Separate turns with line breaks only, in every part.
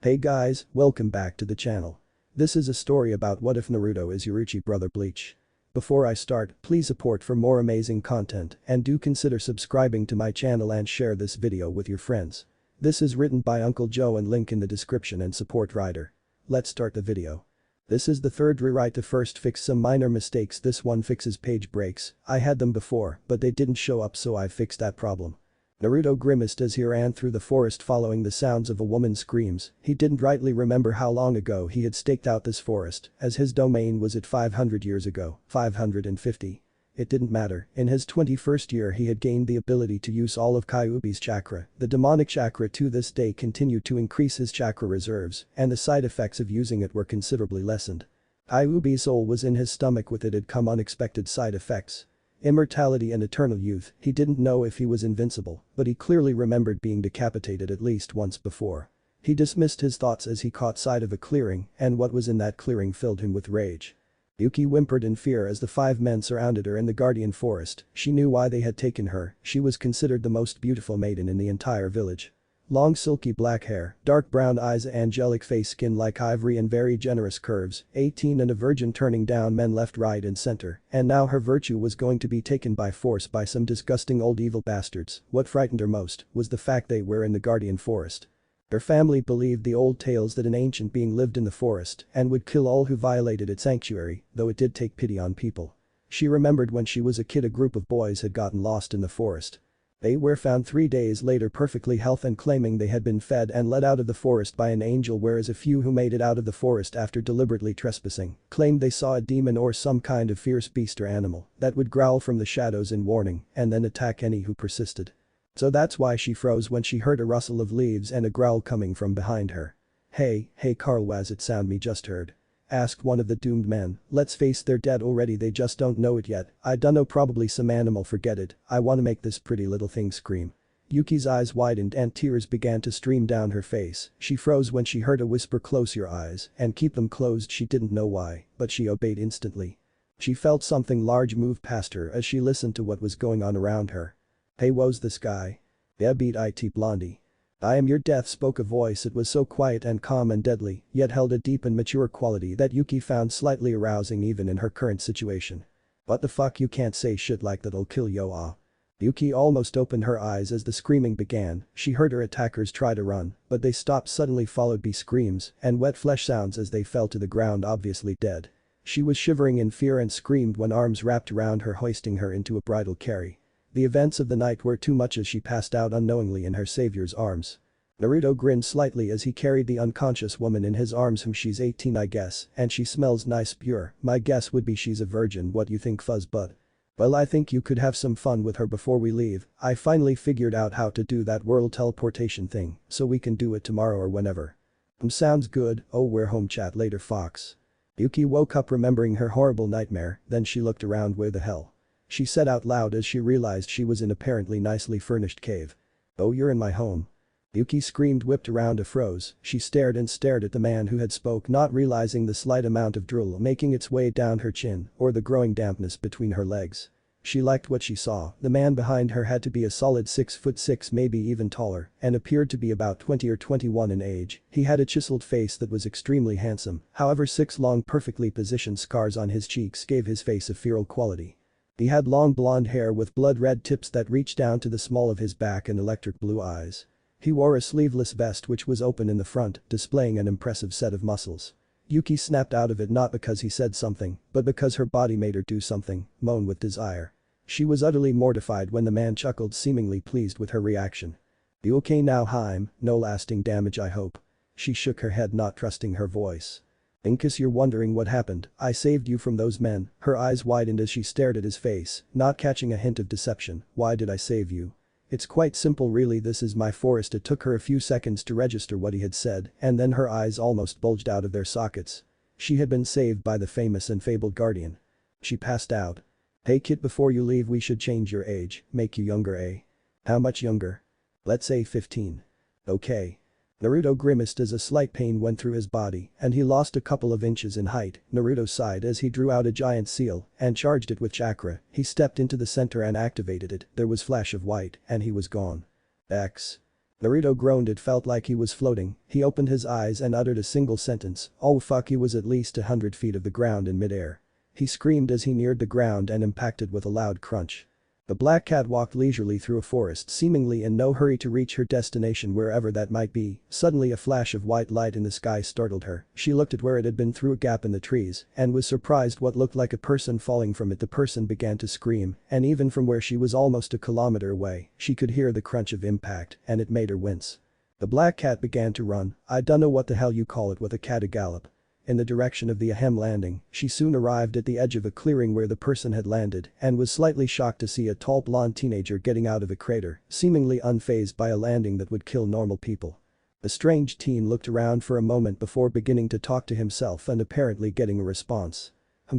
Hey guys, welcome back to the channel. This is a story about what if Naruto is Yoruichi brother Bleach. Before I start, please support for more amazing content and do consider subscribing to my channel and share this video with your friends. This is written by Uncle Joe and link in the description and support writer. Let's start the video. This is the third rewrite to first fix some minor mistakes. This one fixes page breaks. I had them before but they didn't show up so I fixed that problem. Naruto grimaced as he ran through the forest following the sounds of a woman's screams. He didn't rightly remember how long ago he had staked out this forest, as his domain was at 500 years ago, 550. It didn't matter, in his 21st year he had gained the ability to use all of Kyuubi's chakra. The demonic chakra to this day continued to increase his chakra reserves, and the side effects of using it were considerably lessened. Kyuubi's soul was in his stomach, with it had come unexpected side effects. Immortality and eternal youth. He didn't know if he was invincible, but he clearly remembered being decapitated at least once before. He dismissed his thoughts as he caught sight of a clearing, and what was in that clearing filled him with rage. Yuki whimpered in fear as the 5 men surrounded her in the guardian forest. She knew why they had taken her. She was considered the most beautiful maiden in the entire village. Long silky black hair, dark brown eyes, angelic face, skin like ivory and very generous curves, 18 and a virgin, turning down men left, right and center, and now her virtue was going to be taken by force by some disgusting old evil bastards. What frightened her most was the fact they were in the guardian forest. Her family believed the old tales that an ancient being lived in the forest and would kill all who violated its sanctuary, though it did take pity on people. She remembered when she was a kid a group of boys had gotten lost in the forest. They were found 3 days later perfectly healthy and claiming they had been fed and led out of the forest by an angel, whereas a few who made it out of the forest after deliberately trespassing claimed they saw a demon or some kind of fierce beast or animal that would growl from the shadows in warning and then attack any who persisted. So that's why she froze when she heard a rustle of leaves and a growl coming from behind her. Hey Carl, was it sound me just heard?" asked one of the doomed men. "Let's face, they're dead already, they just don't know it yet. I dunno, probably some animal, forget it, I wanna make this pretty little thing scream." Yuki's eyes widened and tears began to stream down her face. She froze when she heard a whisper, "Close your eyes and keep them closed." She didn't know why, but she obeyed instantly. She felt something large move past her as she listened to what was going on around her. "Hey, who's this guy?" "Yeah, beat it, Blondie. I am your death," spoke a voice. It was so quiet and calm and deadly, yet held a deep and mature quality that Yuki found slightly arousing even in her current situation. "What the fuck, you can't say shit like that'll kill yo ah." Yuki almost opened her eyes as the screaming began. She heard her attackers try to run, but they stopped suddenly, followed by screams and wet flesh sounds as they fell to the ground, obviously dead. She was shivering in fear and screamed when arms wrapped around her, hoisting her into a bridal carry. The events of the night were too much as she passed out unknowingly in her savior's arms. Naruto grinned slightly as he carried the unconscious woman in his arms. She's 18, I guess, and she smells nice pure. My guess would be she's a virgin. What you think, Fuzzbud?" "Well, I think you could have some fun with her before we leave. I finally figured out how to do that world teleportation thing, so we can do it tomorrow or whenever." Sounds good. Oh, we're home, chat later, Fox." Yuki woke up remembering her horrible nightmare, then she looked around. Where the hell? She said out loud as she realized she was in apparently nicely furnished cave. "Oh, you're in my home." Yuki screamed, whipped around, froze. She stared and stared at the man who had spoke, not realizing the slight amount of drool making its way down her chin or the growing dampness between her legs. She liked what she saw. The man behind her had to be a solid 6'6", maybe even taller, and appeared to be about 20 or 21 in age. He had a chiseled face that was extremely handsome, however 6 long perfectly positioned scars on his cheeks gave his face a feral quality. He had long blonde hair with blood-red tips that reached down to the small of his back and electric blue eyes. He wore a sleeveless vest which was open in the front, displaying an impressive set of muscles. Yuki snapped out of it, not because he said something, but because her body made her do something, moan with desire. She was utterly mortified when the man chuckled, seemingly pleased with her reaction. "You okay now, Haim? No lasting damage, I hope?" She shook her head, not trusting her voice. "In case you're wondering what happened, I saved you from those men." Her eyes widened as she stared at his face, not catching a hint of deception. "Why did I save you?" "It's quite simple really, this is my forest." It took her a few seconds to register what he had said, and then her eyes almost bulged out of their sockets. She had been saved by the famous and fabled guardian. She passed out. "Hey kid, before you leave we should change your age, make you younger, eh?" "How much younger?" "Let's say 15. Okay." Naruto grimaced as a slight pain went through his body and he lost a couple of inches in height. Naruto sighed as he drew out a giant seal and charged it with chakra. He stepped into the center and activated it. There was flash of white and he was gone. X. Naruto groaned. It felt like he was floating. He opened his eyes and uttered a single sentence. Oh fuck, he was at least 100 feet of the ground in midair. He screamed as he neared the ground and impacted with a loud crunch. The black cat walked leisurely through a forest, seemingly in no hurry to reach her destination wherever that might be. Suddenly a flash of white light in the sky startled her. She looked at where it had been through a gap in the trees and was surprised what looked like a person falling from it. The person began to scream, and even from where she was almost a kilometer away, she could hear the crunch of impact, and it made her wince. The black cat began to run. I dunno what the hell you call it with a cat a gallop. In the direction of the ahem landing, she soon arrived at the edge of a clearing where the person had landed and was slightly shocked to see a tall blonde teenager getting out of a crater, seemingly unfazed by a landing that would kill normal people. The strange teen looked around for a moment before beginning to talk to himself and apparently getting a response.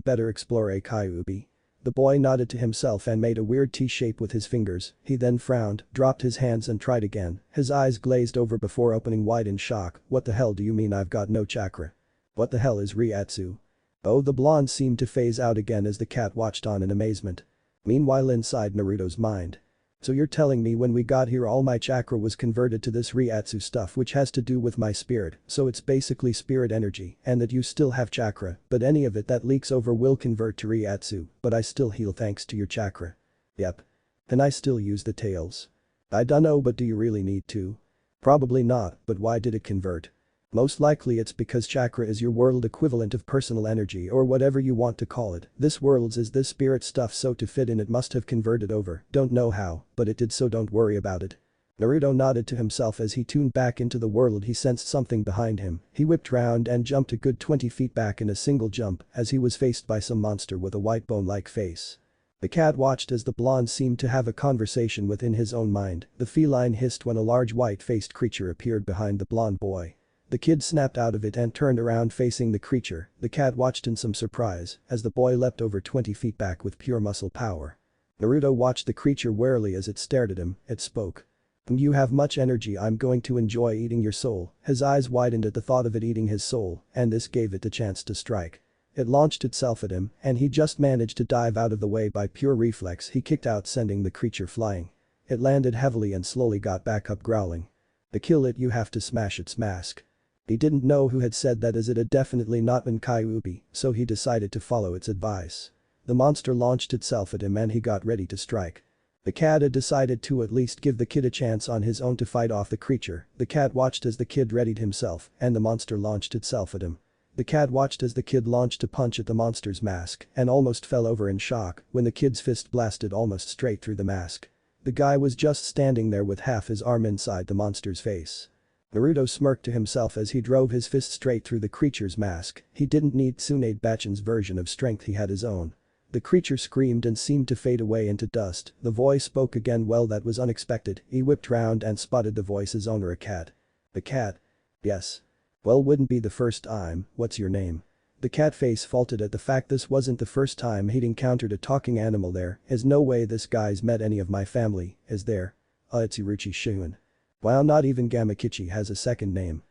Better explore a Kyuubi. The boy nodded to himself and made a weird T-shape with his fingers. He then frowned, dropped his hands and tried again. His eyes glazed over before opening wide in shock. What the hell do you mean I've got no chakra? What the hell is Reiatsu? Oh, the blonde seemed to phase out again as the cat watched on in amazement. Meanwhile inside Naruto's mind. So you're telling me when we got here all my chakra was converted to this Reiatsu stuff which has to do with my spirit, so it's basically spirit energy, and that you still have chakra, but any of it that leaks over will convert to Reiatsu, but I still heal thanks to your chakra. Yep. Can I still use the tails? I dunno, but do you really need to? Probably not, but why did it convert? Most likely it's because chakra is your world equivalent of personal energy or whatever you want to call it. This world's is this spirit stuff, so to fit in it must have converted over. Don't know how, but it did, so don't worry about it. Naruto nodded to himself as he tuned back into the world. He sensed something behind him. He whipped round and jumped a good 20 feet back in a single jump as he was faced by some monster with a white bone-like face. The cat watched as the blonde seemed to have a conversation within his own mind. The feline hissed when a large white-faced creature appeared behind the blonde boy. The kid snapped out of it and turned around facing the creature. The cat watched in some surprise as the boy leapt over 20 feet back with pure muscle power. Naruto watched the creature warily as it stared at him. It spoke. You have much energy, I'm going to enjoy eating your soul. His eyes widened at the thought of it eating his soul, and this gave it the chance to strike. It launched itself at him, and he just managed to dive out of the way by pure reflex. He kicked out, sending the creature flying. It landed heavily and slowly got back up, growling. To kill it you have to smash its mask. He didn't know who had said that, as it had definitely not been Kyuubi, so he decided to follow its advice. The monster launched itself at him and he got ready to strike. The cat had decided to at least give the kid a chance on his own to fight off the creature. The cat watched as the kid readied himself and the monster launched itself at him. The cat watched as the kid launched a punch at the monster's mask and almost fell over in shock when the kid's fist blasted almost straight through the mask. The guy was just standing there with half his arm inside the monster's face. Naruto smirked to himself as he drove his fist straight through the creature's mask. He didn't need Tsunade Bachin's version of strength, he had his own. The creature screamed and seemed to fade away into dust. The voice spoke again. Well, that was unexpected. He whipped round and spotted the voice's owner, a cat. The cat? Yes. Well, wouldn't be the first time. What's your name? The cat face faulted at the fact this wasn't the first time he'd encountered a talking animal there. Is no way this guy's met any of my family, is there? It's Yoruichi Shun. Wow, not even Gamakichi has a second name.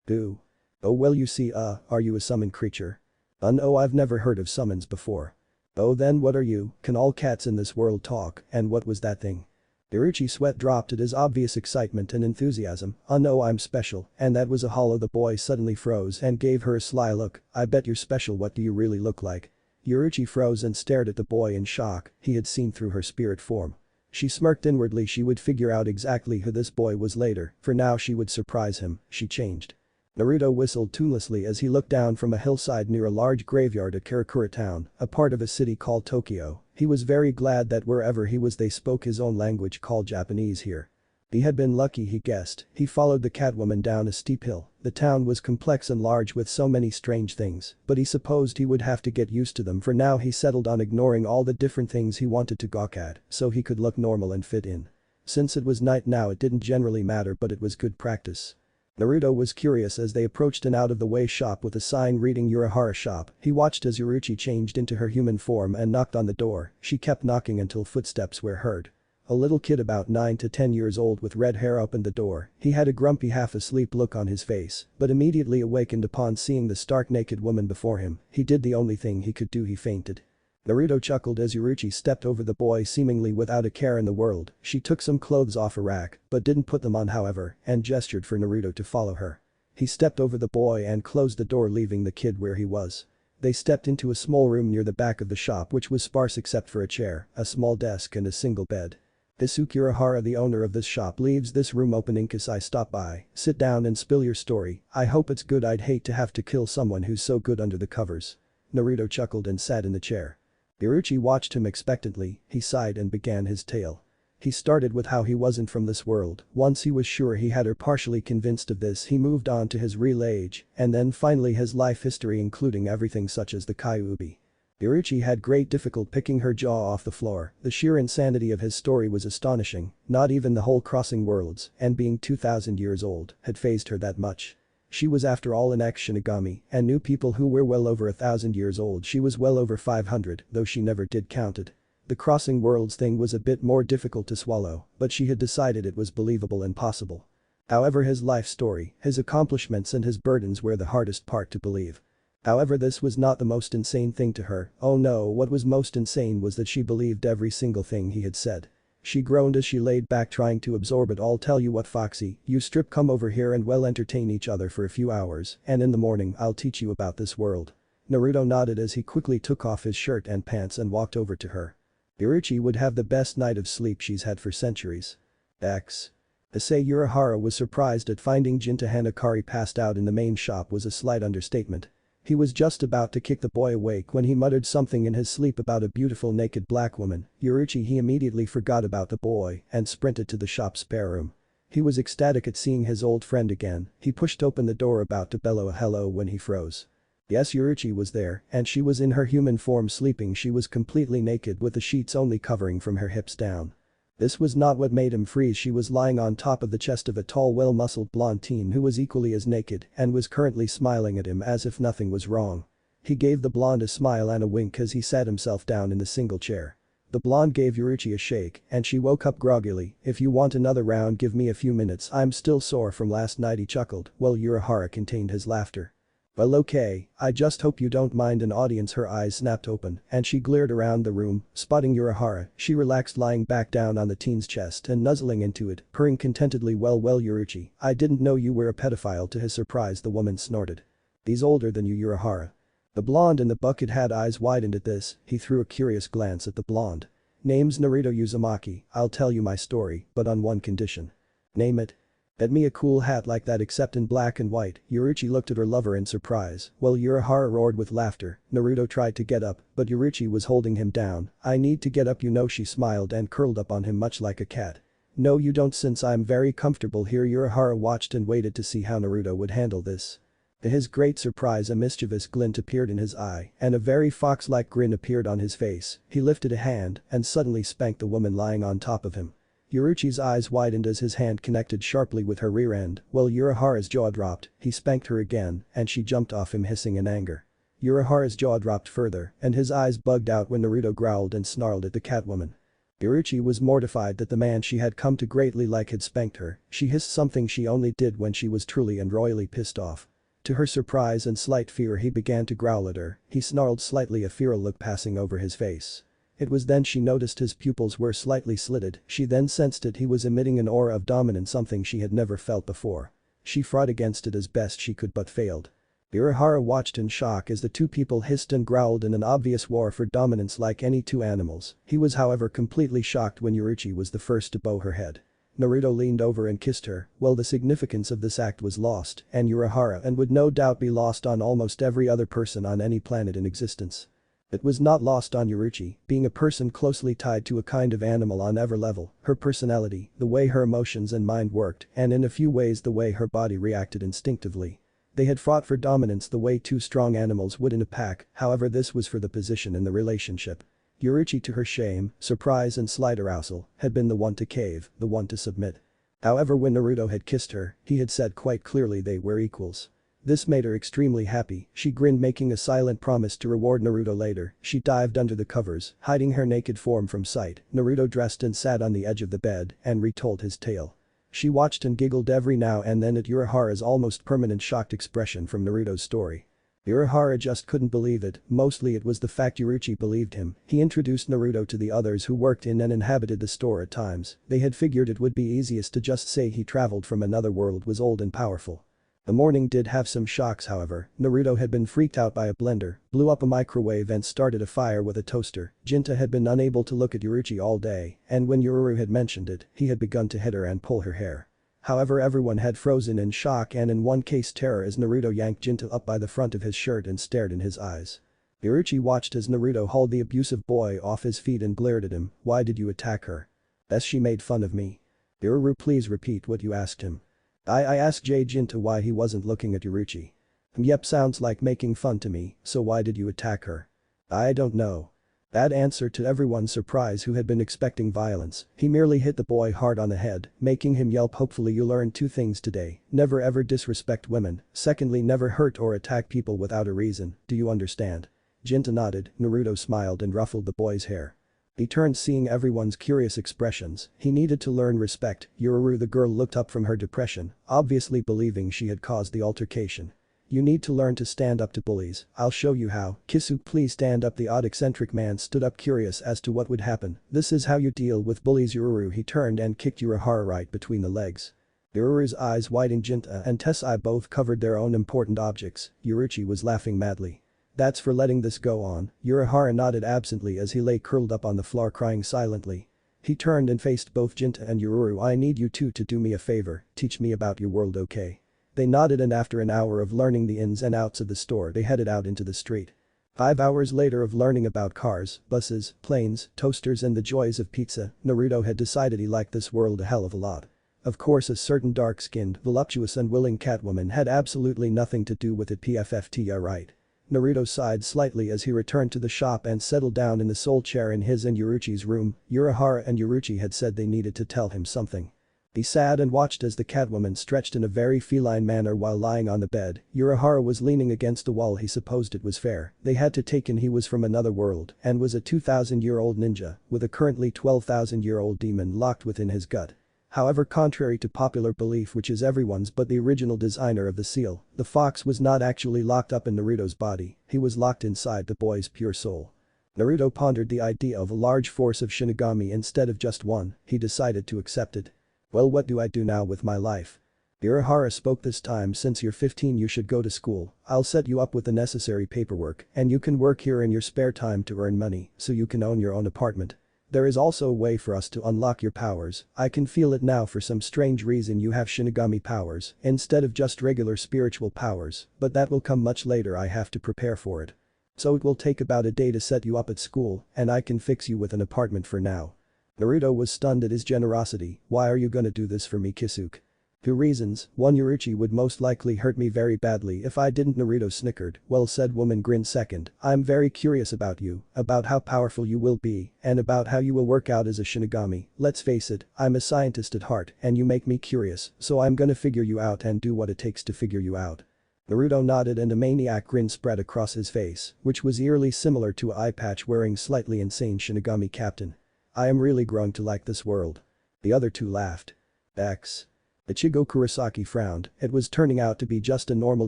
Ooh. Oh well, you see, are you a summon creature? No, I've never heard of summons before. Oh, then what are you? Can all cats in this world talk, and what was that thing? Yoruichi's sweat dropped at his obvious excitement and enthusiasm. No, I'm special, and that was a hollow. The boy suddenly froze and gave her a sly look. I bet you're special. What do you really look like? Yoruichi froze and stared at the boy in shock. He had seen through her spirit form. She smirked inwardly. She would figure out exactly who this boy was later. For now she would surprise him. She changed. Naruto whistled tunelessly as he looked down from a hillside near a large graveyard at Karakura town, a part of a city called Tokyo. He was very glad that wherever he was they spoke his own language called Japanese here. He had been lucky, he guessed. He followed the catwoman down a steep hill. The town was complex and large with so many strange things, but he supposed he would have to get used to them. For now he settled on ignoring all the different things he wanted to gawk at so he could look normal and fit in. Since it was night now, it didn't generally matter, but it was good practice. Naruto was curious as they approached an out-of-the-way shop with a sign reading Urahara shop. He watched as Yoruichi changed into her human form and knocked on the door. She kept knocking until footsteps were heard. A little kid about 9 to 10 years old with red hair opened the door. He had a grumpy half-asleep look on his face, but immediately awakened upon seeing the stark naked woman before him. He did the only thing he could do, he fainted. Naruto chuckled as Yoruichi stepped over the boy seemingly without a care in the world. She took some clothes off a rack but didn't put them on however and gestured for Naruto to follow her. He stepped over the boy and closed the door leaving the kid where he was. They stepped into a small room near the back of the shop which was sparse except for a chair, a small desk and a single bed. Isuke Urahara, the owner of this shop, leaves this room open in case I stop by. Sit down and spill your story. I hope it's good. I'd hate to have to kill someone who's so good under the covers. Naruto chuckled and sat in the chair. Yoruichi watched him expectantly. He sighed and began his tale. He started with how he wasn't from this world. Once he was sure he had her partially convinced of this, he moved on to his real age and then finally his life history including everything such as the Kyuubi. Yoruichi had great difficulty picking her jaw off the floor. The sheer insanity of his story was astonishing. Not even the whole crossing worlds and being 2000 years old had fazed her that much. She was after all an ex-Shinigami and knew people who were well over 1000 years old. She was well over 500 though she never did count it. The crossing worlds thing was a bit more difficult to swallow but she had decided it was believable and possible. However, his life story, his accomplishments and his burdens were the hardest part to believe. However, this was not the most insane thing to her. Oh no, what was most insane was that she believed every single thing he had said. She groaned as she laid back trying to absorb it all. Tell you what, Foxy, you strip, come over here and we'll entertain each other for a few hours and in the morning I'll teach you about this world. Naruto nodded as he quickly took off his shirt and pants and walked over to her. Yoruichi would have the best night of sleep she's had for centuries. Issei Urahara was surprised at finding Jinta Hanakari passed out in the main shop was a slight understatement. He was just about to kick the boy awake when he muttered something in his sleep about a beautiful naked black woman. Yoruichi, he immediately forgot about the boy and sprinted to the shop's spare room. He was ecstatic at seeing his old friend again. He pushed open the door about to bellow a hello when he froze. Yes, Yoruichi was there and she was in her human form sleeping. She was completely naked with the sheets only covering from her hips down. This was not what made him freeze. She was lying on top of the chest of a tall, well-muscled blonde teen who was equally as naked and was currently smiling at him as if nothing was wrong. He gave the blonde a smile and a wink as he sat himself down in the single chair. The blonde gave Yoruichi a shake and she woke up groggily. If you want another round, give me a few minutes. I'm still sore from last night, he chuckled while Urahara contained his laughter. Well, okay, I just hope you don't mind. An audience. Her eyes snapped open and she glared around the room, spotting Urahara. She relaxed, lying back down on the teen's chest and nuzzling into it, purring contentedly. Well, Yoruichi, I didn't know you were a pedophile. To his surprise, the woman snorted. He's older than you, Urahara. The blonde in the bucket hat eyes widened at this. He threw a curious glance at the blonde. Name's Naruto Uzumaki. I'll tell you my story, but on one condition. Name it. Get me a cool hat like that except in black and white. Yoruichi looked at her lover in surprise while Urahara roared with laughter. Naruto tried to get up but Yoruichi was holding him down. I need to get up, you know. She smiled and curled up on him much like a cat. No, you don't, since I'm very comfortable here. Urahara watched and waited to see how Naruto would handle this. To his great surprise, a mischievous glint appeared in his eye and a very fox-like grin appeared on his face. He lifted a hand and suddenly spanked the woman lying on top of him. Yoruichi's eyes widened as his hand connected sharply with her rear end while Urahara's jaw dropped. He spanked her again and she jumped off him hissing in anger. Urahara's jaw dropped further and his eyes bugged out when Naruto growled and snarled at the catwoman. Yoruichi was mortified that the man she had come to greatly like had spanked her. She hissed something she only did when she was truly and royally pissed off. To her surprise and slight fear, he began to growl at her. He snarled slightly, a feral look passing over his face. It was then she noticed his pupils were slightly slitted. She then sensed it. He was emitting an aura of dominance, something she had never felt before. She fought against it as best she could but failed. Urahara watched in shock as the two people hissed and growled in an obvious war for dominance like any two animals. He was however completely shocked when Yoruichi was the first to bow her head. Naruto leaned over and kissed her. Well, the significance of this act was lost on Urahara and would no doubt be lost on almost every other person on any planet in existence. It was not lost on Yoruichi, being a person closely tied to a kind of animal on every level. Her personality, the way her emotions and mind worked, and in a few ways the way her body reacted instinctively. They had fought for dominance the way two strong animals would in a pack, however this was for the position in the relationship. Yoruichi, to her shame, surprise and slight arousal, had been the one to cave, the one to submit. However, when Naruto had kissed her, he had said quite clearly they were equals. This made her extremely happy. She grinned, making a silent promise to reward Naruto later. She dived under the covers, hiding her naked form from sight. Naruto dressed and sat on the edge of the bed and retold his tale. She watched and giggled every now and then at Urahara's almost permanent shocked expression from Naruto's story. Urahara just couldn't believe it, mostly it was the fact Yoruichi believed him. He introduced Naruto to the others who worked in and inhabited the store at times. They had figured it would be easiest to just say he traveled from another world, was old and powerful. The morning did have some shocks however. Naruto had been freaked out by a blender, blew up a microwave and started a fire with a toaster. Jinta had been unable to look at Yoruichi all day, and when Yoruru had mentioned it, he had begun to hit her and pull her hair. However, everyone had frozen in shock and in one case terror as Naruto yanked Jinta up by the front of his shirt and stared in his eyes. Yoruichi watched as Naruto hauled the abusive boy off his feet and glared at him. "Why did you attack her?" "As she made fun of me." "Yoruru, please repeat what you asked him." I asked Jinta why he wasn't looking at Yoruichi. "Yep, sounds like making fun to me, so why did you attack her?" "I don't know." That answer to everyone's surprise who had been expecting violence. He merely hit the boy hard on the head, making him yelp. "Hopefully you learned two things today. Never ever disrespect women. Secondly, never hurt or attack people without a reason. Do you understand?" Jinta nodded. Naruto smiled and ruffled the boy's hair. He turned, seeing everyone's curious expressions. He needed to learn respect. Yoruru, the girl, looked up from her depression, obviously believing she had caused the altercation. "You need to learn to stand up to bullies. I'll show you how." "Kisuke, please stand up." The odd eccentric man stood up, curious as to what would happen. "This is how you deal with bullies, Yoruru." He turned and kicked Urahara right between the legs. Yoruru's eyes widened. Jinta and Tessai both covered their own important objects. Yoruichi was laughing madly. "That's for letting this go on." Urahara nodded absently as he lay curled up on the floor crying silently. He turned and faced both Jinta and Yoruru. "I need you two to do me a favor, teach me about your world, okay?" They nodded, and after an hour of learning the ins and outs of the store they headed out into the street. 5 hours later of learning about cars, buses, planes, toasters and the joys of pizza, Naruto had decided he liked this world a hell of a lot. Of course, a certain dark-skinned, voluptuous and willing Catwoman had absolutely nothing to do with it. PFFT, right? Naruto sighed slightly as he returned to the shop and settled down in the sole chair in his and Yoruichi's room. Urahara and Yoruichi had said they needed to tell him something. He sat and watched as the Catwoman stretched in a very feline manner while lying on the bed. Urahara was leaning against the wall. He supposed it was fair. They had to take in he was from another world and was a 2,000-year-old ninja with a currently 12,000-year-old demon locked within his gut. However, contrary to popular belief, which is everyone's but the original designer of the seal, the fox was not actually locked up in Naruto's body, he was locked inside the boy's pure soul. Naruto pondered the idea of a large force of Shinigami instead of just one. He decided to accept it. "Well, what do I do now with my life?" Urahara spoke this time. "Since you're 15 you should go to school. I'll set you up with the necessary paperwork and you can work here in your spare time to earn money so you can own your own apartment. There is also a way for us to unlock your powers. I can feel it now. For some strange reason you have Shinigami powers instead of just regular spiritual powers, but that will come much later. I have to prepare for it. So it will take about a day to set you up at school and I can fix you with an apartment for now." Naruto was stunned at his generosity. "Why are you gonna do this for me, Kisuke?" "Two reasons. One, Yoruichi would most likely hurt me very badly if I didn't." Naruto snickered. "Well said, woman." Grinned. "Second, I'm very curious about you, about how powerful you will be, and about how you will work out as a Shinigami. Let's face it, I'm a scientist at heart and you make me curious, so I'm gonna figure you out and do what it takes to figure you out." Naruto nodded and a maniac grin spread across his face, which was eerily similar to an eye patch wearing slightly insane Shinigami captain. "I am really growing to like this world." The other two laughed. X. Ichigo Kurosaki frowned. It was turning out to be just a normal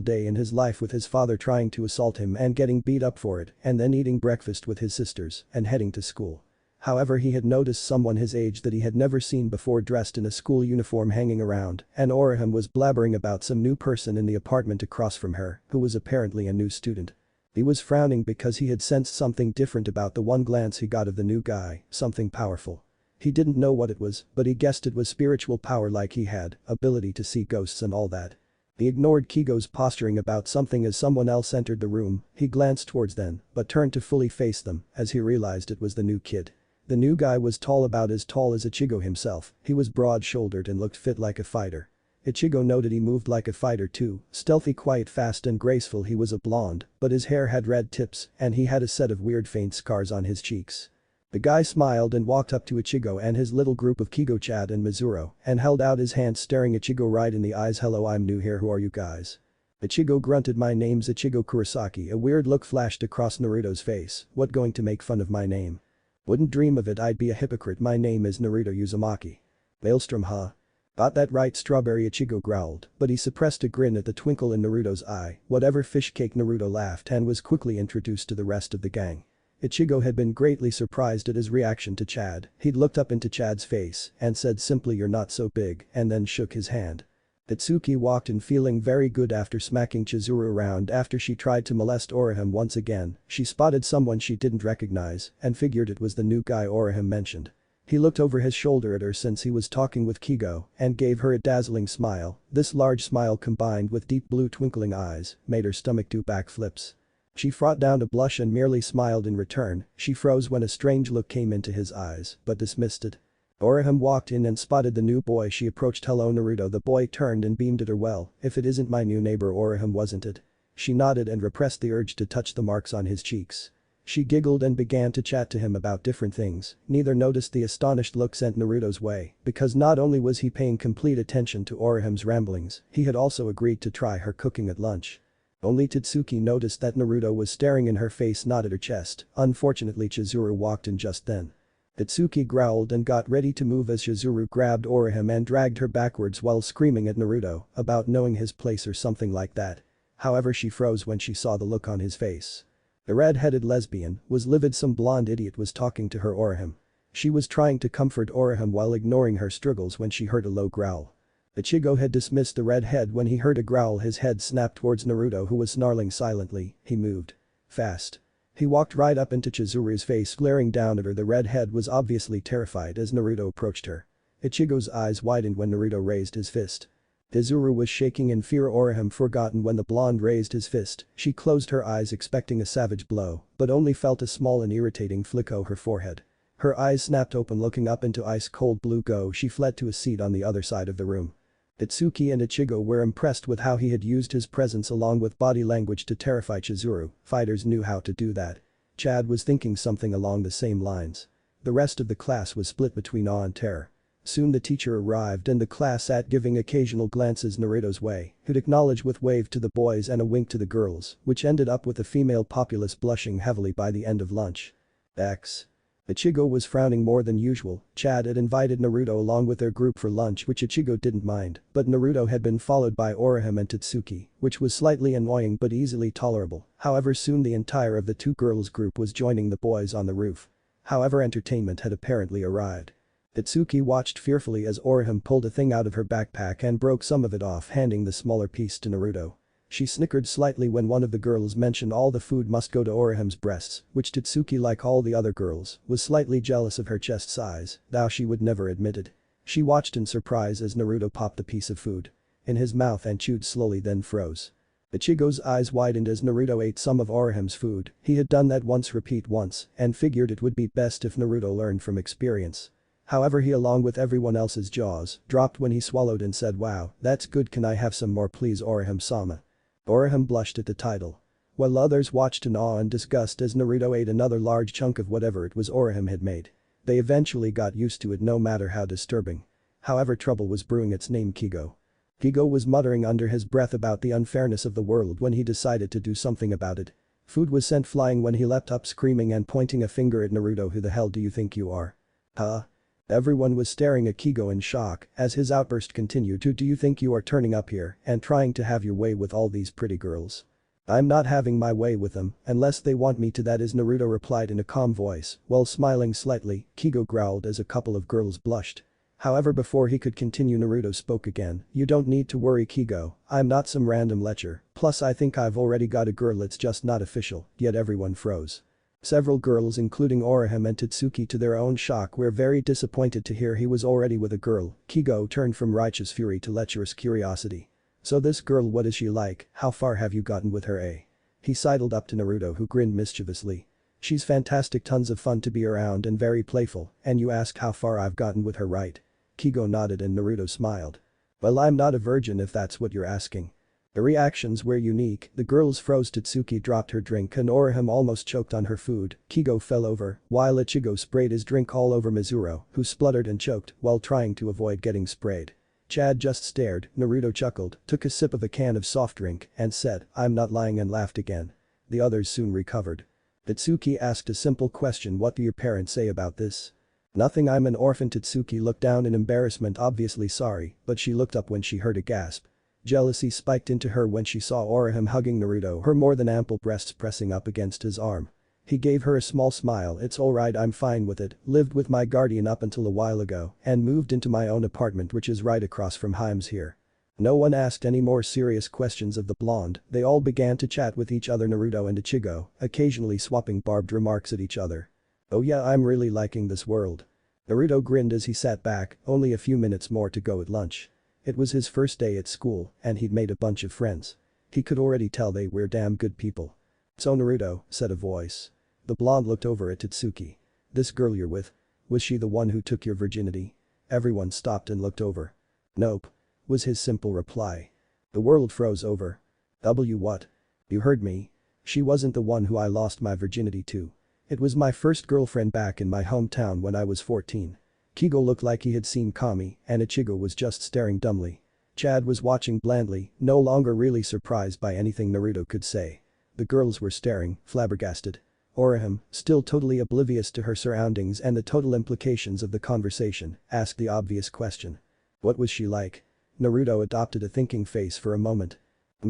day in his life, with his father trying to assault him and getting beat up for it, and then eating breakfast with his sisters and heading to school. However, he had noticed someone his age that he had never seen before dressed in a school uniform hanging around, and Orihime was blabbering about some new person in the apartment across from her, who was apparently a new student. He was frowning because he had sensed something different about the one glance he got of the new guy, something powerful. He didn't know what it was, but he guessed it was spiritual power like he had, ability to see ghosts and all that. He ignored Kigo's posturing about something as someone else entered the room. He glanced towards them, but turned to fully face them as he realized it was the new kid. The new guy was tall, about as tall as Ichigo himself. He was broad-shouldered and looked fit like a fighter. Ichigo noted he moved like a fighter too, stealthy, quiet, fast and graceful. He was a blonde, but his hair had red tips and he had a set of weird faint scars on his cheeks. The guy smiled and walked up to Ichigo and his little group of Kigo-chan and Mizuru and held out his hand, staring Ichigo right in the eyes. "Hello, I'm new here. Who are you guys?" Ichigo grunted. "My name's Ichigo Kurosaki." A weird look flashed across Naruto's face. "What, going to make fun of my name?" "Wouldn't dream of it. I'd be a hypocrite. My name is Naruto Uzumaki." "Maelstrom, huh?" "Got that right, strawberry," Ichigo growled, but he suppressed a grin at the twinkle in Naruto's eye. "Whatever fish cake." Naruto laughed and was quickly introduced to the rest of the gang. Ichigo had been greatly surprised at his reaction to Chad. He'd looked up into Chad's face and said simply, "You're not so big," and then shook his hand. Itsuki walked in feeling very good after smacking Chizuru around after she tried to molest Orihime once again. She spotted someone she didn't recognize and figured it was the new guy Orihime mentioned. He looked over his shoulder at her since he was talking with Kigo and gave her a dazzling smile. This large smile combined with deep blue twinkling eyes made her stomach do backflips. She fought down a blush and merely smiled in return. She froze when a strange look came into his eyes but dismissed it. Orihime walked in and spotted the new boy. She approached. "Hello, Naruto." The boy turned and beamed at her. "Well, if it isn't my new neighbor Orihime, wasn't it?" She nodded and repressed the urge to touch the marks on his cheeks. She giggled and began to chat to him about different things. Neither noticed the astonished look sent Naruto's way because not only was he paying complete attention to Orihime's ramblings, he had also agreed to try her cooking at lunch. Only Totsuki noticed that Naruto was staring in her face, not at her chest. Unfortunately, Chizuru walked in just then. Itsuki growled and got ready to move as Chizuru grabbed Orihime and dragged her backwards while screaming at Naruto about knowing his place or something like that. However, she froze when she saw the look on his face. The red-headed lesbian was livid. Some blonde idiot was talking to her Orihime. She was trying to comfort Orihime while ignoring her struggles when she heard a low growl. Ichigo had dismissed the redhead when he heard a growl. His head snapped towards Naruto, who was snarling silently. He moved fast. He walked right up into Chizuru's face, glaring down at her. The redhead was obviously terrified as Naruto approached her. Ichigo's eyes widened when Naruto raised his fist. Chizuru was shaking in fear. Orihime forgotten when the blonde raised his fist. She closed her eyes expecting a savage blow, but only felt a small and irritating flick over her forehead. Her eyes snapped open, looking up into ice-cold blue go. She fled to a seat on the other side of the room. Itsuki and Ichigo were impressed with how he had used his presence along with body language to terrify Chizuru. Fighters knew how to do that. Chad was thinking something along the same lines. The rest of the class was split between awe and terror. Soon the teacher arrived and the class sat giving occasional glances Naruto's way, who'd acknowledge with wave to the boys and a wink to the girls, which ended up with the female populace blushing heavily by the end of lunch. Ichigo was frowning more than usual. Chad had invited Naruto along with their group for lunch, which Ichigo didn't mind, but Naruto had been followed by Orihime and Totsuki, which was slightly annoying but easily tolerable. However, soon the entire of the two girls group was joining the boys on the roof. However, entertainment had apparently arrived. Totsuki watched fearfully as Orihime pulled a thing out of her backpack and broke some of it off, handing the smaller piece to Naruto. She snickered slightly when one of the girls mentioned all the food must go to Orihime's breasts, which Totsuki, like all the other girls, was slightly jealous of her chest size, though she would never admit it. She watched in surprise as Naruto popped a piece of food in his mouth and chewed slowly, then froze. Ichigo's eyes widened as Naruto ate some of Orihime's food. He had done that once, repeat once, and figured it would be best if Naruto learned from experience. However, he, along with everyone else's jaws, dropped when he swallowed and said, "Wow, that's good, can I have some more please, Orihime-sama?" Orihime blushed at the title. While others watched in awe and disgust as Naruto ate another large chunk of whatever it was Orihime had made. They eventually got used to it, no matter how disturbing. However, trouble was brewing. Its name Kigo. Kigo was muttering under his breath about the unfairness of the world when he decided to do something about it. Food was sent flying when he leapt up screaming and pointing a finger at Naruto. "Who the hell do you think you are? Huh?" Everyone was staring at Kigo in shock as his outburst continued. "Who do you think you are, turning up here and trying to have your way with all these pretty girls?" "I'm not having my way with them unless they want me to, that is," Naruto replied in a calm voice. While smiling slightly, Kigo growled as a couple of girls blushed. However, before he could continue, Naruto spoke again. "You don't need to worry, Kigo, I'm not some random lecher, plus I think I've already got a girl, it's just not official." Yet everyone froze. Several girls, including Orihime and Totsuki, to their own shock, were very disappointed to hear he was already with a girl. Kigo turned from righteous fury to lecherous curiosity. "So this girl, what is she like? How far have you gotten with her, eh?" He sidled up to Naruto, who grinned mischievously. "She's fantastic, tons of fun to be around and very playful, and you asked how far I've gotten with her, right?" Kigo nodded and Naruto smiled. "Well, I'm not a virgin if that's what you're asking." The reactions were unique. The girls froze, Totsuki dropped her drink and Orihime almost choked on her food. Kigo fell over, while Ichigo sprayed his drink all over Mizuru, who spluttered and choked while trying to avoid getting sprayed. Chad just stared. Naruto chuckled, took a sip of a can of soft drink and said, "I'm not lying," and laughed again. The others soon recovered. Totsuki asked a simple question, "What do your parents say about this?" Nothing, I'm an orphan. Tatsuki looked down in embarrassment, obviously sorry, but she looked up when she heard a gasp. Jealousy spiked into her when she saw Orihime hugging Naruto, her more than ample breasts pressing up against his arm. He gave her a small smile. It's alright, I'm fine with it, lived with my guardian up until a while ago and moved into my own apartment which is right across from Hime's here. No one asked any more serious questions of the blonde, they all began to chat with each other, Naruto and Ichigo, occasionally swapping barbed remarks at each other. Oh yeah, I'm really liking this world. Naruto grinned as he sat back, only a few minutes more to go at lunch. It was his first day at school and he'd made a bunch of friends. He could already tell they were damn good people. So Naruto, said a voice. The blonde looked over at Tatsuki. This girl you're with? Was she the one who took your virginity? Everyone stopped and looked over. Nope. Was his simple reply. The world froze over. What? You heard me. She wasn't the one who I lost my virginity to. It was my first girlfriend back in my hometown when I was 14. Kigo looked like he had seen Kami and Ichigo was just staring dumbly. Chad was watching blandly, no longer really surprised by anything Naruto could say. The girls were staring, flabbergasted. Orihime, still totally oblivious to her surroundings and the total implications of the conversation, asked the obvious question. What was she like? Naruto adopted a thinking face for a moment.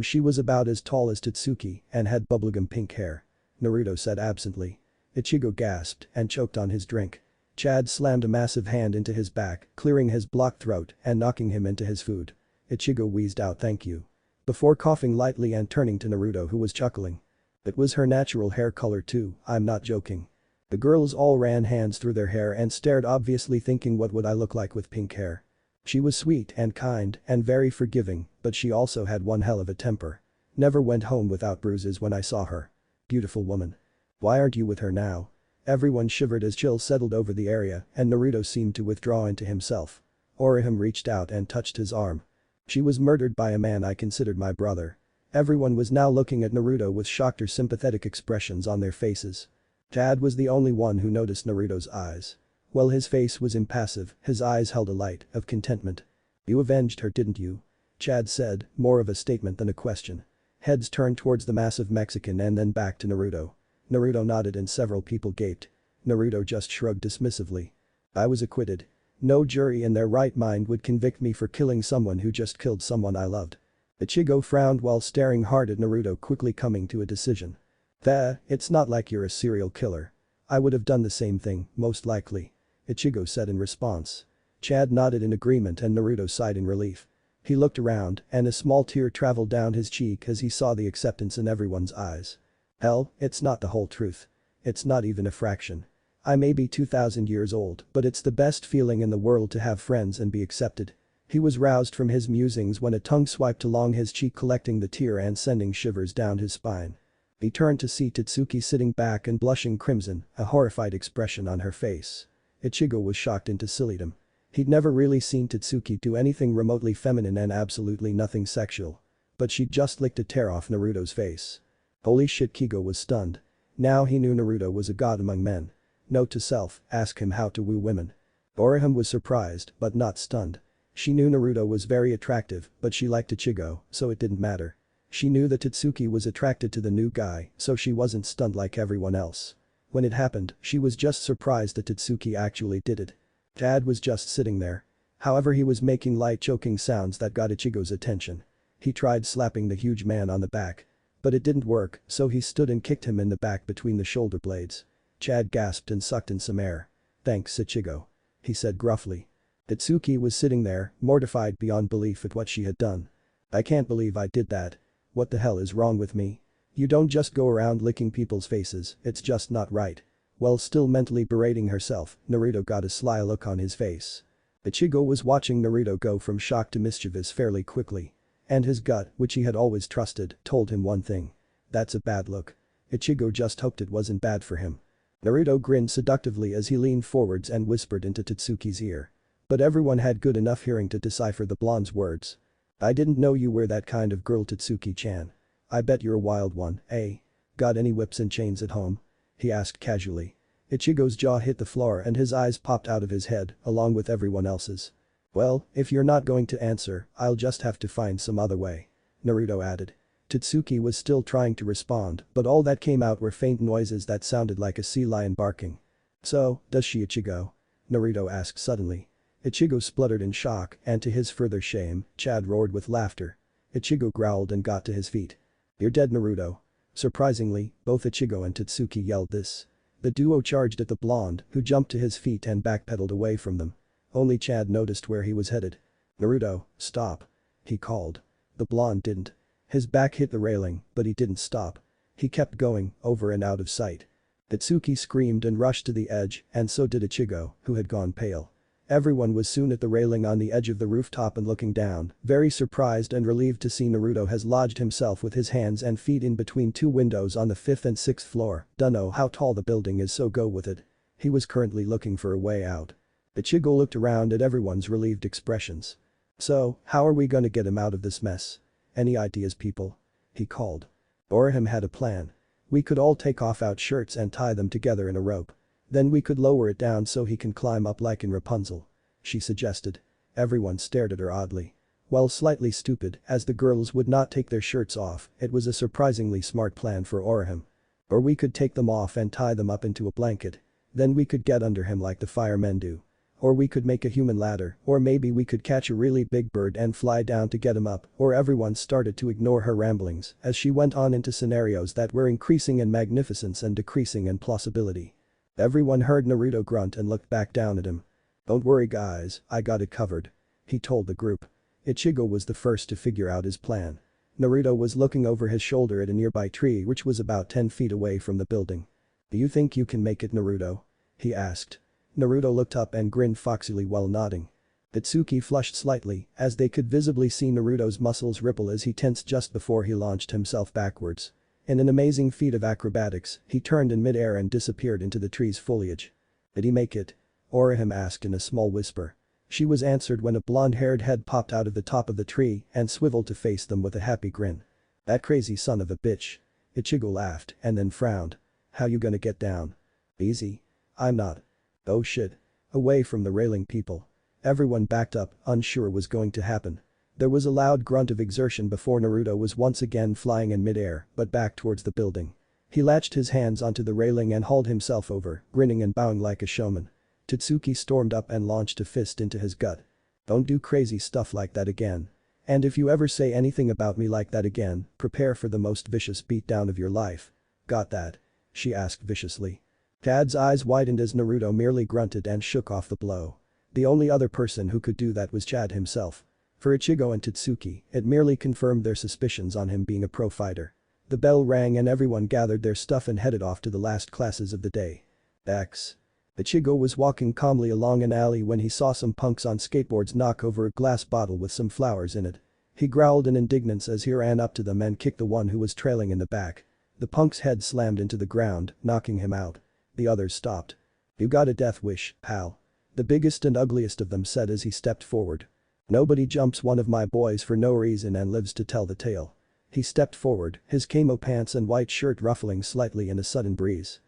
She was about as tall as Tatsuki and had bubblegum pink hair. Naruto said absently. Ichigo gasped and choked on his drink. Chad slammed a massive hand into his back, clearing his blocked throat and knocking him into his food. Ichigo wheezed out thank you. Before coughing lightly and turning to Naruto who was chuckling. It was her natural hair color too, I'm not joking. The girls all ran hands through their hair and stared, obviously thinking what would I look like with pink hair. She was sweet and kind and very forgiving, but she also had one hell of a temper. Never went home without bruises when I saw her. Beautiful woman. Why aren't you with her now? Everyone shivered as chill settled over the area and Naruto seemed to withdraw into himself. Orihime reached out and touched his arm. She was murdered by a man I considered my brother. Everyone was now looking at Naruto with shocked or sympathetic expressions on their faces. Chad was the only one who noticed Naruto's eyes. Well, his face was impassive, his eyes held a light of contentment. You avenged her, didn't you? Chad said, more of a statement than a question. Heads turned towards the massive Mexican and then back to Naruto. Naruto nodded and several people gaped. Naruto just shrugged dismissively. I was acquitted. No jury in their right mind would convict me for killing someone who just killed someone I loved. Ichigo frowned while staring hard at Naruto, quickly coming to a decision. It's not like you're a serial killer. I would have done the same thing, most likely. Ichigo said in response. Chad nodded in agreement and Naruto sighed in relief. He looked around and a small tear traveled down his cheek as he saw the acceptance in everyone's eyes. Hell, it's not the whole truth. It's not even a fraction. I may be 2,000 years old, but it's the best feeling in the world to have friends and be accepted. He was roused from his musings when a tongue swiped along his cheek, collecting the tear and sending shivers down his spine. He turned to see Tatsuki sitting back and blushing crimson, a horrified expression on her face. Ichigo was shocked into sillydom. He'd never really seen Tatsuki do anything remotely feminine and absolutely nothing sexual. But she'd just licked a tear off Naruto's face. Holy shit, Kigo was stunned. Now he knew Naruto was a god among men. Note to self, ask him how to woo women. Orihime was surprised, but not stunned. She knew Naruto was very attractive, but she liked Ichigo, so it didn't matter. She knew that Tatsuki was attracted to the new guy, so she wasn't stunned like everyone else. When it happened, she was just surprised that Tatsuki actually did it. Chad was just sitting there. However, he was making light choking sounds that got Ichigo's attention. He tried slapping the huge man on the back. But it didn't work, so he stood and kicked him in the back between the shoulder blades. Chad gasped and sucked in some air. Thanks, Ichigo. He said gruffly. Tatsuki was sitting there, mortified beyond belief at what she had done. I can't believe I did that. What the hell is wrong with me? You don't just go around licking people's faces, it's just not right. While still mentally berating herself, Naruto got a sly look on his face. Ichigo was watching Naruto go from shocked to mischievous fairly quickly. And his gut, which he had always trusted, told him one thing. That's a bad look. Ichigo just hoped it wasn't bad for him. Naruto grinned seductively as he leaned forwards and whispered into Tatsuki's ear. But everyone had good enough hearing to decipher the blonde's words. I didn't know you were that kind of girl, Tatsuki-chan. I bet you're a wild one, eh? Got any whips and chains at home? He asked casually. Ichigo's jaw hit the floor and his eyes popped out of his head, along with everyone else's. Well, if you're not going to answer, I'll just have to find some other way. Naruto added. Tatsuki was still trying to respond, but all that came out were faint noises that sounded like a sea lion barking. So, does she, Ichigo? Naruto asked suddenly. Ichigo spluttered in shock and to his further shame, Chad roared with laughter. Ichigo growled and got to his feet. "You're dead, Naruto." Surprisingly, both Ichigo and Totsuki yelled this. The duo charged at the blonde, who jumped to his feet and backpedaled away from them. Only Chad noticed where he was headed. "Naruto, stop," he called. The blonde didn't. His back hit the railing, but he didn't stop. He kept going, over and out of sight. Totsuki screamed and rushed to the edge, and so did Ichigo, who had gone pale. Everyone was soon at the railing on the edge of the rooftop and looking down, very surprised and relieved to see Naruto has lodged himself with his hands and feet in between two windows on the 5th and 6th floor. Dunno how tall the building is, so go with it. He was currently looking for a way out. Ichigo looked around at everyone's relieved expressions. "So, how are we gonna get him out of this mess? Any ideas, people?" he called. Orihime had a plan. "We could all take off our shirts and tie them together in a rope. Then we could lower it down so he can climb up like in Rapunzel," she suggested. Everyone stared at her oddly. While slightly stupid, as the girls would not take their shirts off, it was a surprisingly smart plan for Orihime. "Or we could take them off and tie them up into a blanket. Then we could get under him like the firemen do. Or we could make a human ladder, or maybe we could catch a really big bird and fly down to get him up," or everyone started to ignore her ramblings as she went on into scenarios that were increasing in magnificence and decreasing in plausibility. Everyone heard Naruto grunt and looked back down at him. "Don't worry guys, I got it covered," he told the group. Ichigo was the first to figure out his plan. Naruto was looking over his shoulder at a nearby tree which was about 10 feet away from the building. "Do you think you can make it, Naruto?" he asked. Naruto looked up and grinned foxily while nodding. Totsuki flushed slightly as they could visibly see Naruto's muscles ripple as he tensed just before he launched himself backwards. In an amazing feat of acrobatics, he turned in midair and disappeared into the tree's foliage. "Did he make it?" Orihime asked in a small whisper. She was answered when a blonde-haired head popped out of the top of the tree and swiveled to face them with a happy grin. "That crazy son of a bitch." Ichigo laughed and then frowned. "How you gonna get down?" "Easy. I'm not." "Oh shit." Away from the railing people. Everyone backed up, unsure what was going to happen. There was a loud grunt of exertion before Naruto was once again flying in midair, but back towards the building. He latched his hands onto the railing and hauled himself over, grinning and bowing like a showman. Totsuki stormed up and launched a fist into his gut. "Don't do crazy stuff like that again. And if you ever say anything about me like that again, prepare for the most vicious beatdown of your life. Got that?" she asked viciously. Chad's eyes widened as Naruto merely grunted and shook off the blow. The only other person who could do that was Chad himself. For Ichigo and Totsuki, it merely confirmed their suspicions on him being a pro fighter. The bell rang and everyone gathered their stuff and headed off to the last classes of the day. X. Ichigo was walking calmly along an alley when he saw some punks on skateboards knock over a glass bottle with some flowers in it. He growled in indignance as he ran up to them and kicked the one who was trailing in the back. The punk's head slammed into the ground, knocking him out. The others stopped. "You got a death wish, pal," the biggest and ugliest of them said as he stepped forward. "Nobody jumps one of my boys for no reason and lives to tell the tale." He stepped forward, his camo pants and white shirt ruffling slightly in a sudden breeze.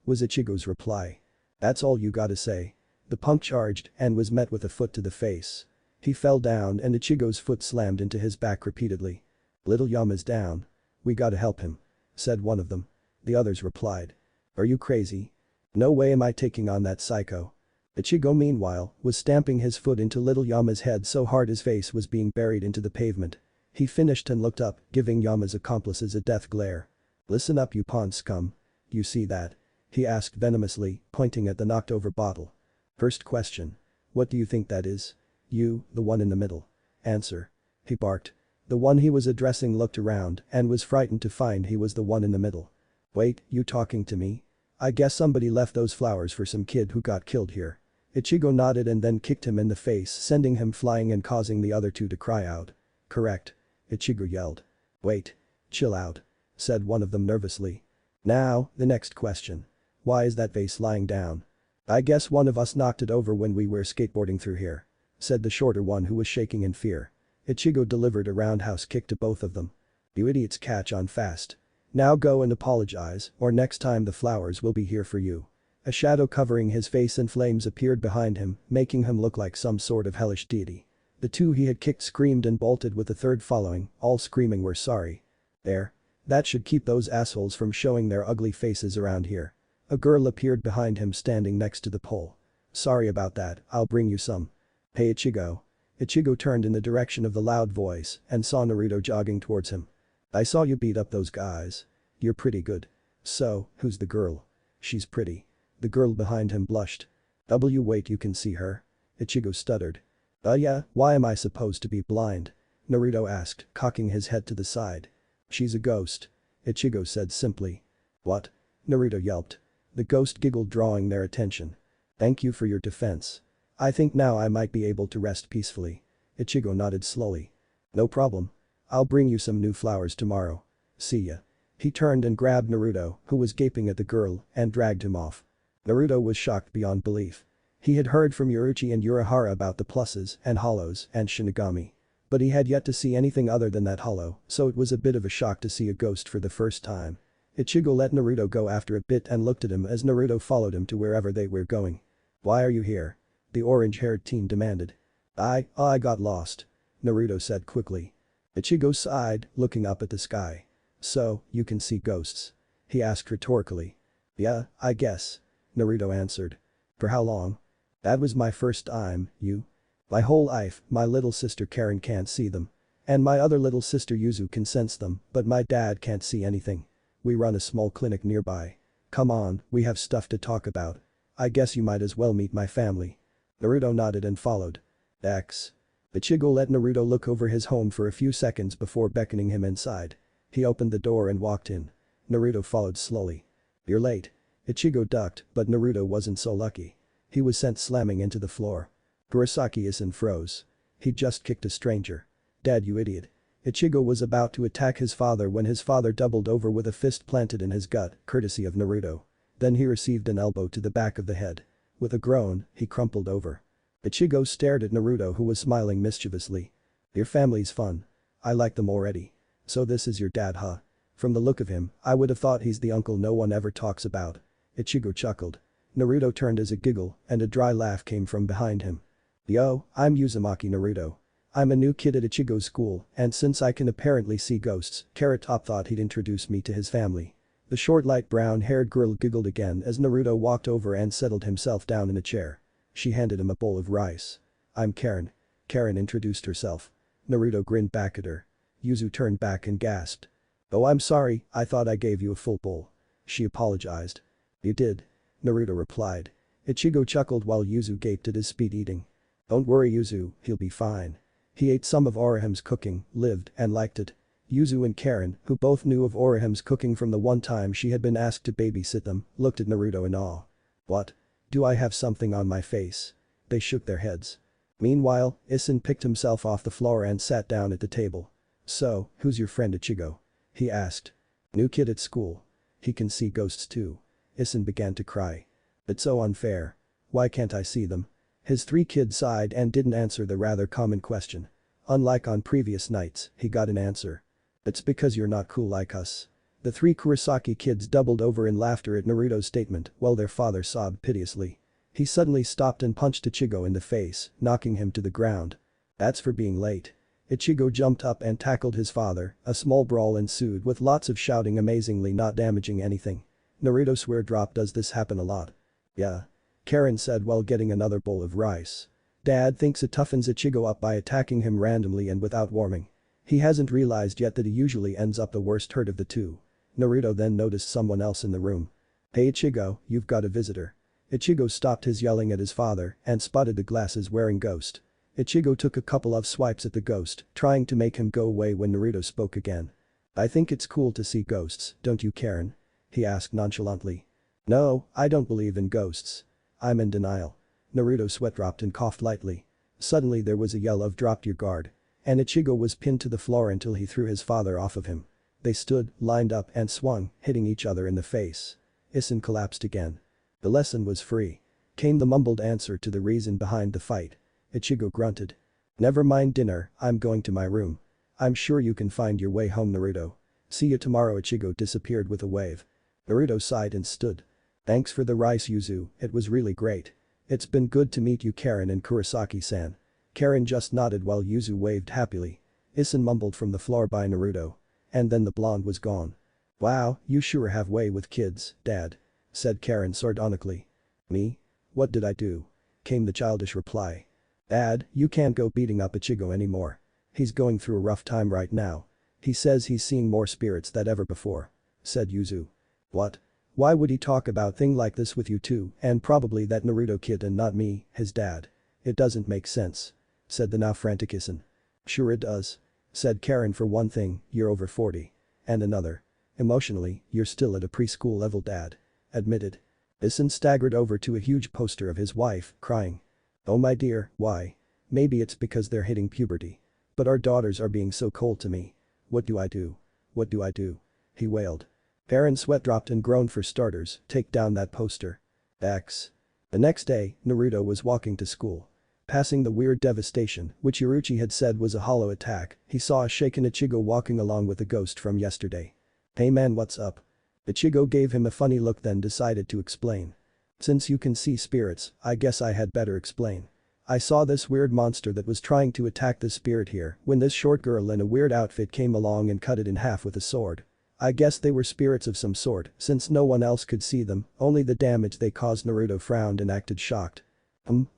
Was Ichigo's reply. "That's all you gotta say." The punk charged and was met with a foot to the face. He fell down and Ichigo's foot slammed into his back repeatedly. "Little Yama's down. We gotta help him," said one of them. The others replied. "Are you crazy? No way am I taking on that psycho." Ichigo meanwhile was stamping his foot into little Yama's head so hard his face was being buried into the pavement. He finished and looked up, giving Yama's accomplices a death glare. "Listen up you pawn scum. You see that?" he asked venomously, pointing at the knocked over bottle. "First question. What do you think that is? You, the one in the middle. Answer," he barked. The one he was addressing looked around and was frightened to find he was the one in the middle. "Wait, you talking to me? I guess somebody left those flowers for some kid who got killed here." Ichigo nodded and then kicked him in the face, sending him flying and causing the other two to cry out. "Correct," Ichigo yelled. "Wait. Chill out," said one of them nervously. "Now, the next question. Why is that vase lying down?" "I guess one of us knocked it over when we were skateboarding through here," said the shorter one who was shaking in fear. Ichigo delivered a roundhouse kick to both of them. "You idiots catch on fast. Now go and apologize, or next time the flowers will be here for you." A shadow covering his face in flames appeared behind him, making him look like some sort of hellish deity. The two he had kicked screamed and bolted with the third following, all screaming we're sorry. "There. That should keep those assholes from showing their ugly faces around here." A girl appeared behind him standing next to the pole. Sorry about that, I'll bring you some. Hey Ichigo. Ichigo turned in the direction of the loud voice and saw Naruto jogging towards him. I saw you beat up those guys. You're pretty good. So, who's the girl? She's pretty. The girl behind him blushed. Wait, you can see her? Ichigo stuttered. Yeah, why am I supposed to be blind? Naruto asked, cocking his head to the side. She's a ghost. Ichigo said simply. What? Naruto yelped. The ghost giggled, drawing their attention. Thank you for your defense. I think now I might be able to rest peacefully. Ichigo nodded slowly. No problem. I'll bring you some new flowers tomorrow. See ya. He turned and grabbed Naruto, who was gaping at the girl, and dragged him off. Naruto was shocked beyond belief. He had heard from Yoruichi and Urahara about the pluses and hollows and Shinigami. But he had yet to see anything other than that hollow, so it was a bit of a shock to see a ghost for the first time. Ichigo let Naruto go after a bit and looked at him as Naruto followed him to wherever they were going. Why are you here? The orange-haired teen demanded. I got lost. Naruto said quickly. Ichigo sighed, looking up at the sky. So, you can see ghosts? He asked rhetorically. Yeah, I guess. Naruto answered. For how long? That was my first time, you. My whole life, my little sister Karen can't see them. And my other little sister Yuzu can sense them, but my dad can't see anything. We run a small clinic nearby. Come on, we have stuff to talk about. I guess you might as well meet my family. Naruto nodded and followed. X. Ichigo let Naruto look over his home for a few seconds before beckoning him inside. He opened the door and walked in. Naruto followed slowly. You're late. Ichigo ducked, but Naruto wasn't so lucky. He was sent slamming into the floor. Kurosaki-san froze. He'd just kicked a stranger. Dad, you idiot. Ichigo was about to attack his father when his father doubled over with a fist planted in his gut, courtesy of Naruto. Then he received an elbow to the back of the head. With a groan, he crumpled over. Ichigo stared at Naruto, who was smiling mischievously. Your family's fun. I like them already. So this is your dad, huh? From the look of him, I would have thought he's the uncle no one ever talks about. Ichigo chuckled. Naruto turned as a giggle and a dry laugh came from behind him. Yo, I'm Uzumaki Naruto. I'm a new kid at Ichigo's school, and since I can apparently see ghosts, Carrot Top thought he'd introduce me to his family. The short light brown-haired girl giggled again as Naruto walked over and settled himself down in a chair. She handed him a bowl of rice. I'm Karen. Karen introduced herself. Naruto grinned back at her. Yuzu turned back and gasped. Oh, I'm sorry, I thought I gave you a full bowl. She apologized. You did. Naruto replied. Ichigo chuckled while Yuzu gaped at his speed eating. Don't worry Yuzu, he'll be fine. He ate some of Orihim's cooking, lived, and liked it. Yuzu and Karen, who both knew of Orihim's cooking from the one time she had been asked to babysit them, looked at Naruto in awe. What? Do I have something on my face? They shook their heads. Meanwhile, Isin picked himself off the floor and sat down at the table. So, who's your friend Ichigo? He asked. New kid at school. He can see ghosts too. Isin began to cry. It's so unfair. Why can't I see them? His three kids sighed and didn't answer the rather common question. Unlike on previous nights, he got an answer. It's because you're not cool like us. The three Kurosaki kids doubled over in laughter at Naruto's statement while their father sobbed piteously. He suddenly stopped and punched Ichigo in the face, knocking him to the ground. That's for being late. Ichigo jumped up and tackled his father, a small brawl ensued with lots of shouting amazingly not damaging anything. Naruto swear drop does this happen a lot? Yeah. Karen said while getting another bowl of rice. Dad thinks it toughens Ichigo up by attacking him randomly and without warming. He hasn't realized yet that he usually ends up the worst hurt of the two. Naruto then noticed someone else in the room. Hey Ichigo, you've got a visitor. Ichigo stopped his yelling at his father and spotted the glasses-wearing ghost. Ichigo took a couple of swipes at the ghost, trying to make him go away when Naruto spoke again. I think it's cool to see ghosts, don't you Karen? He asked nonchalantly. No, I don't believe in ghosts. I'm in denial. Naruto sweat dropped and coughed lightly. Suddenly there was a yell of drop your guard. And Ichigo was pinned to the floor until he threw his father off of him. They stood, lined up and swung, hitting each other in the face. Isin collapsed again. The lesson was free. Came the mumbled answer to the reason behind the fight. Ichigo grunted. Never mind dinner, I'm going to my room. I'm sure you can find your way home Naruto. See you tomorrow. Ichigo disappeared with a wave. Naruto sighed and stood. Thanks for the rice Yuzu, it was really great. It's been good to meet you Karen and Kurosaki-san. Karen just nodded while Yuzu waved happily. Isin mumbled from the floor by Naruto. And then the blonde was gone. Wow, you sure have way with kids, Dad. Said Karen sardonically. Me? What did I do? came the childish reply. Dad, you can't go beating up Ichigo anymore. He's going through a rough time right now. He says he's seeing more spirits than ever before," said Yuzu. "What? Why would he talk about thing like this with you too, and probably that Naruto kid and not me, his dad? It doesn't make sense," said the now frantic Isin. "Sure it does," said Karen. "For one thing, you're over 40. And another. Emotionally, you're still at a preschool level, Dad. Admitted." Isin staggered over to a huge poster of his wife, crying. "Oh my dear, why? Maybe it's because they're hitting puberty. But our daughters are being so cold to me. What do I do? What do I do?" he wailed. Karen's sweat dropped and groaned. "For starters, take down that poster." X. The next day, Naruto was walking to school. Passing the weird devastation, which Yoruichi had said was a hollow attack, he saw a shaken Ichigo walking along with the ghost from yesterday. "Hey man, what's up?" Ichigo gave him a funny look, then decided to explain. "Since you can see spirits, I guess I had better explain. I saw this weird monster that was trying to attack the spirit here when this short girl in a weird outfit came along and cut it in half with a sword. I guess they were spirits of some sort since no one else could see them, only the damage they caused." Naruto frowned and acted shocked.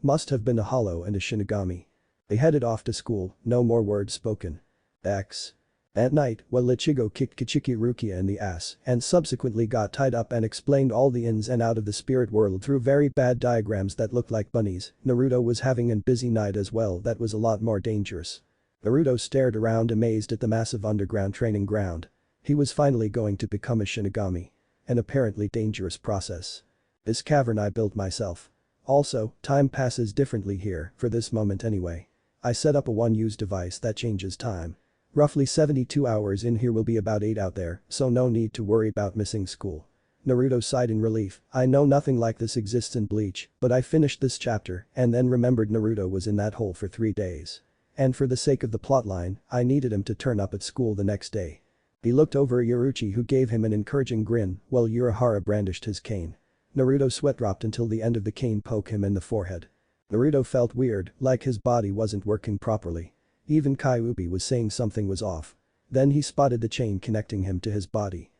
Must have been a hollow and a Shinigami." They headed off to school, no more words spoken. X. At night, while Ichigo kicked Kichiki Rukia in the ass and subsequently got tied up and explained all the ins and out of the spirit world through very bad diagrams that looked like bunnies, Naruto was having a busy night as well that was a lot more dangerous. Naruto stared around amazed at the massive underground training ground. He was finally going to become a Shinigami. An apparently dangerous process. "This cavern I built myself. Also, time passes differently here, for this moment anyway. I set up a one-use device that changes time. Roughly 72 hours in here will be about 8 out there, so no need to worry about missing school." Naruto sighed in relief. "I know nothing like this exists in Bleach, but I finished this chapter and then remembered Naruto was in that hole for 3 days. And for the sake of the plotline, I needed him to turn up at school the next day." He looked over at Yoruichi, who gave him an encouraging grin while Urahara brandished his cane. Naruto's sweat dropped until the end of the cane poked him in the forehead. Naruto felt weird, like his body wasn't working properly. Even Kyuubi was saying something was off. Then he spotted the chain connecting him to his body.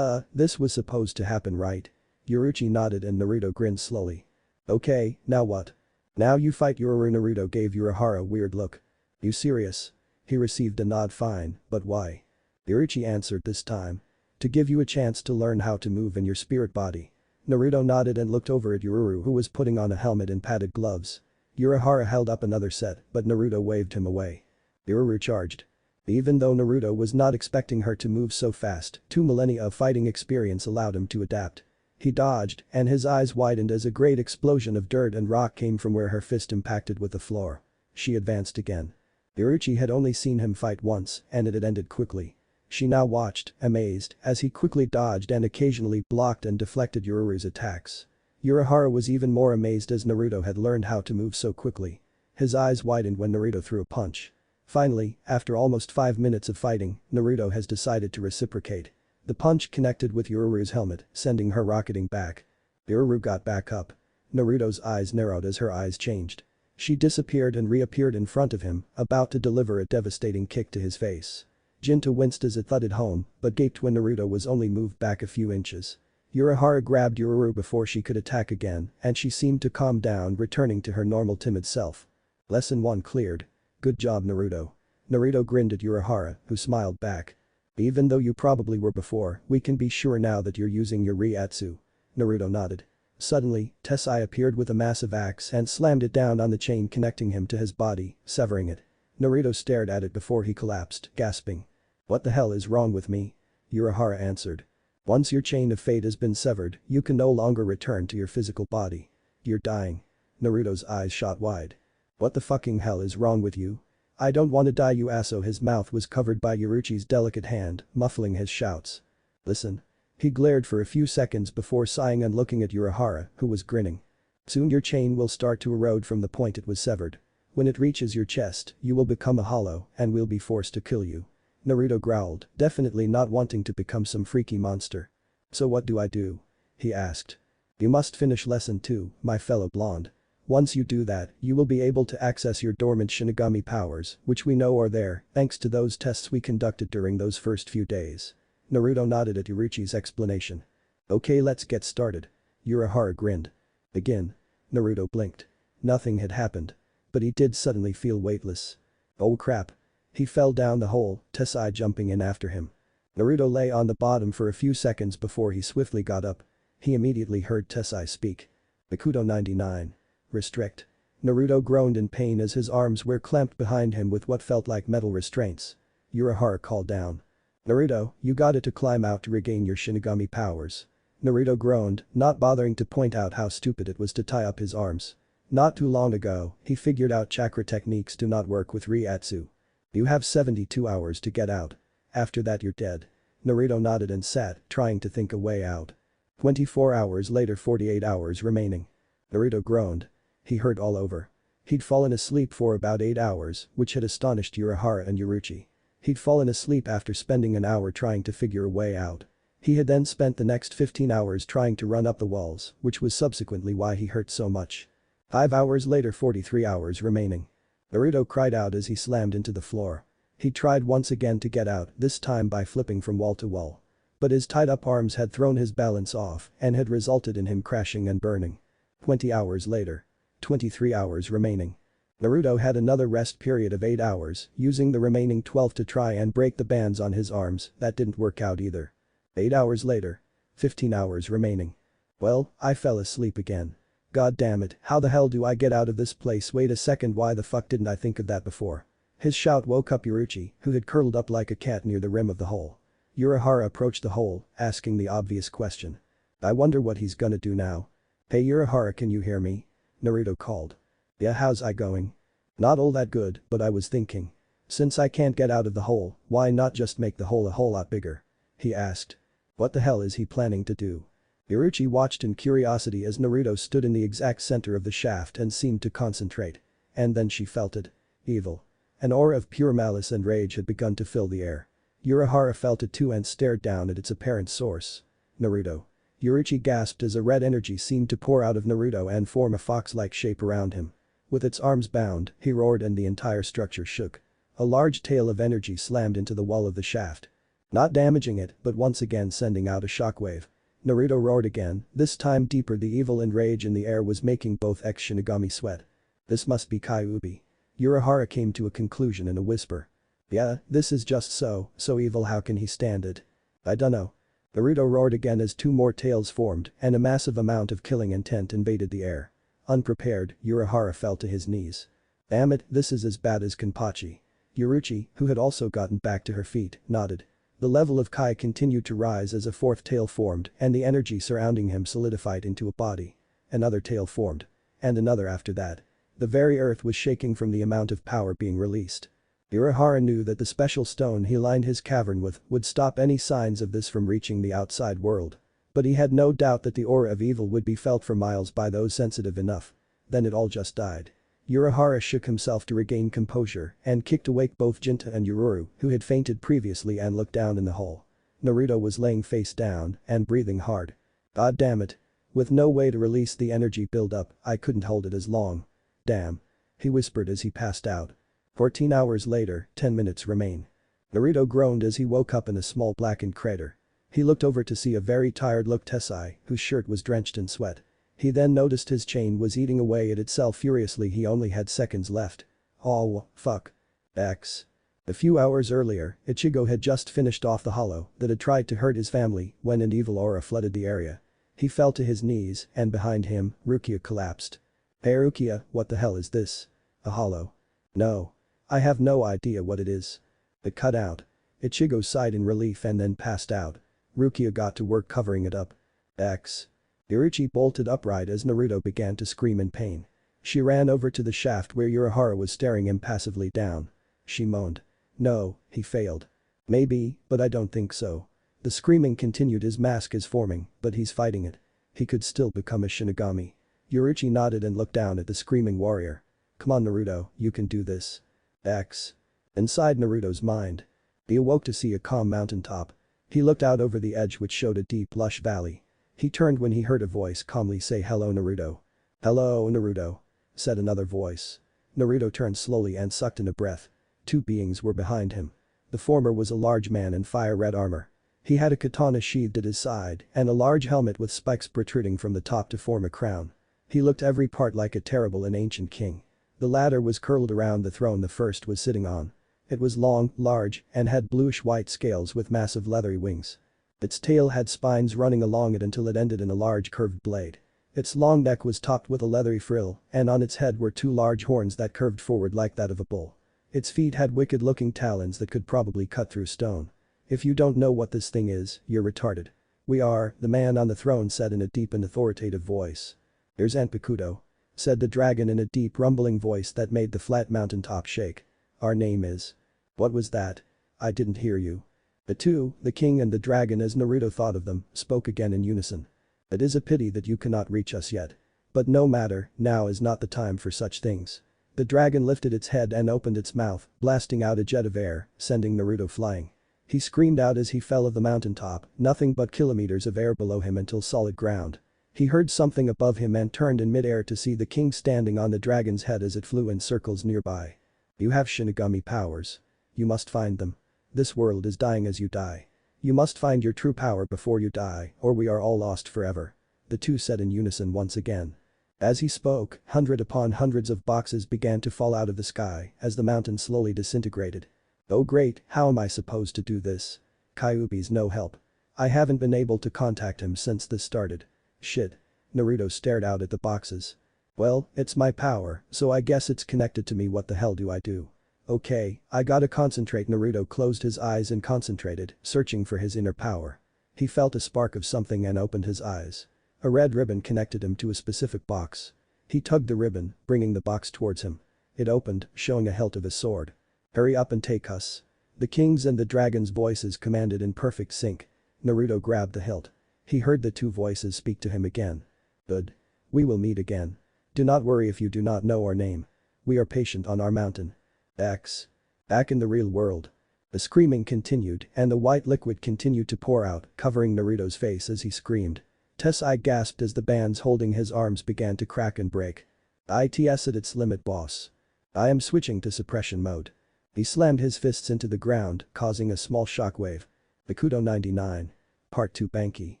This was supposed to happen, right?" Yoruichi nodded and Naruto grinned slowly. "Okay, now what?" "Now you fight Yoru." Naruto gave Urahara a weird look. "You serious?" He received a nod. "Fine, but why?" Yoruichi answered this time. "To give you a chance to learn how to move in your spirit body." Naruto nodded and looked over at Yoru, who was putting on a helmet and padded gloves. Urahara held up another set, but Naruto waved him away. Yoru charged. Even though Naruto was not expecting her to move so fast, 2 millennia of fighting experience allowed him to adapt. He dodged, and his eyes widened as a great explosion of dirt and rock came from where her fist impacted with the floor. She advanced again. Yoruichi had only seen him fight once, and it had ended quickly. She now watched, amazed, as he quickly dodged and occasionally blocked and deflected Yoru's attacks. Urahara was even more amazed as Naruto had learned how to move so quickly. His eyes widened when Naruto threw a punch. Finally, after almost 5 minutes of fighting, Naruto has decided to reciprocate. The punch connected with Yoru's helmet, sending her rocketing back. Yoru got back up. Naruto's eyes narrowed as her eyes changed. She disappeared and reappeared in front of him, about to deliver a devastating kick to his face. Jinta winced as it thudded home, but gaped when Naruto was only moved back a few inches. Urahara grabbed Yoru before she could attack again, and she seemed to calm down, returning to her normal timid self. Lesson 1 cleared. "Good job, Naruto." Naruto grinned at Urahara, who smiled back. "Even though you probably were before, we can be sure now that you're using your Reiatsu." Naruto nodded. Suddenly, Tessai appeared with a massive axe and slammed it down on the chain connecting him to his body, severing it. Naruto stared at it before he collapsed, gasping. "What the hell is wrong with me?" Urahara answered. "Once your chain of fate has been severed, you can no longer return to your physical body. You're dying." Naruto's eyes shot wide. "What the fucking hell is wrong with you? I don't want to die, you asshole." His mouth was covered by Yoruichi's delicate hand, muffling his shouts. "Listen." He glared for a few seconds before sighing and looking at Urahara, who was grinning. "Soon your chain will start to erode from the point it was severed. When it reaches your chest, you will become a hollow and we'll be forced to kill you." Naruto growled, definitely not wanting to become some freaky monster. "So what do I do?" he asked. "You must finish lesson 2, my fellow blonde. Once you do that, you will be able to access your dormant Shinigami powers, which we know are there thanks to those tests we conducted during those first few days." Naruto nodded at Yoruichi's explanation. "Okay, let's get started." Urahara grinned. "Begin." Naruto blinked. Nothing had happened. But he did suddenly feel weightless. Oh crap. He fell down the hole, Tessai jumping in after him. Naruto lay on the bottom for a few seconds before he swiftly got up. He immediately heard Tessai speak. Bakuto 99. Restrict. Naruto groaned in pain as his arms were clamped behind him with what felt like metal restraints. Urahara called down. Naruto, you got to climb out to regain your Shinigami powers. Naruto groaned, not bothering to point out how stupid it was to tie up his arms. Not too long ago, he figured out chakra techniques do not work with Ryatsu. You have 72 hours to get out. After that you're dead. Naruto nodded and sat, trying to think a way out. 24 hours later, 48 hours remaining. Naruto groaned. He hurt all over. He'd fallen asleep for about 8 hours, which had astonished Urahara and Yoruichi. He'd fallen asleep after spending an hour trying to figure a way out. He had then spent the next 15 hours trying to run up the walls, which was subsequently why he hurt so much. 5 hours later, 43 hours remaining. Naruto cried out as he slammed into the floor. He tried once again to get out, this time by flipping from wall to wall. But his tied-up arms had thrown his balance off and had resulted in him crashing and burning. 20 hours later. 23 hours remaining. Naruto had another rest period of 8 hours, using the remaining 12 to try and break the bands on his arms. That didn't work out either. 8 hours later. 15 hours remaining. Well, I fell asleep again. God damn it, how the hell do I get out of this place? Wait a second, why the fuck didn't I think of that before? His shout woke up Yoruichi, who had curled up like a cat near the rim of the hole. Urahara approached the hole, asking the obvious question. I wonder what he's gonna do now. Hey Urahara, can you hear me? Naruto called. Yeah, how's I going? Not all that good, but I was thinking. Since I can't get out of the hole, why not just make the hole a whole lot bigger? He asked. What the hell is he planning to do? Yoruichi watched in curiosity as Naruto stood in the exact center of the shaft and seemed to concentrate. And then she felt it. Evil. An aura of pure malice and rage had begun to fill the air. Urahara felt it too and stared down at its apparent source. Naruto. Yoruichi gasped as a red energy seemed to pour out of Naruto and form a fox-like shape around him. With its arms bound, he roared and the entire structure shook. A large tail of energy slammed into the wall of the shaft. Not damaging it, but once again sending out a shockwave. Naruto roared again, this time deeper. The evil and rage in the air was making both ex-Shinigami sweat. This must be Kyuubi. Urahara came to a conclusion in a whisper. Yeah, this is just so evil, how can he stand it? I dunno. Naruto roared again as two more tails formed and a massive amount of killing intent invaded the air. Unprepared, Urahara fell to his knees. Damn it, this is as bad as Kenpachi. Yoruichi, who had also gotten back to her feet, nodded. The level of Kai continued to rise as a fourth tail formed and the energy surrounding him solidified into a body. Another tail formed. And another after that. The very earth was shaking from the amount of power being released. Urahara knew that the special stone he lined his cavern with would stop any signs of this from reaching the outside world. But he had no doubt that the aura of evil would be felt for miles by those sensitive enough. Then it all just died. Urahara shook himself to regain composure and kicked awake both Jinta and Yururu, who had fainted previously, and looked down in the hole. Naruto was laying face down and breathing hard. God damn it. With no way to release the energy buildup, I couldn't hold it as long. Damn. He whispered as he passed out. 14 hours later, 10 minutes remain. Naruto groaned as he woke up in a small blackened crater. He looked over to see a very tired-looked Tessai, whose shirt was drenched in sweat. He then noticed his chain was eating away at itself furiously. He only had seconds left. Oh, fuck. X. A few hours earlier, Ichigo had just finished off the hollow that had tried to hurt his family when an evil aura flooded the area. He fell to his knees and behind him, Rukia collapsed. Hey Rukia, what the hell is this? A hollow? No. I have no idea what it is. It cut out. Ichigo sighed in relief and then passed out. Rukia got to work covering it up. X. Yoruichi bolted upright as Naruto began to scream in pain. She ran over to the shaft where Urahara was staring impassively down. She moaned. No, he failed. Maybe, but I don't think so. The screaming continued. His mask is forming, but he's fighting it. He could still become a Shinigami. Yoruichi nodded and looked down at the screaming warrior. Come on Naruto, you can do this. X. Inside Naruto's mind. He awoke to see a calm mountaintop. He looked out over the edge, which showed a deep lush valley. He turned when he heard a voice calmly say, "Hello Naruto." "Hello Naruto," said another voice. Naruto turned slowly and sucked in a breath. Two beings were behind him. The former was a large man in fire-red armor. He had a katana sheathed at his side and a large helmet with spikes protruding from the top to form a crown. He looked every part like a terrible and ancient king. The ladder was curled around the throne the first was sitting on. It was long, large, and had bluish-white scales with massive leathery wings. Its tail had spines running along it until it ended in a large curved blade. Its long neck was topped with a leathery frill, and on its head were two large horns that curved forward like that of a bull. Its feet had wicked-looking talons that could probably cut through stone. If you don't know what this thing is, you're retarded. We are, the man on the throne said in a deep and authoritative voice. Here's Zanpakuto, said the dragon in a deep rumbling voice that made the flat mountaintop shake. Our name is. What was that? I didn't hear you. The two, the king and the dragon as Naruto thought of them, spoke again in unison. It is a pity that you cannot reach us yet. But no matter, now is not the time for such things. The dragon lifted its head and opened its mouth, blasting out a jet of air, sending Naruto flying. He screamed out as he fell of the mountaintop, nothing but kilometers of air below him until solid ground. He heard something above him and turned in mid-air to see the king standing on the dragon's head as it flew in circles nearby. You have Shinigami powers. You must find them. This world is dying as you die. You must find your true power before you die, or we are all lost forever. The two said in unison once again. As he spoke, hundred upon hundreds of boxes began to fall out of the sky as the mountain slowly disintegrated. Oh great, how am I supposed to do this? Kyuubi's no help. I haven't been able to contact him since this started. Shit. Naruto stared out at the boxes. Well, it's my power, so I guess it's connected to me. What the hell do I do? Okay, I gotta concentrate. Naruto closed his eyes and concentrated, searching for his inner power. He felt a spark of something and opened his eyes. A red ribbon connected him to a specific box. He tugged the ribbon, bringing the box towards him. It opened, showing a hilt of his sword. Hurry up and take us. The king's and the dragon's voices commanded in perfect sync. Naruto grabbed the hilt. He heard the two voices speak to him again. Good. We will meet again. Do not worry if you do not know our name. We are patient on our mountain. X. Back in the real world. The screaming continued and the white liquid continued to pour out, covering Naruto's face as he screamed. Tessai gasped as the bands holding his arms began to crack and break. It's at its limit, boss. I am switching to suppression mode. He slammed his fists into the ground, causing a small shockwave. Bakudo 99. Part 2 Banki.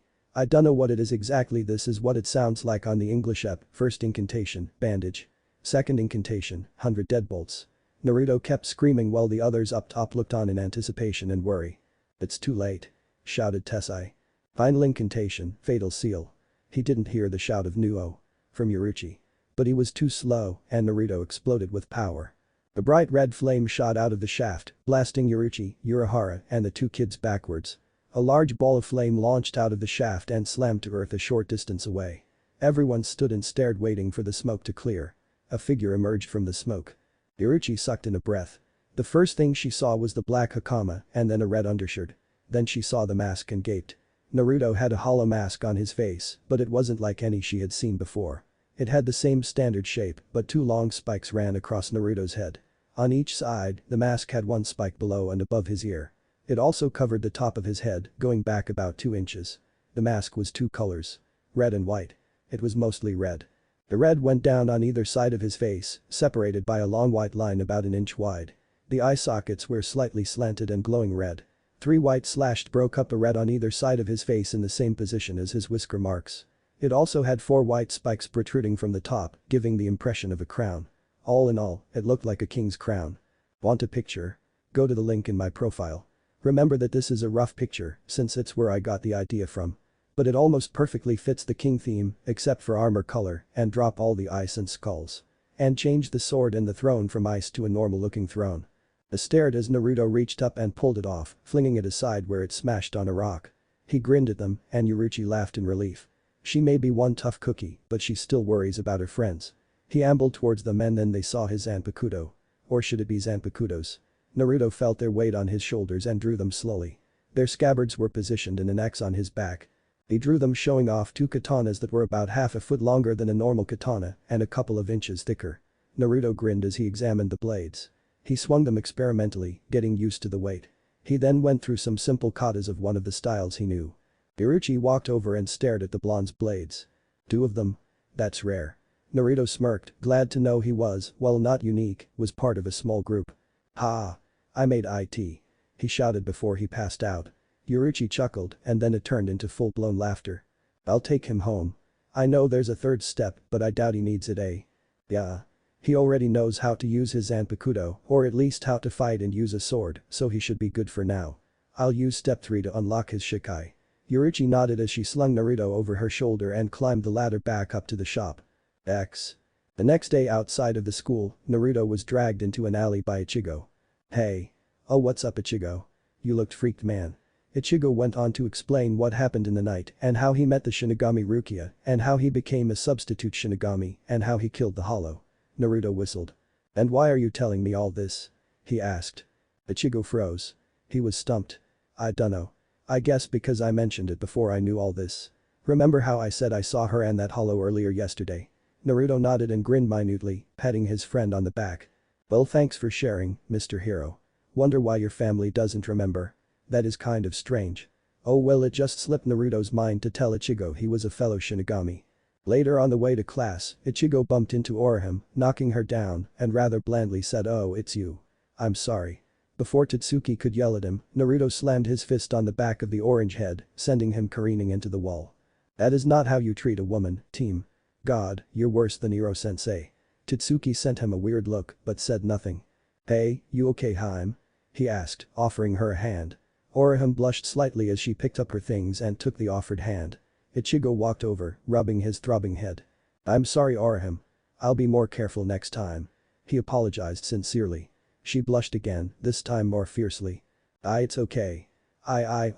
I dunno what it is exactly. This is what it sounds like on the English ep. First incantation, bandage. Second incantation, 100 deadbolts. Naruto kept screaming while the others up top looked on in anticipation and worry. It's too late. Shouted Tessai. Final incantation, fatal seal. He didn't hear the shout of Nuo. From Yoruichi. But he was too slow and Naruto exploded with power. A bright red flame shot out of the shaft, blasting Yoruichi, Urahara, and the two kids backwards. A large ball of flame launched out of the shaft and slammed to earth a short distance away. Everyone stood and stared, waiting for the smoke to clear. A figure emerged from the smoke. Yoruichi sucked in a breath. The first thing she saw was the black hakama and then a red undershirt. Then she saw the mask and gaped. Naruto had a hollow mask on his face, but it wasn't like any she had seen before. It had the same standard shape, but two long spikes ran across Naruto's head. On each side, the mask had one spike below and above his ear. It also covered the top of his head, going back about 2 inches. The mask was two colors. Red and white. It was mostly red. The red went down on either side of his face, separated by a long white line about an inch wide. The eye sockets were slightly slanted and glowing red. 3 white slashed broke up a red on either side of his face in the same position as his whisker marks. It also had 4 white spikes protruding from the top, giving the impression of a crown. All in all, it looked like a king's crown. Want a picture? Go to the link in my profile. Remember that this is a rough picture, since it's where I got the idea from. But it almost perfectly fits the king theme, except for armor color, and drop all the ice and skulls. And change the sword and the throne from ice to a normal looking throne. I stared as Naruto reached up and pulled it off, flinging it aside where it smashed on a rock. He grinned at them and Yoruichi laughed in relief. She may be one tough cookie, but she still worries about her friends. He ambled towards them and then they saw his Zanpakuto. Or should it be Zanpakutos? Naruto felt their weight on his shoulders and drew them slowly. Their scabbards were positioned in an X on his back. He drew them, showing off 2 katanas that were about half a foot longer than a normal katana and a couple of inches thicker. Naruto grinned as he examined the blades. He swung them experimentally, getting used to the weight. He then went through some simple katas of one of the styles he knew. Yoruichi walked over and stared at the blonde's blades. 2 of them? That's rare. Naruto smirked, glad to know he was, while not unique, was part of a small group. Ha! I made it. He shouted before he passed out. Yoruichi chuckled and then it turned into full-blown laughter. I'll take him home. I know there's a third step, but I doubt he needs it, eh? Yeah. He already knows how to use his Zanpakuto, or at least how to fight and use a sword, so he should be good for now. I'll use step 3 to unlock his Shikai. Yoruichi nodded as she slung Naruto over her shoulder and climbed the ladder back up to the shop. X. The next day outside of the school, Naruto was dragged into an alley by Ichigo. Hey. Oh, what's up, Ichigo? You looked freaked, man. Ichigo went on to explain what happened in the night and how he met the Shinigami Rukia and how he became a substitute Shinigami and how he killed the Hollow. Naruto whistled. And why are you telling me all this? He asked. Ichigo froze. He was stumped. I dunno. I guess because I mentioned it before I knew all this. Remember how I said I saw her and that Hollow earlier yesterday? Naruto nodded and grinned minutely, patting his friend on the back. Well, thanks for sharing, Mr. Hero. Wonder why your family doesn't remember. That is kind of strange. Oh well, it just slipped Naruto's mind to tell Ichigo he was a fellow Shinigami. Later on the way to class, Ichigo bumped into Orihime, knocking her down, and rather blandly said, "Oh, it's you. I'm sorry." Before Totsuki could yell at him, Naruto slammed his fist on the back of the orange head, sending him careening into the wall. That is not how you treat a woman, team. God, you're worse than Iro-sensei. Totsuki sent him a weird look, but said nothing. Hey, you okay, Hime? He asked, offering her a hand. Orihime blushed slightly as she picked up her things and took the offered hand. Ichigo walked over, rubbing his throbbing head. I'm sorry, Orihime. I'll be more careful next time. He apologized sincerely. She blushed again, this time more fiercely. It's okay. I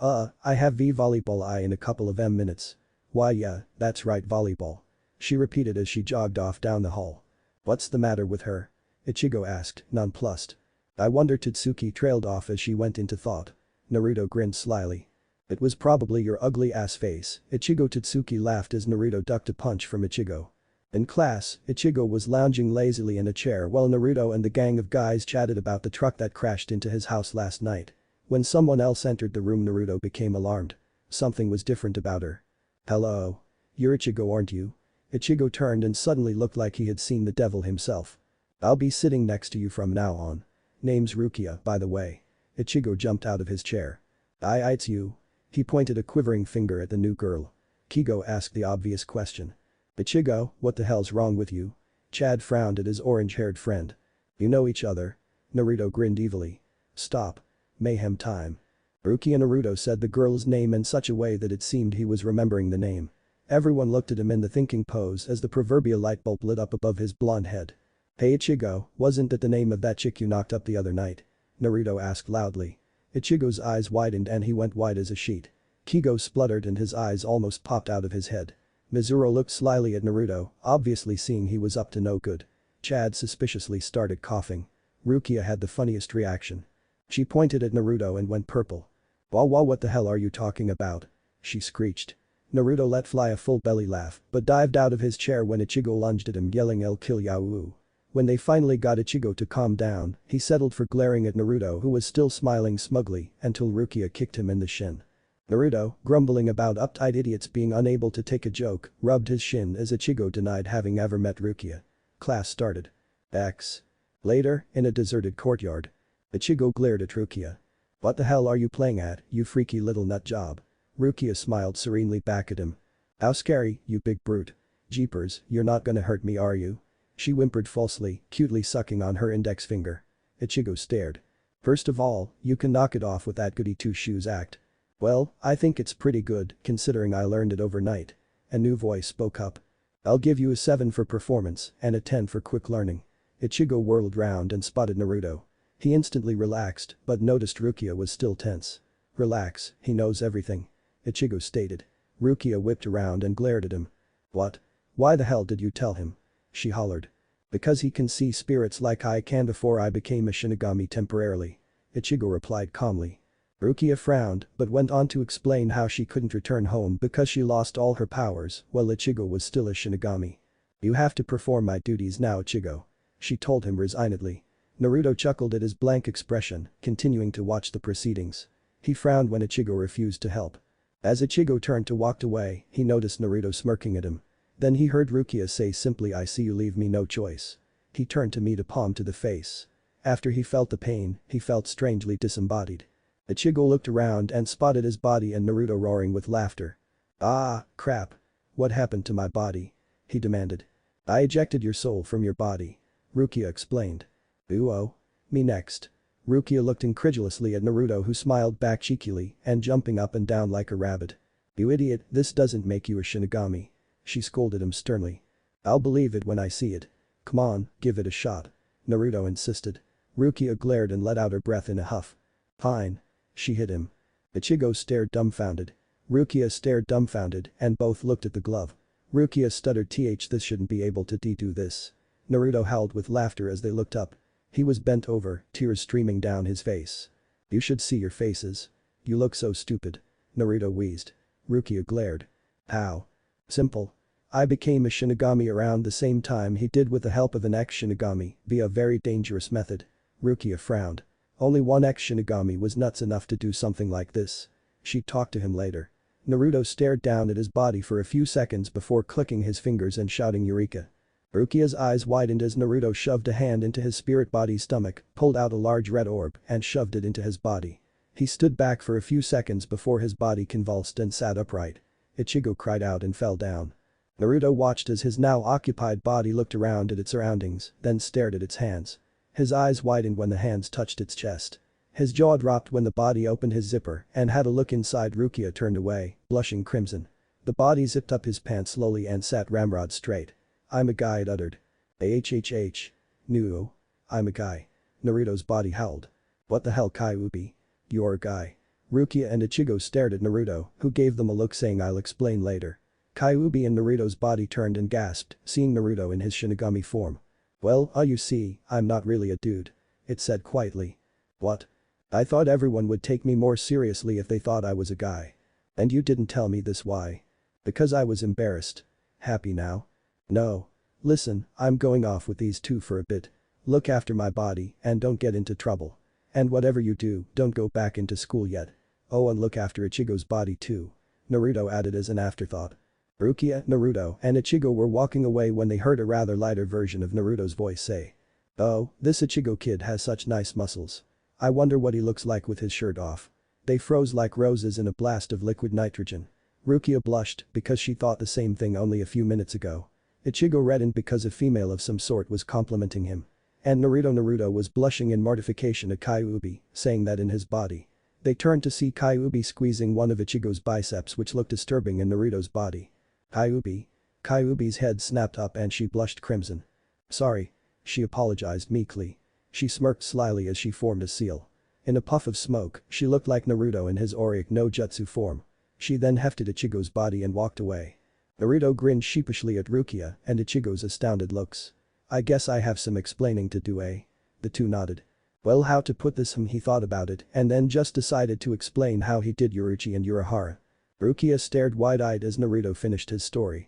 have volleyball in a couple of minutes. Why yeah, that's right, volleyball. She repeated as she jogged off down the hall. What's the matter with her? Ichigo asked, nonplussed. I wonder. Totsuki trailed off as she went into thought. Naruto grinned slyly. It was probably your ugly ass face, Ichigo. Totsuki laughed as Naruto ducked a punch from Ichigo. In class, Ichigo was lounging lazily in a chair while Naruto and the gang of guys chatted about the truck that crashed into his house last night. When someone else entered the room, Naruto became alarmed. Something was different about her. Hello. You're Ichigo, aren't you? Ichigo turned and suddenly looked like he had seen the devil himself. I'll be sitting next to you from now on. Name's Rukia, by the way. Ichigo jumped out of his chair. It's you. He pointed a quivering finger at the new girl. Kigo asked the obvious question. Ichigo, what the hell's wrong with you? Chad frowned at his orange-haired friend. You know each other? Naruto grinned evilly. Stop. Mayhem time. Rukia. Naruto said the girl's name in such a way that it seemed he was remembering the name. Everyone looked at him in the thinking pose as the proverbial light bulb lit up above his blonde head. Hey Ichigo, wasn't that the name of that chick you knocked up the other night? Naruto asked loudly. Ichigo's eyes widened and he went white as a sheet. Kigo spluttered and his eyes almost popped out of his head. Mizuru looked slyly at Naruto, obviously seeing he was up to no good. Chad suspiciously started coughing. Rukia had the funniest reaction. She pointed at Naruto and went purple. Wah, what the hell are you talking about? She screeched. Naruto let fly a full belly laugh but dived out of his chair when Ichigo lunged at him, yelling, "I'll kill you." When they finally got Ichigo to calm down, he settled for glaring at Naruto, who was still smiling smugly until Rukia kicked him in the shin. Naruto, grumbling about uptight idiots being unable to take a joke, rubbed his shin as Ichigo denied having ever met Rukia. Class started. X. Later, in a deserted courtyard. Ichigo glared at Rukia. What the hell are you playing at, you freaky little nut job? Rukia smiled serenely back at him. How scary, you big brute. Jeepers, you're not gonna hurt me, are you? She whimpered falsely, cutely sucking on her index finger. Ichigo stared. First of all, you can knock it off with that goody two-shoes act. Well, I think it's pretty good, considering I learned it overnight. A new voice spoke up. I'll give you a 7 for performance and a 10 for quick learning. Ichigo whirled round and spotted Naruto. He instantly relaxed, but noticed Rukia was still tense. Relax, he knows everything. Ichigo stated. Rukia whipped around and glared at him. What? Why the hell did you tell him? She hollered. Because he can see spirits like I can before I became a Shinigami temporarily. Ichigo replied calmly. Rukia frowned but went on to explain how she couldn't return home because she lost all her powers while Ichigo was still a Shinigami. You have to perform my duties now, Ichigo. She told him resignedly. Naruto chuckled at his blank expression, continuing to watch the proceedings. He frowned when Ichigo refused to help. As Ichigo turned to walk away, he noticed Naruto smirking at him. Then he heard Rukia say simply, "I see you leave me no choice." He turned to meet a palm to the face. After he felt the pain, he felt strangely disembodied. Ichigo looked around and spotted his body and Naruto roaring with laughter. Ah, crap. What happened to my body? He demanded. I ejected your soul from your body. Rukia explained. Ooh oh. Me next. Rukia looked incredulously at Naruto, who smiled back cheekily and jumping up and down like a rabbit. You idiot, this doesn't make you a Shinigami. She scolded him sternly. I'll believe it when I see it. Come on, give it a shot. Naruto insisted. Rukia glared and let out her breath in a huff. Fine. She hit him. Ichigo stared dumbfounded. Rukia stared dumbfounded and both looked at the glove. Rukia stuttered, this shouldn't be able to do this. Naruto howled with laughter as they looked up. He was bent over, tears streaming down his face. You should see your faces. You look so stupid. Naruto wheezed. Rukia glared. How? Simple. I became a Shinigami around the same time he did with the help of an ex-Shinigami, via a very dangerous method. Rukia frowned. Only one ex-Shinigami was nuts enough to do something like this. She'd talk to him later. Naruto stared down at his body for a few seconds before clicking his fingers and shouting Eureka. Rukia's eyes widened as Naruto shoved a hand into his spirit body's stomach, pulled out a large red orb and shoved it into his body. He stood back for a few seconds before his body convulsed and sat upright. Ichigo cried out and fell down. Naruto watched as his now occupied body looked around at its surroundings, then stared at its hands. His eyes widened when the hands touched its chest. His jaw dropped when the body opened his zipper and had a look inside. Rukia turned away, blushing crimson. The body zipped up his pants slowly and sat ramrod straight. I'm a guy, it uttered. AHHH. No. I'm a guy. Naruto's body howled. What the hell, Kyuubi? You're a guy. Rukia and Ichigo stared at Naruto, who gave them a look saying I'll explain later. Kyuubi and Naruto's body turned and gasped, seeing Naruto in his Shinigami form. Well, you see, I'm not really a dude. It said quietly. What? I thought everyone would take me more seriously if they thought I was a guy. And you didn't tell me this, why? Because I was embarrassed. Happy now? No. Listen, I'm going off with these two for a bit. Look after my body and don't get into trouble. And whatever you do, don't go back into school yet. Oh, and look after Ichigo's body too. Naruto added as an afterthought. Rukia, Naruto, and Ichigo were walking away when they heard a rather lighter version of Naruto's voice say. Oh, this Ichigo kid has such nice muscles. I wonder what he looks like with his shirt off. They froze like roses in a blast of liquid nitrogen. Rukia blushed because she thought the same thing only a few minutes ago. Ichigo reddened because a female of some sort was complimenting him. And Naruto was blushing in mortification at Kyuubi, saying that in his body. They turned to see Kyuubi squeezing one of Ichigo's biceps, which looked disturbing in Naruto's body. Kyuubi? Kyuubi's head snapped up and she blushed crimson. Sorry. She apologized meekly. She smirked slyly as she formed a seal. In a puff of smoke, she looked like Naruto in his Auric no Jutsu form. She then hefted Ichigo's body and walked away. Naruto grinned sheepishly at Rukia and Ichigo's astounded looks. I guess I have some explaining to do, eh? The two nodded. Well, how to put this? He thought about it and then just decided to explain how he did Yoruichi and Urahara. Rukia stared wide-eyed as Naruto finished his story.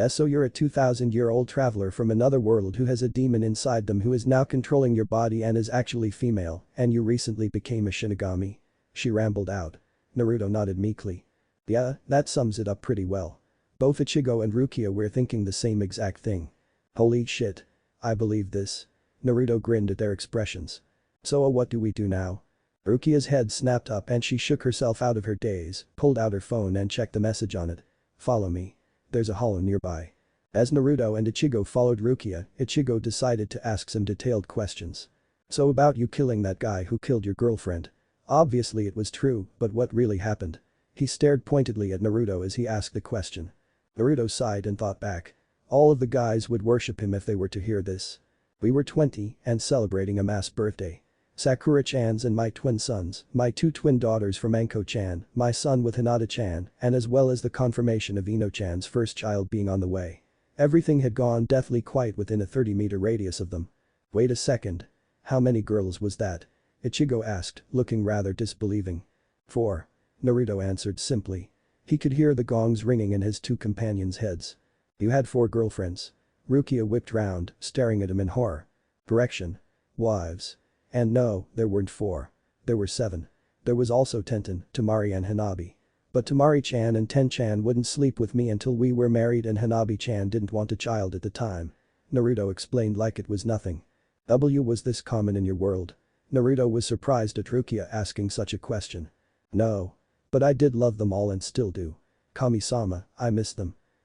So you're a 2,000-year-old traveler from another world who has a demon inside them who is now controlling your body and is actually female, and you recently became a Shinigami? She rambled out. Naruto nodded meekly. Yeah, that sums it up pretty well. Both Ichigo and Rukia were thinking the same exact thing. Holy shit. I believe this. Naruto grinned at their expressions. So what do we do now? Rukia's head snapped up and she shook herself out of her daze, pulled out her phone and checked the message on it. Follow me. There's a hollow nearby. As Naruto and Ichigo followed Rukia, Ichigo decided to ask some detailed questions. So about you killing that guy who killed your girlfriend. Obviously it was true, but what really happened? He stared pointedly at Naruto as he asked the question. Naruto sighed and thought back. All of the guys would worship him if they were to hear this. We were 20 and celebrating a mass birthday. Sakura-chan's and my twin sons, my two twin daughters from Anko-chan, my son with Hinata-chan, and as well as the confirmation of Ino-chan's first child being on the way. Everything had gone deathly quiet within a 30-meter radius of them. Wait a second. How many girls was that? Ichigo asked, looking rather disbelieving. 4. Naruto answered simply. He could hear the gongs ringing in his two companions' heads. You had 4 girlfriends. Rukia whipped round, staring at him in horror. Correction. Wives. And no, there weren't 4. There were 7. There was also Tenten, Temari and Hanabi. But Temari-chan and Ten-chan wouldn't sleep with me until we were married and Hanabi-chan didn't want a child at the time. Naruto explained like it was nothing. Was this common in your world? Naruto was surprised at Rukia asking such a question. No. But I did love them all and still do. Kami-sama, I miss them.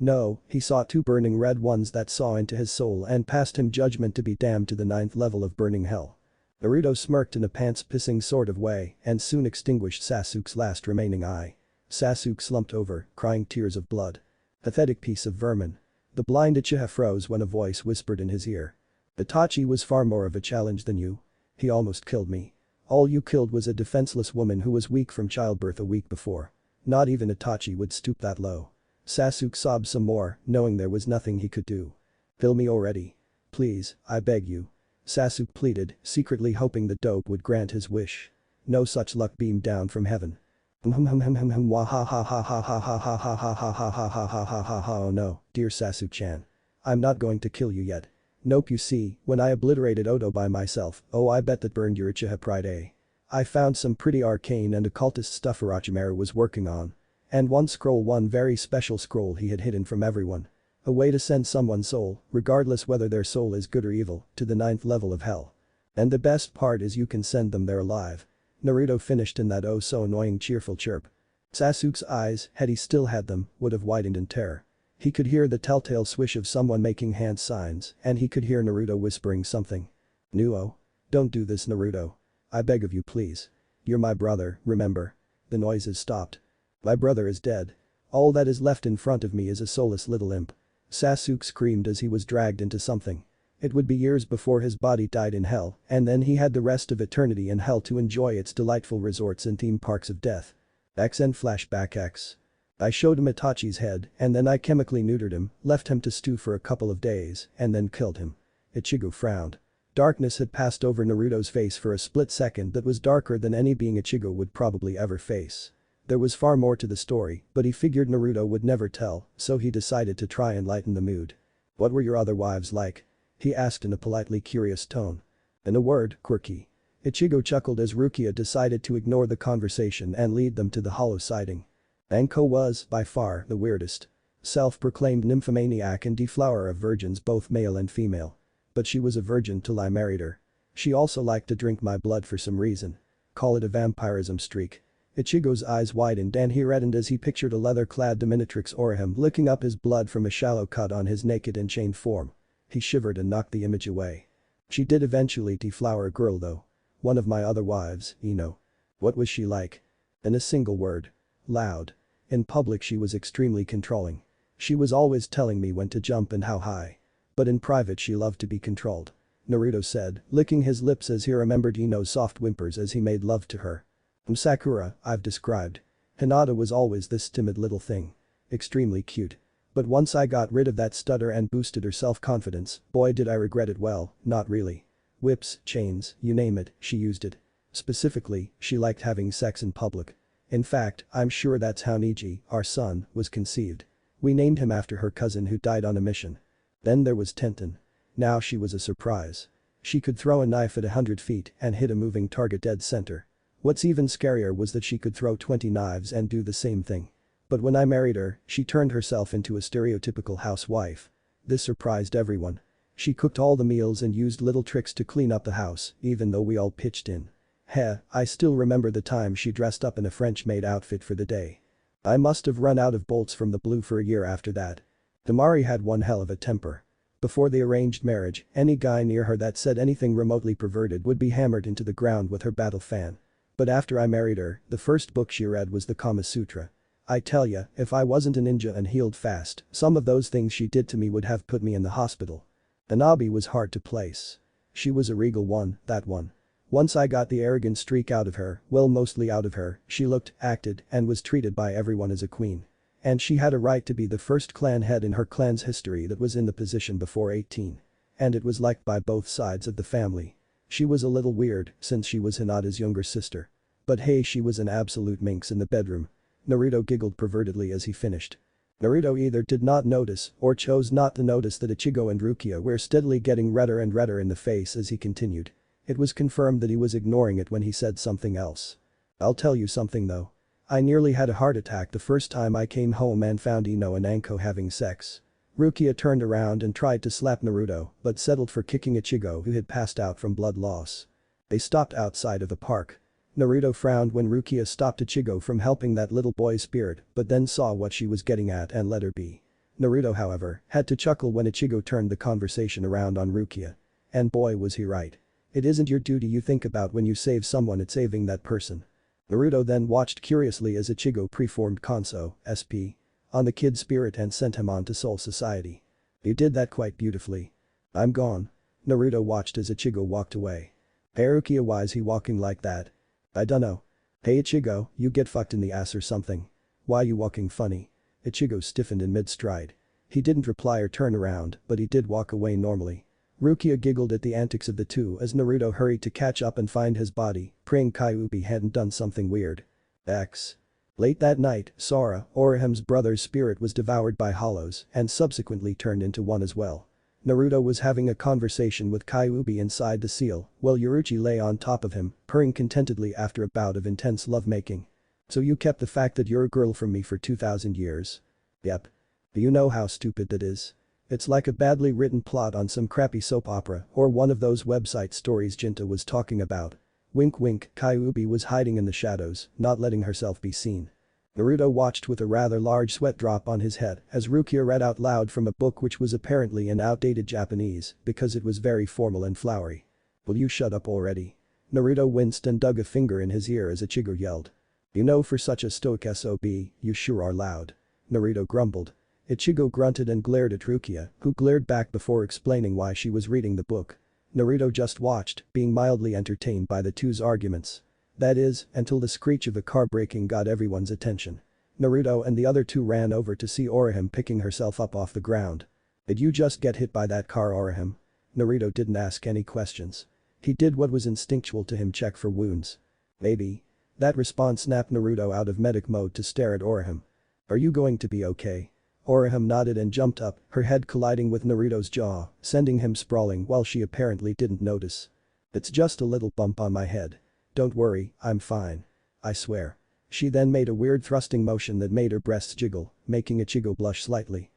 No, he saw two burning red ones that saw into his soul and passed him judgment to be damned to the 9th level of burning hell. Naruto smirked in a pants-pissing sort of way and soon extinguished Sasuke's last remaining eye. Sasuke slumped over, crying tears of blood. Pathetic piece of vermin. The blind Uchiha froze when a voice whispered in his ear. Itachi was far more of a challenge than you. He almost killed me. All you killed was a defenseless woman who was weak from childbirth a week before. Not even Itachi would stoop that low. Sasuke sobbed some more, knowing there was nothing he could do. Kill me already. Please, I beg you. Sasuke pleaded, secretly hoping the dope would grant his wish. No such luck beamed down from heaven. Oh no, dear Sasuke-chan. I'm not going to kill you yet. Nope, you see, when I obliterated Oto by myself, oh I bet that burned your Uchiha pride, eh? I found some pretty arcane and occultist stuff Orochimaru was working on. And one very special scroll he had hidden from everyone. A way to send someone's soul, regardless whether their soul is good or evil, to the 9th level of hell. And the best part is you can send them there alive. Naruto finished in that oh so annoying cheerful chirp. Sasuke's eyes, had he still had them, would have widened in terror. He could hear the telltale swish of someone making hand signs and he could hear Naruto whispering something. Nuo? Don't do this, Naruto. I beg of you, please. You're my brother, remember? The noises stopped. My brother is dead. All that is left in front of me is a soulless little imp. Sasuke screamed as he was dragged into something. It would be years before his body died in hell and then he had the rest of eternity in hell to enjoy its delightful resorts and theme parks of death. XN Flashback X. I showed him Itachi's head and then I chemically neutered him, left him to stew for a couple of days and then killed him. Ichigo frowned. Darkness had passed over Naruto's face for a split second that was darker than any being Ichigo would probably ever face. There was far more to the story, but he figured Naruto would never tell, so he decided to try and lighten the mood. What were your other wives like? He asked in a politely curious tone. In a word, quirky. Ichigo chuckled as Rukia decided to ignore the conversation and lead them to the hollow siding. Anko was, by far, the weirdest. Self-proclaimed nymphomaniac and deflower of virgins both male and female. But she was a virgin till I married her. She also liked to drink my blood for some reason. Call it a vampirism streak. Ichigo's eyes widened and he reddened as he pictured a leather-clad dominatrix Orihime licking up his blood from a shallow cut on his naked and chained form. He shivered and knocked the image away. She did eventually deflower a girl though. One of my other wives, Ino. What was she like? In a single word. Loud. In public she was extremely controlling. She was always telling me when to jump and how high. But in private she loved to be controlled. Naruto said, licking his lips as he remembered Ino's soft whimpers as he made love to her. Sakura, I've described. Hinata was always this timid little thing. Extremely cute. But once I got rid of that stutter and boosted her self-confidence, boy did I regret it. Well, not really. Whips, chains, you name it, she used it. Specifically, she liked having sex in public. In fact, I'm sure that's how Neji, our son, was conceived. We named him after her cousin who died on a mission. Then there was Tenten. Now she was a surprise. She could throw a knife at 100 feet and hit a moving target dead center. What's even scarier was that she could throw 20 knives and do the same thing. But when I married her, she turned herself into a stereotypical housewife. This surprised everyone. She cooked all the meals and used little tricks to clean up the house, even though we all pitched in. Heh, I still remember the time she dressed up in a French maid outfit for the day. I must have run out of bolts from the blue for a year after that. Damari had one hell of a temper. Before the arranged marriage, any guy near her that said anything remotely perverted would be hammered into the ground with her battle fan. But after I married her, the first book she read was the Kama Sutra. I tell ya, if I wasn't a ninja and healed fast, some of those things she did to me would have put me in the hospital. Anabi was hard to place. She was a regal one, that one. Once I got the arrogant streak out of her, well mostly out of her, she looked, acted, and was treated by everyone as a queen. And she had a right to be the first clan head in her clan's history that was in the position before 18. And it was liked by both sides of the family. She was a little weird, since she was Hinata's younger sister. But hey, she was an absolute minx in the bedroom. Naruto giggled pervertedly as he finished. Naruto either did not notice or chose not to notice that Ichigo and Rukia were steadily getting redder and redder in the face as he continued. It was confirmed that he was ignoring it when he said something else. I'll tell you something though. I nearly had a heart attack the first time I came home and found Ino and Anko having sex. Rukia turned around and tried to slap Naruto but settled for kicking Ichigo who had passed out from blood loss. They stopped outside of the park. Naruto frowned when Rukia stopped Ichigo from helping that little boy's spirit but then saw what she was getting at and let her be. Naruto, however, had to chuckle when Ichigo turned the conversation around on Rukia. And boy was he right. It isn't your duty you think about when you save someone, it's saving that person. Naruto then watched curiously as Ichigo preformed Kanso, SP, on the kid's spirit and sent him on to Soul Society. You did that quite beautifully. I'm gone. Naruto watched as Ichigo walked away. Hey Rukia, why is he walking like that? I dunno. Hey Ichigo, you get fucked in the ass or something. Why you walking funny? Ichigo stiffened in mid-stride. He didn't reply or turn around, but he did walk away normally. Rukia giggled at the antics of the two as Naruto hurried to catch up and find his body, praying Kyuubi hadn't done something weird. X. Late that night, Sora, Orihim's brother's spirit was devoured by hollows and subsequently turned into one as well. Naruto was having a conversation with Kyuubi inside the seal, while Yoruichi lay on top of him, purring contentedly after a bout of intense lovemaking. So you kept the fact that you're a girl from me for 2,000 years? Yep. Do you know how stupid that is? It's like a badly written plot on some crappy soap opera or one of those website stories Jinta was talking about. Wink wink, Kyuubi was hiding in the shadows, not letting herself be seen. Naruto watched with a rather large sweat drop on his head as Rukia read out loud from a book which was apparently in outdated Japanese because it was very formal and flowery. Will you shut up already? Naruto winced and dug a finger in his ear as Ichigo yelled. You know, for such a stoic SOB, you sure are loud. Naruto grumbled. Ichigo grunted and glared at Rukia, who glared back before explaining why she was reading the book. Naruto just watched, being mildly entertained by the two's arguments. That is, until the screech of a car braking got everyone's attention. Naruto and the other two ran over to see Orihime picking herself up off the ground. Did you just get hit by that car, Orihime? Naruto didn't ask any questions. He did what was instinctual to him, check for wounds. Maybe. That response snapped Naruto out of medic mode to stare at Orihime. Are you going to be okay? Orihime nodded and jumped up, her head colliding with Naruto's jaw, sending him sprawling while she apparently didn't notice. It's just a little bump on my head. Don't worry, I'm fine. I swear. She then made a weird thrusting motion that made her breasts jiggle, making Ichigo blush slightly.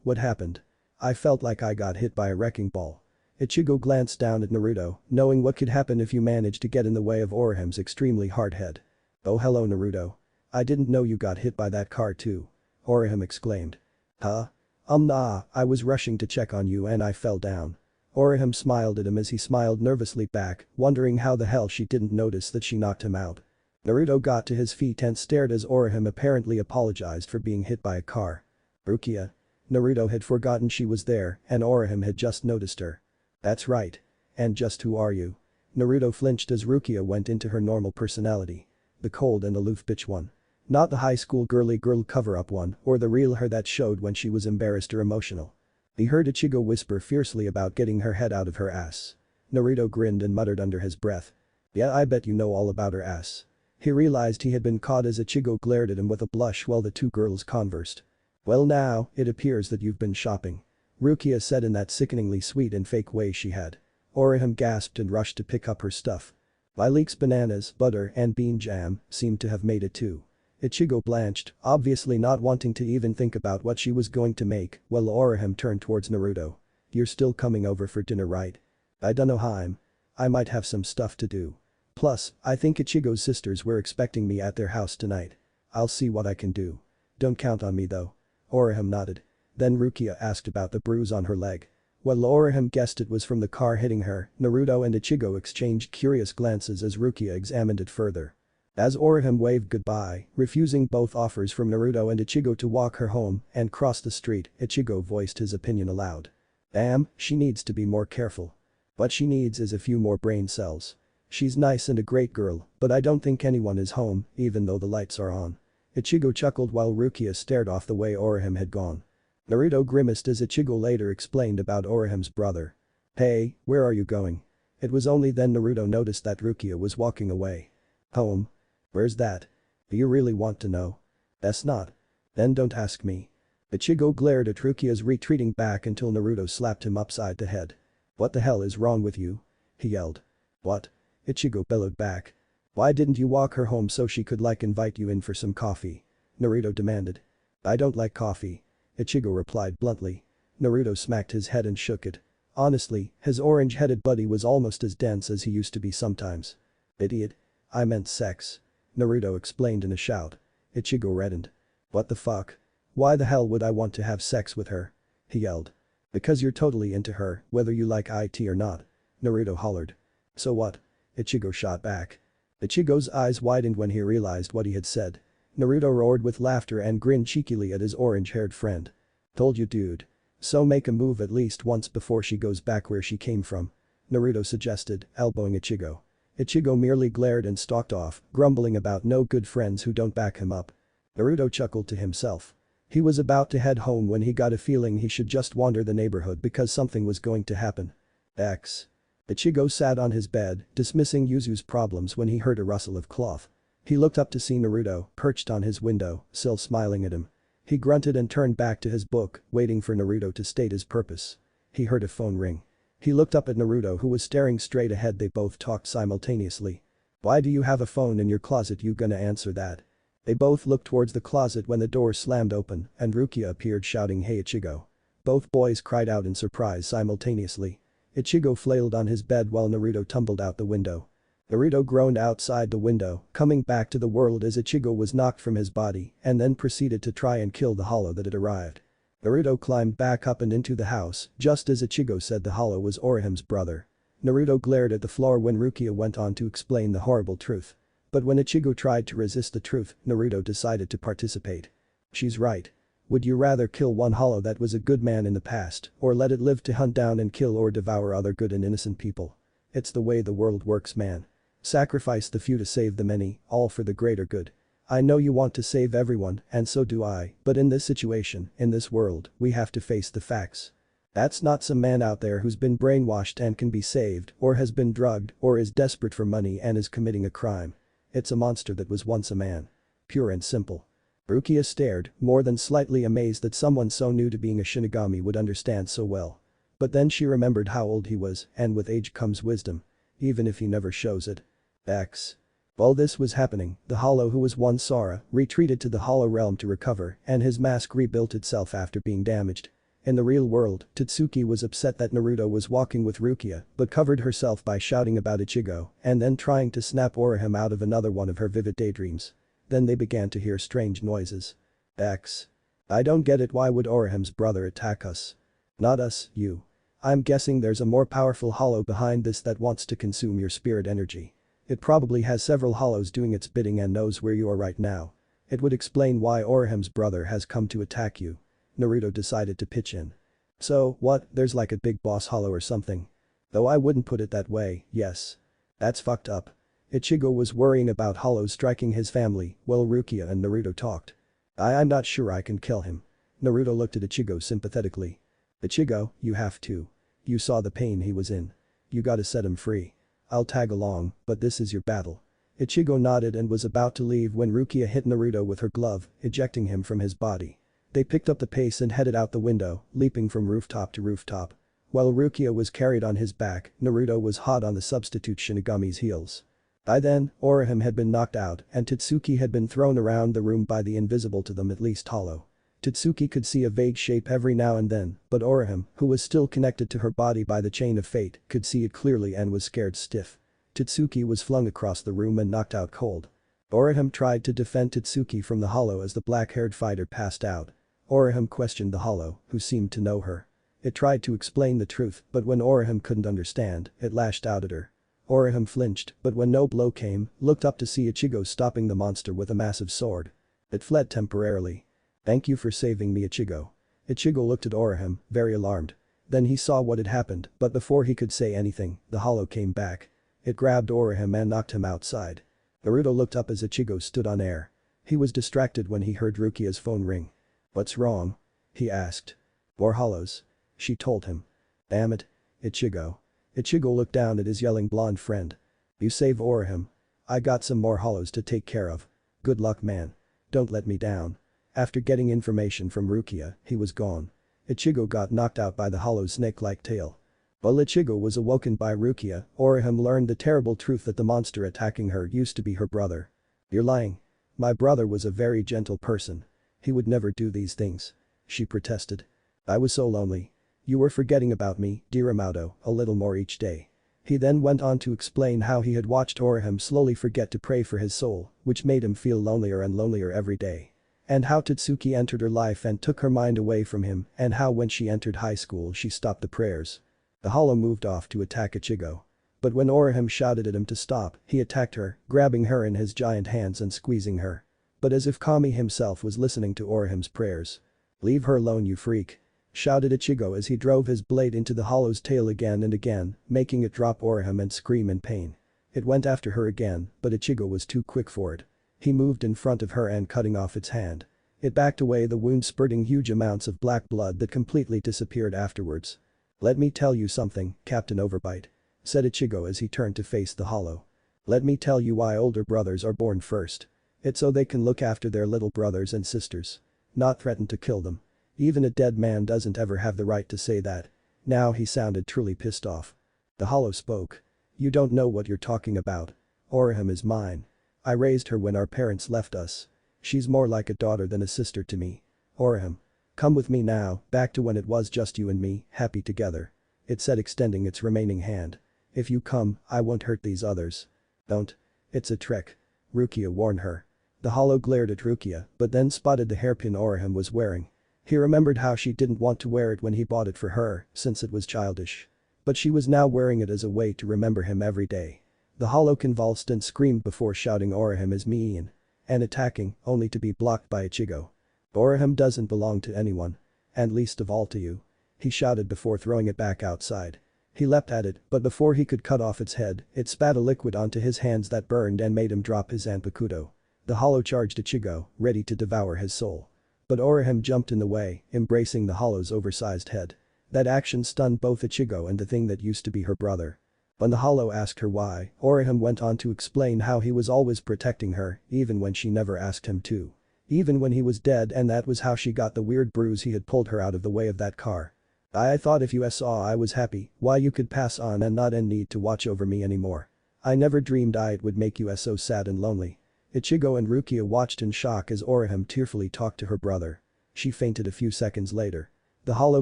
What happened? I felt like I got hit by a wrecking ball. Ichigo glanced down at Naruto, knowing what could happen if you managed to get in the way of Orihime's extremely hard head. Oh hello Naruto. I didn't know you got hit by that car too. Orihime exclaimed. Huh? Nah, I was rushing to check on you and I fell down. Orihime smiled at him as he smiled nervously back, wondering how the hell she didn't notice that she knocked him out. Naruto got to his feet and stared as Orihime apparently apologized for being hit by a car. Rukia? Naruto had forgotten she was there and Orihime had just noticed her. That's right. And just who are you? Naruto flinched as Rukia went into her normal personality. The cold and aloof bitch one. Not the high school girly girl cover-up one or the real her that showed when she was embarrassed or emotional. He heard Ichigo whisper fiercely about getting her head out of her ass. Naruto grinned and muttered under his breath. Yeah, I bet you know all about her ass. He realized he had been caught as Ichigo glared at him with a blush while the two girls conversed. Well now, it appears that you've been shopping. Rukia said in that sickeningly sweet and fake way she had. Orihime gasped and rushed to pick up her stuff. Lilacs, bananas, butter and bean jam seemed to have made it too. Ichigo blanched, obviously not wanting to even think about what she was going to make, while Orihime turned towards Naruto. You're still coming over for dinner, right? I dunno, Haim. I might have some stuff to do. Plus, I think Ichigo's sisters were expecting me at their house tonight. I'll see what I can do. Don't count on me though. Orihime nodded. Then Rukia asked about the bruise on her leg. While Orihime guessed it was from the car hitting her, Naruto and Ichigo exchanged curious glances as Rukia examined it further. As Orihime waved goodbye, refusing both offers from Naruto and Ichigo to walk her home and cross the street, Ichigo voiced his opinion aloud. Damn, she needs to be more careful. What she needs is a few more brain cells. She's nice and a great girl, but I don't think anyone is home, even though the lights are on. Ichigo chuckled while Rukia stared off the way Orihime had gone. Naruto grimaced as Ichigo later explained about Orihime's brother. Hey, where are you going? It was only then Naruto noticed that Rukia was walking away. Home? Where's that? Do you really want to know? That's not. Then don't ask me. Ichigo glared at Rukia's retreating back until Naruto slapped him upside the head. What the hell is wrong with you? He yelled. What? Ichigo bellowed back. Why didn't you walk her home so she could invite you in for some coffee? Naruto demanded. I don't like coffee. Ichigo replied bluntly. Naruto smacked his head and shook it. Honestly, his orange-headed buddy was almost as dense as he used to be sometimes. Idiot. I meant sex. Naruto explained in a shout. Ichigo reddened. What the fuck? Why the hell would I want to have sex with her? He yelled. Because you're totally into her, whether you like it or not. Naruto hollered. So what? Ichigo shot back. Ichigo's eyes widened when he realized what he had said. Naruto roared with laughter and grinned cheekily at his orange-haired friend. Told you, dude. So make a move at least once before she goes back where she came from. Naruto suggested, elbowing Ichigo. Ichigo merely glared and stalked off, grumbling about no good friends who don't back him up. Naruto chuckled to himself. He was about to head home when he got a feeling he should just wander the neighborhood because something was going to happen. X. Ichigo sat on his bed, dismissing Yuzu's problems when he heard a rustle of cloth. He looked up to see Naruto, perched on his window, still smiling at him. He grunted and turned back to his book, waiting for Naruto to state his purpose. He heard a phone ring. He looked up at Naruto who was staring straight ahead. They both talked simultaneously. Why do you have a phone in your closet? You gonna answer that? They both looked towards the closet when the door slammed open and Rukia appeared shouting, "Hey Ichigo." Both boys cried out in surprise simultaneously. Ichigo flailed on his bed while Naruto tumbled out the window. Naruto groaned outside the window, coming back to the world as Ichigo was knocked from his body and then proceeded to try and kill the hollow that had arrived. Naruto climbed back up and into the house just as Ichigo said the hollow was Orihim's brother. Naruto glared at the floor when Rukia went on to explain the horrible truth. But when Ichigo tried to resist the truth, Naruto decided to participate. She's right. Would you rather kill one hollow that was a good man in the past or let it live to hunt down and kill or devour other good and innocent people? It's the way the world works, man. Sacrifice the few to save the many, all for the greater good. I know you want to save everyone, and so do I, but in this situation, in this world, we have to face the facts. That's not some man out there who's been brainwashed and can be saved, or has been drugged, or is desperate for money and is committing a crime. It's a monster that was once a man. Pure and simple. Rukia stared, more than slightly amazed that someone so new to being a Shinigami would understand so well. But then she remembered how old he was, and with age comes wisdom. Even if he never shows it. X. While this was happening, the hollow who was once Sora retreated to the hollow realm to recover and his mask rebuilt itself after being damaged. In the real world, Totsuki was upset that Naruto was walking with Rukia but covered herself by shouting about Ichigo and then trying to snap Orihim out of another one of her vivid daydreams. Then they began to hear strange noises. X. I don't get it. Why would Orihim's brother attack us? Not us, you. I'm guessing there's a more powerful hollow behind this that wants to consume your spirit energy. It probably has several hollows doing its bidding and knows where you are right now. It would explain why Orihim's brother has come to attack you. Naruto decided to pitch in. So, what, there's like a big boss hollow or something? Though I wouldn't put it that way, yes. That's fucked up. Ichigo was worrying about hollows striking his family while Rukia and Naruto talked. I'm not sure I can kill him. Naruto looked at Ichigo sympathetically. Ichigo, you have to. You saw the pain he was in. You gotta set him free. I'll tag along, but this is your battle. Ichigo nodded and was about to leave when Rukia hit Naruto with her glove, ejecting him from his body. They picked up the pace and headed out the window, leaping from rooftop to rooftop. While Rukia was carried on his back, Naruto was hot on the substitute Shinigami's heels. By then, Orihim had been knocked out and Totsuki had been thrown around the room by the invisible to them at least hollow. Totsuki could see a vague shape every now and then, but Orihim, who was still connected to her body by the chain of fate, could see it clearly and was scared stiff. Totsuki was flung across the room and knocked out cold. Orihim tried to defend Totsuki from the hollow as the black-haired fighter passed out. Orihim questioned the hollow, who seemed to know her. It tried to explain the truth, but when Orihim couldn't understand, it lashed out at her. Orihim flinched, but when no blow came, looked up to see Ichigo stopping the monster with a massive sword. It fled temporarily. Thank you for saving me, Ichigo. Ichigo looked at Orihim, very alarmed. Then he saw what had happened, but before he could say anything, the hollow came back. It grabbed Orihim and knocked him outside. Naruto looked up as Ichigo stood on air. He was distracted when he heard Rukia's phone ring. What's wrong? He asked. More hollows. She told him. Damn it. Ichigo. Ichigo looked down at his yelling blonde friend. You save Orihim. I got some more hollows to take care of. Good luck, man. Don't let me down. After getting information from Rukia, he was gone. Ichigo got knocked out by the hollow's snake-like tail. While Ichigo was awoken by Rukia, Orihim learned the terrible truth that the monster attacking her used to be her brother. You're lying. My brother was a very gentle person. He would never do these things. She protested. I was so lonely. You were forgetting about me, dear Amato, a little more each day. He then went on to explain how he had watched Orihim slowly forget to pray for his soul, which made him feel lonelier and lonelier every day. And how Tatsuki entered her life and took her mind away from him, and how when she entered high school she stopped the prayers. The hollow moved off to attack Ichigo. But when Orihime shouted at him to stop, he attacked her, grabbing her in his giant hands and squeezing her. But as if Kami himself was listening to Orihime's prayers. "Leave her alone, you freak," shouted Ichigo as he drove his blade into the hollow's tail again and again, making it drop Orihime and scream in pain. It went after her again, but Ichigo was too quick for it. He moved in front of her and cutting off its hand. It backed away, the wound spurting huge amounts of black blood that completely disappeared afterwards. "Let me tell you something, Captain Overbite," said Ichigo as he turned to face the hollow. "Let me tell you why older brothers are born first. It's so they can look after their little brothers and sisters. Not threaten to kill them. Even a dead man doesn't ever have the right to say that." Now he sounded truly pissed off. The hollow spoke. "You don't know what you're talking about. Orihime is mine. I raised her when our parents left us. She's more like a daughter than a sister to me. Orihime. Come with me now, back to when it was just you and me, happy together," it said, extending its remaining hand. "If you come, I won't hurt these others." "Don't. It's a trick," Rukia warned her. The hollow glared at Rukia, but then spotted the hairpin Orihime was wearing. He remembered how she didn't want to wear it when he bought it for her, since it was childish. But she was now wearing it as a way to remember him every day. The hollow convulsed and screamed before shouting Orihime is mean. And attacking, only to be blocked by Ichigo. "Orihime doesn't belong to anyone. And least of all to you," he shouted before throwing it back outside. He leapt at it, but before he could cut off its head, it spat a liquid onto his hands that burned and made him drop his Zanpakuto. The hollow charged Ichigo, ready to devour his soul. But Orihime jumped in the way, embracing the hollow's oversized head. That action stunned both Ichigo and the thing that used to be her brother. When the hollow asked her why, Orihime went on to explain how he was always protecting her, even when she never asked him to. Even when he was dead, and that was how she got the weird bruise he had pulled her out of the way of that car. "I thought if you saw I was happy, why you could pass on and not need to watch over me anymore. I never dreamed it would make you so sad and lonely." Ichigo and Rukia watched in shock as Orihime tearfully talked to her brother. She fainted a few seconds later. The hollow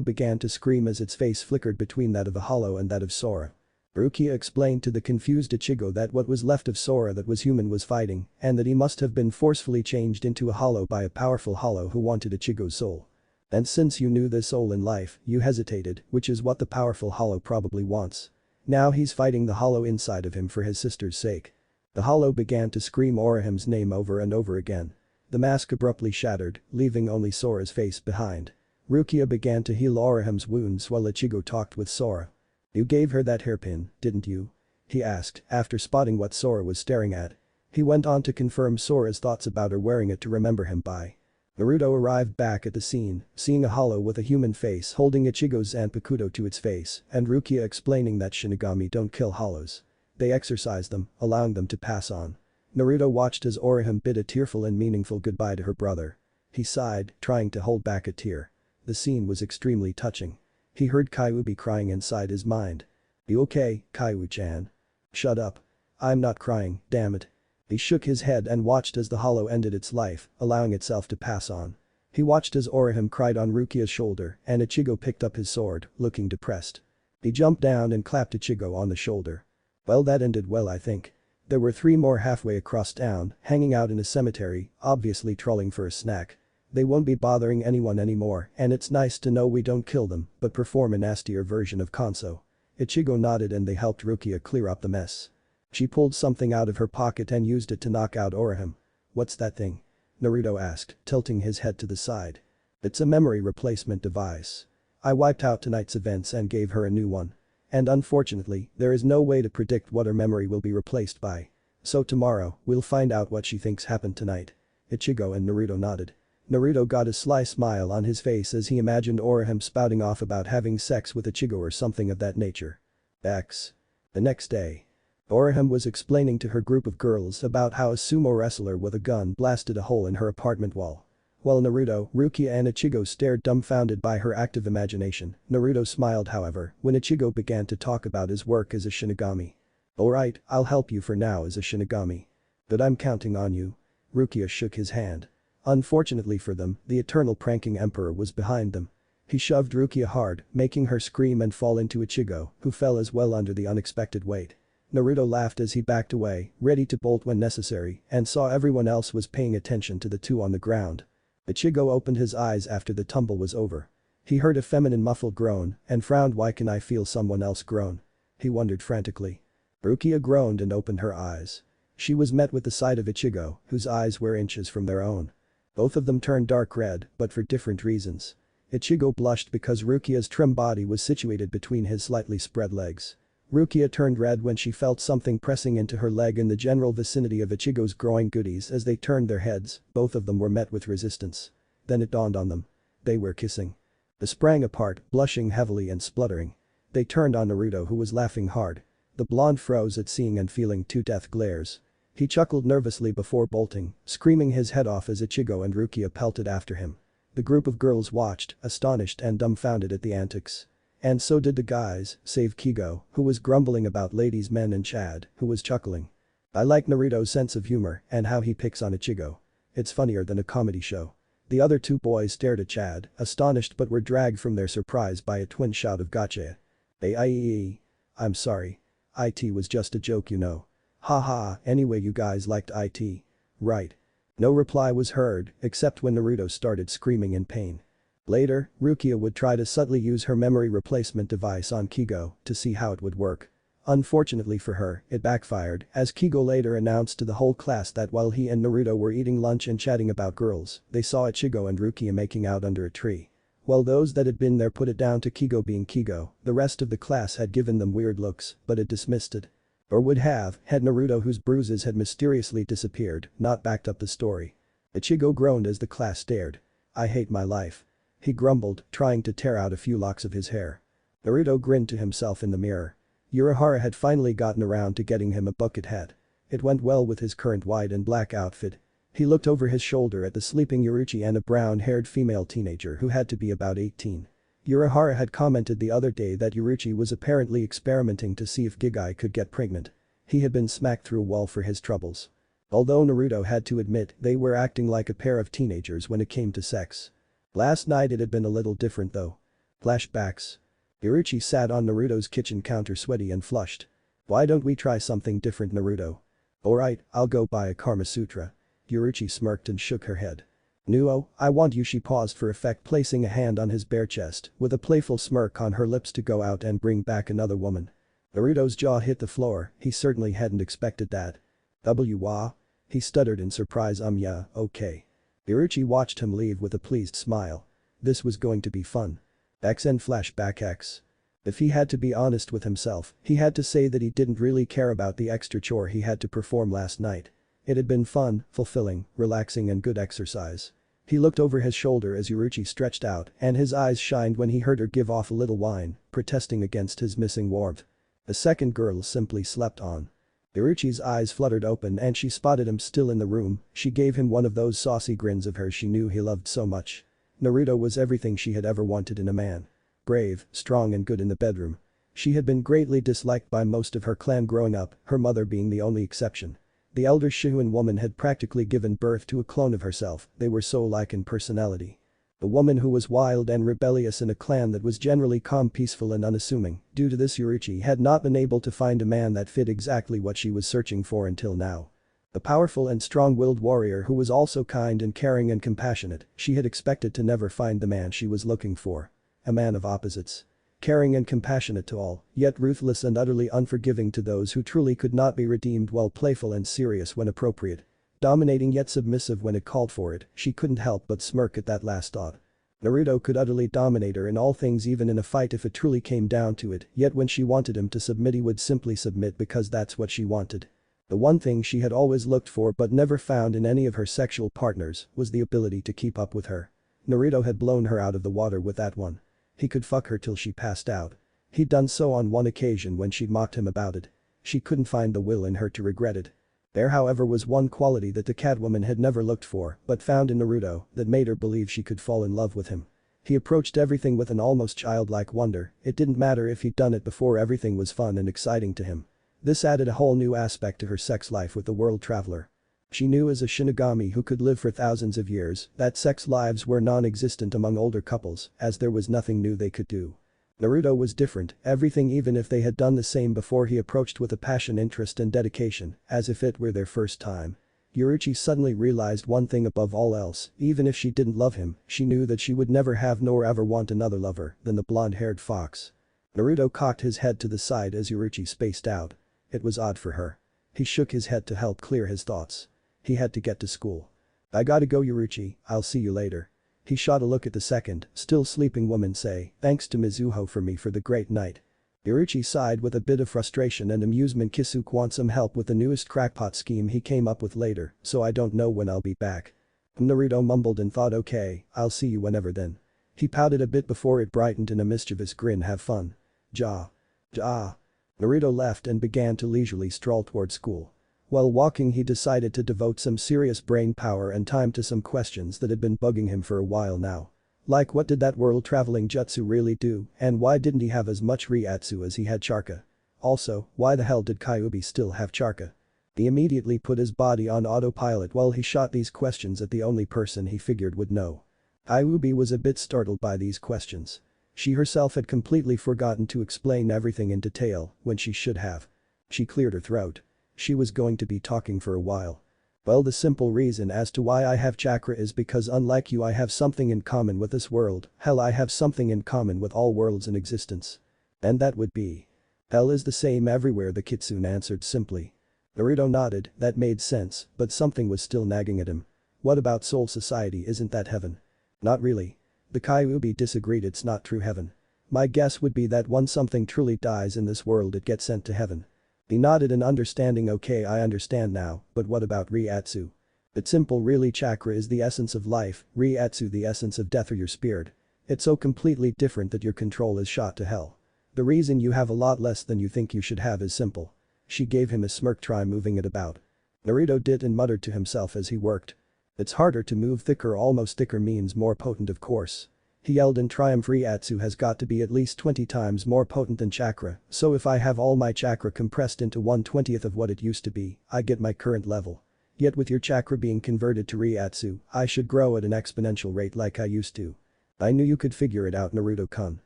began to scream as its face flickered between that of a hollow and that of Sora. Rukia explained to the confused Ichigo that what was left of Sora that was human was fighting, and that he must have been forcefully changed into a hollow by a powerful hollow who wanted Ichigo's soul. "And since you knew this soul in life, you hesitated, which is what the powerful hollow probably wants. Now he's fighting the hollow inside of him for his sister's sake." The hollow began to scream Orihime's name over and over again. The mask abruptly shattered, leaving only Sora's face behind. Rukia began to heal Orihime's wounds while Ichigo talked with Sora. "You gave her that hairpin, didn't you?" he asked, after spotting what Sora was staring at. He went on to confirm Sora's thoughts about her wearing it to remember him by. Naruto arrived back at the scene, seeing a hollow with a human face holding Ichigo's Zanpakuto to its face, and Rukia explaining that Shinigami don't kill hollows. They exorcise them, allowing them to pass on. Naruto watched as Orihime bid a tearful and meaningful goodbye to her brother. He sighed, trying to hold back a tear. The scene was extremely touching. He heard Kyuubi crying inside his mind. "You okay, Kyu-chan?" "Shut up. I'm not crying, damn it." He shook his head and watched as the hollow ended its life, allowing itself to pass on. He watched as Orihime cried on Rukia's shoulder and Ichigo picked up his sword, looking depressed. He jumped down and clapped Ichigo on the shoulder. "Well, that ended well, I think." There were 3 more halfway across town, hanging out in a cemetery, obviously trolling for a snack. "They won't be bothering anyone anymore, and it's nice to know we don't kill them, but perform a nastier version of Kanso." Ichigo nodded and they helped Rukia clear up the mess. She pulled something out of her pocket and used it to knock out Orihime. "What's that thing?" Naruto asked, tilting his head to the side. "It's a memory replacement device. I wiped out tonight's events and gave her a new one. And unfortunately, there is no way to predict what her memory will be replaced by. So tomorrow, we'll find out what she thinks happened tonight." Ichigo and Naruto nodded. Naruto got a sly smile on his face as he imagined Orihime spouting off about having sex with Ichigo or something of that nature. X. The next day. Orihime was explaining to her group of girls about how a sumo wrestler with a gun blasted a hole in her apartment wall. While Naruto, Rukia and Ichigo stared dumbfounded by her active imagination, Naruto smiled however when Ichigo began to talk about his work as a Shinigami. "Alright, I'll help you for now as a Shinigami. But I'm counting on you." Rukia shook his hand. Unfortunately for them, the eternal pranking emperor was behind them. He shoved Rukia hard, making her scream and fall into Ichigo, who fell as well under the unexpected weight. Naruto laughed as he backed away, ready to bolt when necessary, and saw everyone else was paying attention to the two on the ground. Ichigo opened his eyes after the tumble was over. He heard a feminine muffled groan and frowned. Why can I feel someone else groan? He wondered frantically. Rukia groaned and opened her eyes. She was met with the sight of Ichigo, whose eyes were inches from their own. Both of them turned dark red, but for different reasons. Ichigo blushed because Rukia's trim body was situated between his slightly spread legs. Rukia turned red when she felt something pressing into her leg in the general vicinity of Ichigo's growing goodies. As they turned their heads, both of them were met with resistance. Then it dawned on them. They were kissing. They sprang apart, blushing heavily and spluttering. They turned on Naruto, who was laughing hard. The blonde froze at seeing and feeling two death glares. He chuckled nervously before bolting, screaming his head off as Ichigo and Rukia pelted after him. The group of girls watched, astonished and dumbfounded at the antics. And so did the guys, save Kigo, who was grumbling about ladies' men, and Chad, who was chuckling. I like Naruto's sense of humor and how he picks on Ichigo. It's funnier than a comedy show. The other two boys stared at Chad, astonished, but were dragged from their surprise by a twin shout of gotcha. Aie. I'm sorry. IT was just a joke, you know. Haha, anyway you guys liked IT. Right. No reply was heard, except when Naruto started screaming in pain. Later, Rukia would try to subtly use her memory replacement device on Kigo to see how it would work. Unfortunately for her, it backfired, as Kigo later announced to the whole class that while he and Naruto were eating lunch and chatting about girls, they saw Ichigo and Rukia making out under a tree. While those that had been there put it down to Kigo being Kigo, the rest of the class had given them weird looks, but it dismissed it. Or would have, had Naruto, whose bruises had mysteriously disappeared, not backed up the story. Ichigo groaned as the class stared. I hate my life. He grumbled, trying to tear out a few locks of his hair. Naruto grinned to himself in the mirror. Urahara had finally gotten around to getting him a bucket hat. It went well with his current white and black outfit. He looked over his shoulder at the sleeping Yoruichi and a brown-haired female teenager who had to be about 18. Urahara had commented the other day that Yoruichi was apparently experimenting to see if Gigai could get pregnant. He had been smacked through a wall for his troubles. Although Naruto had to admit they were acting like a pair of teenagers when it came to sex. Last night it had been a little different though. Flashbacks. Yoruichi sat on Naruto's kitchen counter sweaty and flushed. Why don't we try something different, Naruto? Alright, I'll go buy a Karma Sutra. Yoruichi smirked and shook her head. Nuo, I want you. She paused for effect, placing a hand on his bare chest with a playful smirk on her lips to go out and bring back another woman. Naruto's jaw hit the floor, he certainly hadn't expected that. Wah? He stuttered in surprise. Yeah, okay. Yoruichi watched him leave with a pleased smile. This was going to be fun. XN flashback X. If he had to be honest with himself, he had to say that he didn't really care about the extra chore he had to perform last night. It had been fun, fulfilling, relaxing and good exercise. He looked over his shoulder as Yoruichi stretched out and his eyes shined when he heard her give off a little whine, protesting against his missing warmth. The second girl simply slept on. Yoruichi's eyes fluttered open and she spotted him still in the room. She gave him one of those saucy grins of hers she knew he loved so much. Naruto was everything she had ever wanted in a man. Brave, strong and good in the bedroom. She had been greatly disliked by most of her clan growing up, her mother being the only exception. The elder Shihuan woman had practically given birth to a clone of herself, they were so alike in personality. A woman who was wild and rebellious in a clan that was generally calm, peaceful and unassuming. Due to this, Yoruichi had not been able to find a man that fit exactly what she was searching for until now. A powerful and strong-willed warrior who was also kind and caring and compassionate, she had expected to never find the man she was looking for. A man of opposites. Caring and compassionate to all, yet ruthless and utterly unforgiving to those who truly could not be redeemed, while playful and serious when appropriate. Dominating yet submissive when it called for it, she couldn't help but smirk at that last thought. Naruto could utterly dominate her in all things, even in a fight if it truly came down to it, yet when she wanted him to submit he would simply submit because that's what she wanted. The one thing she had always looked for but never found in any of her sexual partners was the ability to keep up with her. Naruto had blown her out of the water with that one. He could fuck her till she passed out. He'd done so on one occasion when she'd mocked him about it. She couldn't find the will in her to regret it. There, however, was one quality that the Catwoman had never looked for but found in Naruto that made her believe she could fall in love with him. He approached everything with an almost childlike wonder. It didn't matter if he'd done it before, everything was fun and exciting to him. This added a whole new aspect to her sex life with the world traveler. She knew as a Shinigami who could live for thousands of years that sex lives were non-existent among older couples, as there was nothing new they could do. Naruto was different, everything, even if they had done the same before, he approached with a passion, interest and dedication, as if it were their first time. Yoruichi suddenly realized one thing above all else, even if she didn't love him, she knew that she would never have nor ever want another lover than the blonde-haired fox. Naruto cocked his head to the side as Yoruichi spaced out. It was odd for her. He shook his head to help clear his thoughts. He had to get to school. I gotta go Yoruichi, I'll see you later. He shot a look at the second, still sleeping woman say, thanks to Mizuho for me for the great night. Yoruichi sighed with a bit of frustration and amusement. Kisuke wants some help with the newest crackpot scheme he came up with later, so I don't know when I'll be back. Naruto mumbled and thought okay, I'll see you whenever then. He pouted a bit before it brightened in a mischievous grin. Have fun. Ja. Ja. Naruto left and began to leisurely stroll toward school. While walking he decided to devote some serious brain power and time to some questions that had been bugging him for a while now. Like what did that world-traveling jutsu really do, and why didn't he have as much Reiatsu as he had chakra? Also, why the hell did Kyuubi still have chakra? He immediately put his body on autopilot while he shot these questions at the only person he figured would know. Kyuubi was a bit startled by these questions. She herself had completely forgotten to explain everything in detail when she should have. She cleared her throat. She was going to be talking for a while. Well, the simple reason as to why I have chakra is because unlike you I have something in common with this world, hell I have something in common with all worlds in existence. And that would be. Hell is the same everywhere, the kitsune answered simply. Naruto nodded, that made sense, but something was still nagging at him. What about soul society, isn't that heaven? Not really. The Kyuubi disagreed, it's not true heaven. My guess would be that once something truly dies in this world it gets sent to heaven. He nodded in understanding. Okay, I understand now, but what about Reiatsu? It's simple really, chakra is the essence of life, Reiatsu the essence of death or your spirit. It's so completely different that your control is shot to hell. The reason you have a lot less than you think you should have is simple. She gave him a smirk. Try moving it about. Naruto did and muttered to himself as he worked. It's harder to move. Thicker, almost thicker means more potent of course. He yelled in triumph. Reiatsu has got to be at least 20 times more potent than chakra, so if I have all my chakra compressed into 1/20th of what it used to be, I get my current level. Yet with your chakra being converted to Reiatsu, I should grow at an exponential rate like I used to. I knew you could figure it out, Naruto-kun.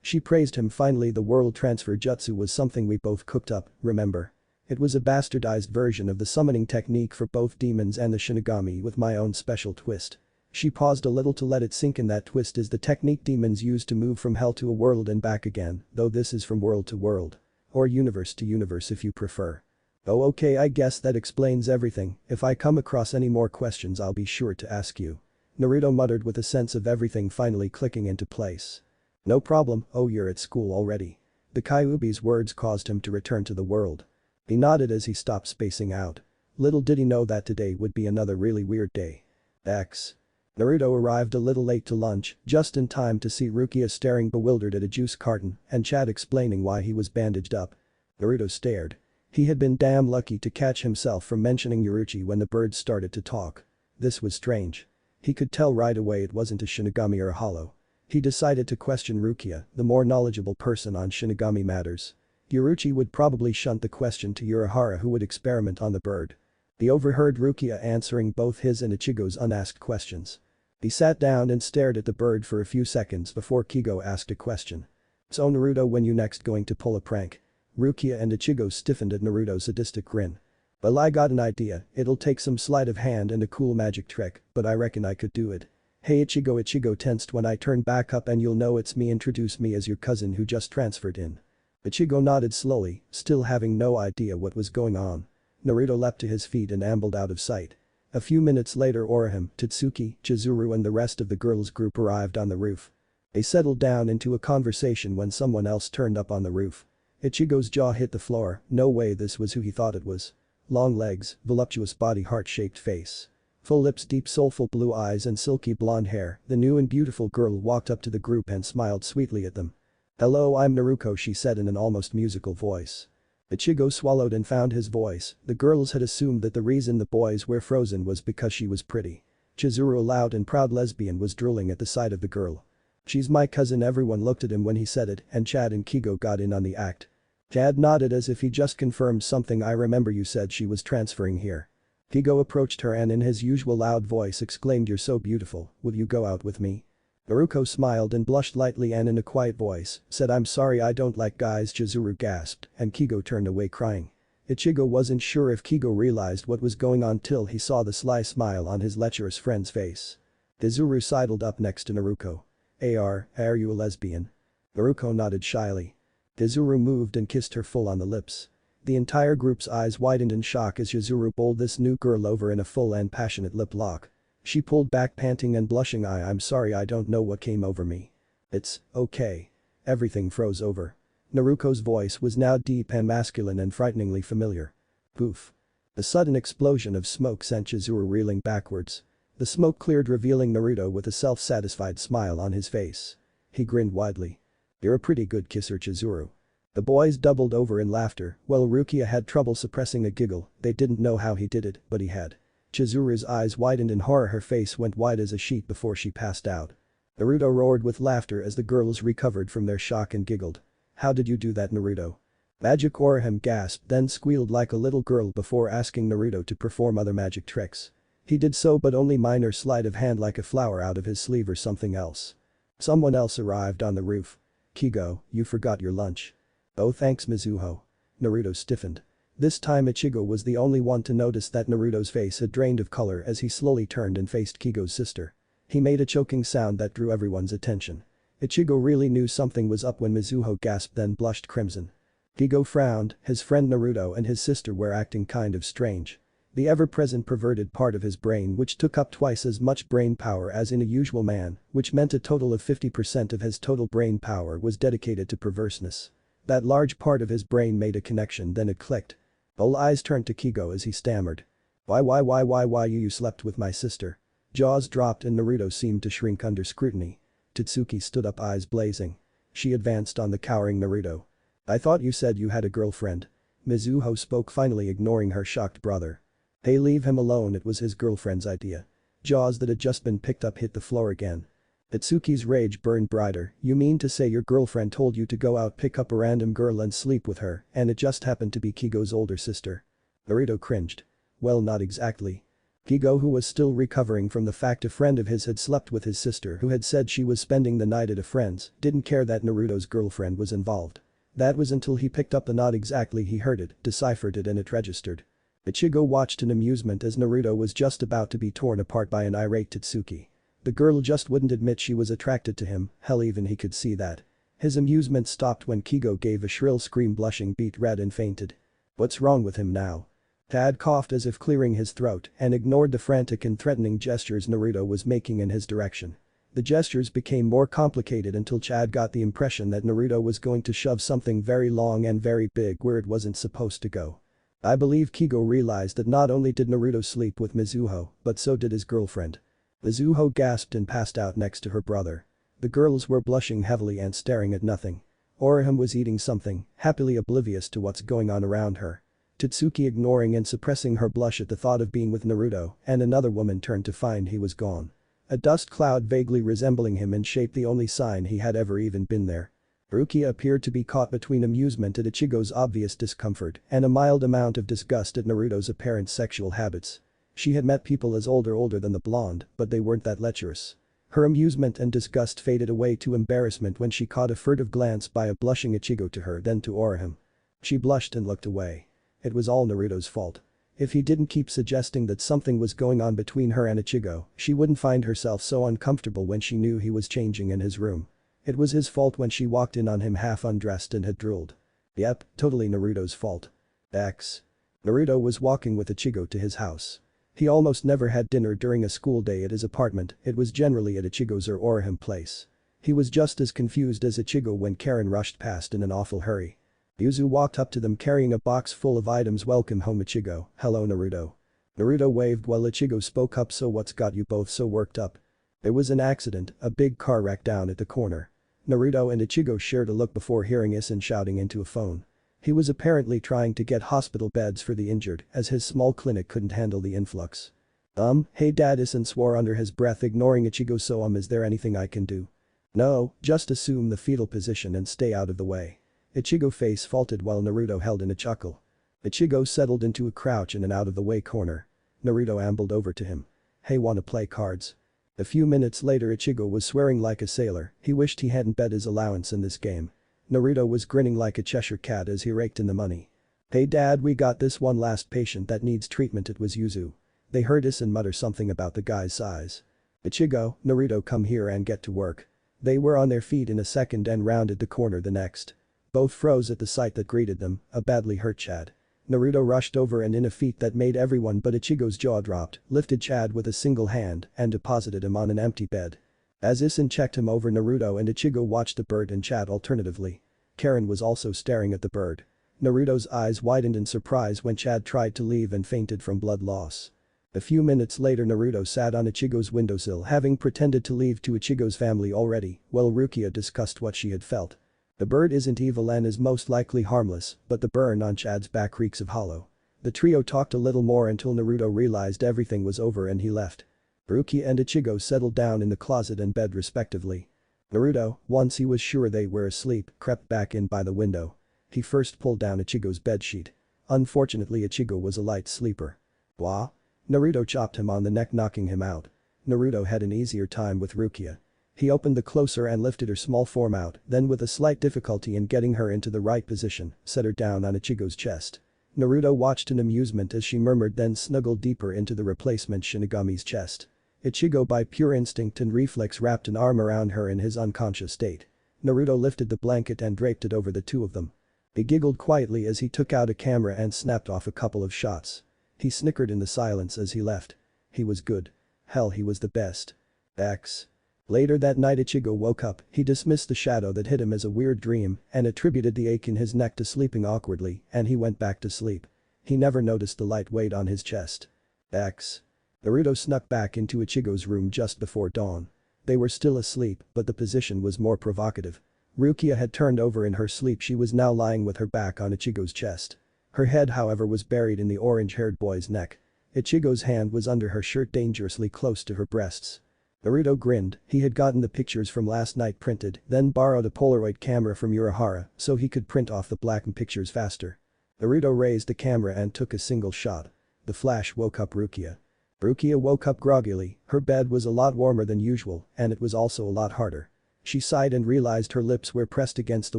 She praised him. Finally, the world transfer jutsu was something we both cooked up, remember? It was a bastardized version of the summoning technique for both demons and the Shinigami with my own special twist. She paused a little to let it sink in. That twist is the technique demons use to move from hell to a world and back again, though this is from world to world. Or universe to universe if you prefer. Oh okay, I guess that explains everything. If I come across any more questions I'll be sure to ask you. Naruto muttered with a sense of everything finally clicking into place. No problem. Oh, you're at school already. The Kyuubi's words caused him to return to the world. He nodded as he stopped spacing out. Little did he know that today would be another really weird day. X. Naruto arrived a little late to lunch, just in time to see Rukia staring bewildered at a juice carton and Chad explaining why he was bandaged up. Naruto stared. He had been damn lucky to catch himself from mentioning Yoruichi when the birds started to talk. This was strange. He could tell right away it wasn't a Shinigami or a hollow. He decided to question Rukia, the more knowledgeable person on Shinigami matters. Yoruichi would probably shunt the question to Urahara, who would experiment on the bird. He overheard Rukia answering both his and Ichigo's unasked questions. He sat down and stared at the bird for a few seconds before Kigo asked a question. So Naruto, when you next going to pull a prank? Rukia and Ichigo stiffened at Naruto's sadistic grin. Well, I got an idea, it'll take some sleight of hand and a cool magic trick, but I reckon I could do it. Hey Ichigo. Ichigo tensed. When I turn back up and you'll know it's me. Introduce me as your cousin who just transferred in. Ichigo nodded slowly, still having no idea what was going on. Naruto leapt to his feet and ambled out of sight. A few minutes later Orihime, Tatsuki, Chizuru and the rest of the girls' group arrived on the roof. They settled down into a conversation when someone else turned up on the roof. Ichigo's jaw hit the floor. No way, this was who he thought it was. Long legs, voluptuous body, heart-shaped face. Full lips, deep soulful blue eyes and silky blonde hair, the new and beautiful girl walked up to the group and smiled sweetly at them. Hello, I'm Naruto, she said in an almost musical voice. Ichigo swallowed and found his voice. The girls had assumed that the reason the boys were frozen was because she was pretty. Chizuru, a loud and proud lesbian, was drooling at the sight of the girl. She's my cousin. Everyone looked at him when he said it, and Chad and Kigo got in on the act. Chad nodded as if he just confirmed something. I remember you said she was transferring here. Kigo approached her and in his usual loud voice exclaimed, you're so beautiful, will you go out with me? Naruto smiled and blushed lightly and in a quiet voice said, I'm sorry, I don't like guys. Chizuru gasped and Kigo turned away crying. Ichigo wasn't sure if Kigo realized what was going on till he saw the sly smile on his lecherous friend's face. Izuru sidled up next to Naruto. Are you a lesbian? Naruto nodded shyly. Izuru moved and kissed her full on the lips. The entire group's eyes widened in shock as Yuzuru bowled this new girl over in a full and passionate lip lock. She pulled back panting and blushing. I'm sorry, I don't know what came over me. It's okay. Everything froze over. Naruto's voice was now deep and masculine and frighteningly familiar. Poof. A sudden explosion of smoke sent Chizuru reeling backwards. The smoke cleared, revealing Naruto with a self-satisfied smile on his face. He grinned widely. You're a pretty good kisser, Chizuru. The boys doubled over in laughter. While Rukia had trouble suppressing a giggle, they didn't know how he did it, but he had. Chizuru's eyes widened in horror, her face went white as a sheet before she passed out. Naruto roared with laughter as the girls recovered from their shock and giggled. How did you do that, Naruto? Magic Orihime gasped, then squealed like a little girl before asking Naruto to perform other magic tricks. He did so, but only minor sleight of hand like a flower out of his sleeve or something else. Someone else arrived on the roof. Kigo, you forgot your lunch. Oh thanks Mizuho. Naruto stiffened. This time Ichigo was the only one to notice that Naruto's face had drained of color as he slowly turned and faced Kigo's sister. He made a choking sound that drew everyone's attention. Ichigo really knew something was up when Mizuho gasped, then blushed crimson. Kigo frowned, his friend Naruto and his sister were acting kind of strange. The ever-present perverted part of his brain, which took up twice as much brain power as in a usual man, which meant a total of 50% of his total brain power, was dedicated to perverseness. That large part of his brain made a connection, then it clicked. All eyes turned to Kigo as he stammered. Why you slept with my sister? Jaws dropped and Naruto seemed to shrink under scrutiny. Totsuki stood up, eyes blazing. She advanced on the cowering Naruto. I thought you said you had a girlfriend. Mizuho spoke, finally ignoring her shocked brother. Hey, leave him alone, it was his girlfriend's idea. Jaws that had just been picked up hit the floor again. Itsuki's rage burned brighter. You mean to say your girlfriend told you to go out, pick up a random girl and sleep with her, and it just happened to be Kigo's older sister? Naruto cringed. Well, not exactly. Kigo, who was still recovering from the fact a friend of his had slept with his sister who had said she was spending the night at a friend's, didn't care that Naruto's girlfriend was involved. That was until he picked up the not exactly he heard it, deciphered it, and it registered. Ichigo watched in amusement as Naruto was just about to be torn apart by an irate Totsuki. The girl just wouldn't admit she was attracted to him, hell, even he could see that. His amusement stopped when Kigo gave a shrill scream, blushing beet red, and fainted. What's wrong with him now? Tad coughed as if clearing his throat and ignored the frantic and threatening gestures Naruto was making in his direction. The gestures became more complicated until Chad got the impression that Naruto was going to shove something very long and very big where it wasn't supposed to go. I believe Kigo realized that not only did Naruto sleep with Mizuho, but so did his girlfriend. Mizuho gasped and passed out next to her brother. The girls were blushing heavily and staring at nothing. Orihime was eating something, happily oblivious to what's going on around her. Totsuki ignoring and suppressing her blush at the thought of being with Naruto, and another woman turned to find he was gone. A dust cloud vaguely resembling him in shape, the only sign he had ever even been there. Rukia appeared to be caught between amusement at Ichigo's obvious discomfort and a mild amount of disgust at Naruto's apparent sexual habits. She had met people as older than the blonde, but they weren't that lecherous. Her amusement and disgust faded away to embarrassment when she caught a furtive glance by a blushing Ichigo to her, then to Orihime. She blushed and looked away. It was all Naruto's fault. If he didn't keep suggesting that something was going on between her and Ichigo, she wouldn't find herself so uncomfortable when she knew he was changing in his room. It was his fault when she walked in on him half undressed and had drooled. Yep, totally Naruto's fault. Naruto was walking with Ichigo to his house. He almost never had dinner during a school day at his apartment, it was generally at Ichigo's or Orihime place. He was just as confused as Ichigo when Karen rushed past in an awful hurry. Yuzu walked up to them carrying a box full of items. Welcome home, Ichigo. Hello, Naruto. Naruto waved while Ichigo spoke up. So what's got you both so worked up? There was an accident, a big car wreck down at the corner. Naruto and Ichigo shared a look before hearing Isin shouting into a phone. He was apparently trying to get hospital beds for the injured as his small clinic couldn't handle the influx. Hey dad, Isin swore under his breath, ignoring Ichigo. So is there anything I can do? No, just assume the fetal position and stay out of the way. Ichigo face faulted while Naruto held in a chuckle. Ichigo settled into a crouch in an out-of-the-way corner. Naruto ambled over to him. Hey, wanna play cards? A few minutes later Ichigo was swearing like a sailor, he wished he hadn't bet his allowance in this game. Naruto was grinning like a Cheshire cat as he raked in the money. "Hey dad, we got this one last patient that needs treatment." It was Yuzu. They heard Isin mutter something about the guy's size. "Ichigo, Naruto, come here and get to work." They were on their feet in a second and rounded the corner the next. Both froze at the sight that greeted them, a badly hurt Chad. Naruto rushed over and in a feat that made everyone but Ichigo's jaw dropped, lifted Chad with a single hand and deposited him on an empty bed. As Isin checked him over, Naruto and Ichigo watched the bird and Chad alternatively. Karen was also staring at the bird. Naruto's eyes widened in surprise when Chad tried to leave and fainted from blood loss. A few minutes later, Naruto sat on Ichigo's windowsill, having pretended to leave to Ichigo's family already, while Rukia discussed what she had felt. The bird isn't evil and is most likely harmless, but the burn on Chad's back reeks of hollow. The trio talked a little more until Naruto realized everything was over and he left. Rukia and Ichigo settled down in the closet and bed respectively. Naruto, once he was sure they were asleep, crept back in by the window. He first pulled down Ichigo's bedsheet. Unfortunately, Ichigo was a light sleeper. "Wah?" Naruto chopped him on the neck, knocking him out. Naruto had an easier time with Rukia. He opened the closer and lifted her small form out, then with a slight difficulty in getting her into the right position, set her down on Ichigo's chest. Naruto watched in amusement as she murmured, then snuggled deeper into the replacement Shinigami's chest. Ichigo, by pure instinct and reflex, wrapped an arm around her in his unconscious state. Naruto lifted the blanket and draped it over the two of them. He giggled quietly as he took out a camera and snapped off a couple of shots. He snickered in the silence as he left. He was good. Hell, he was the best. X. Later that night, Ichigo woke up. He dismissed the shadow that hit him as a weird dream and attributed the ache in his neck to sleeping awkwardly, and he went back to sleep. He never noticed the light weight on his chest. X. Naruto snuck back into Ichigo's room just before dawn. They were still asleep, but the position was more provocative. Rukia had turned over in her sleep. She was now lying with her back on Ichigo's chest. Her head, however, was buried in the orange-haired boy's neck. Ichigo's hand was under her shirt, dangerously close to her breasts. Naruto grinned. He had gotten the pictures from last night printed, then borrowed a Polaroid camera from Urahara so he could print off the blackened pictures faster. Naruto raised the camera and took a single shot. The flash woke up Rukia. Rukia woke up groggily. Her bed was a lot warmer than usual, and it was also a lot harder. She sighed and realized her lips were pressed against the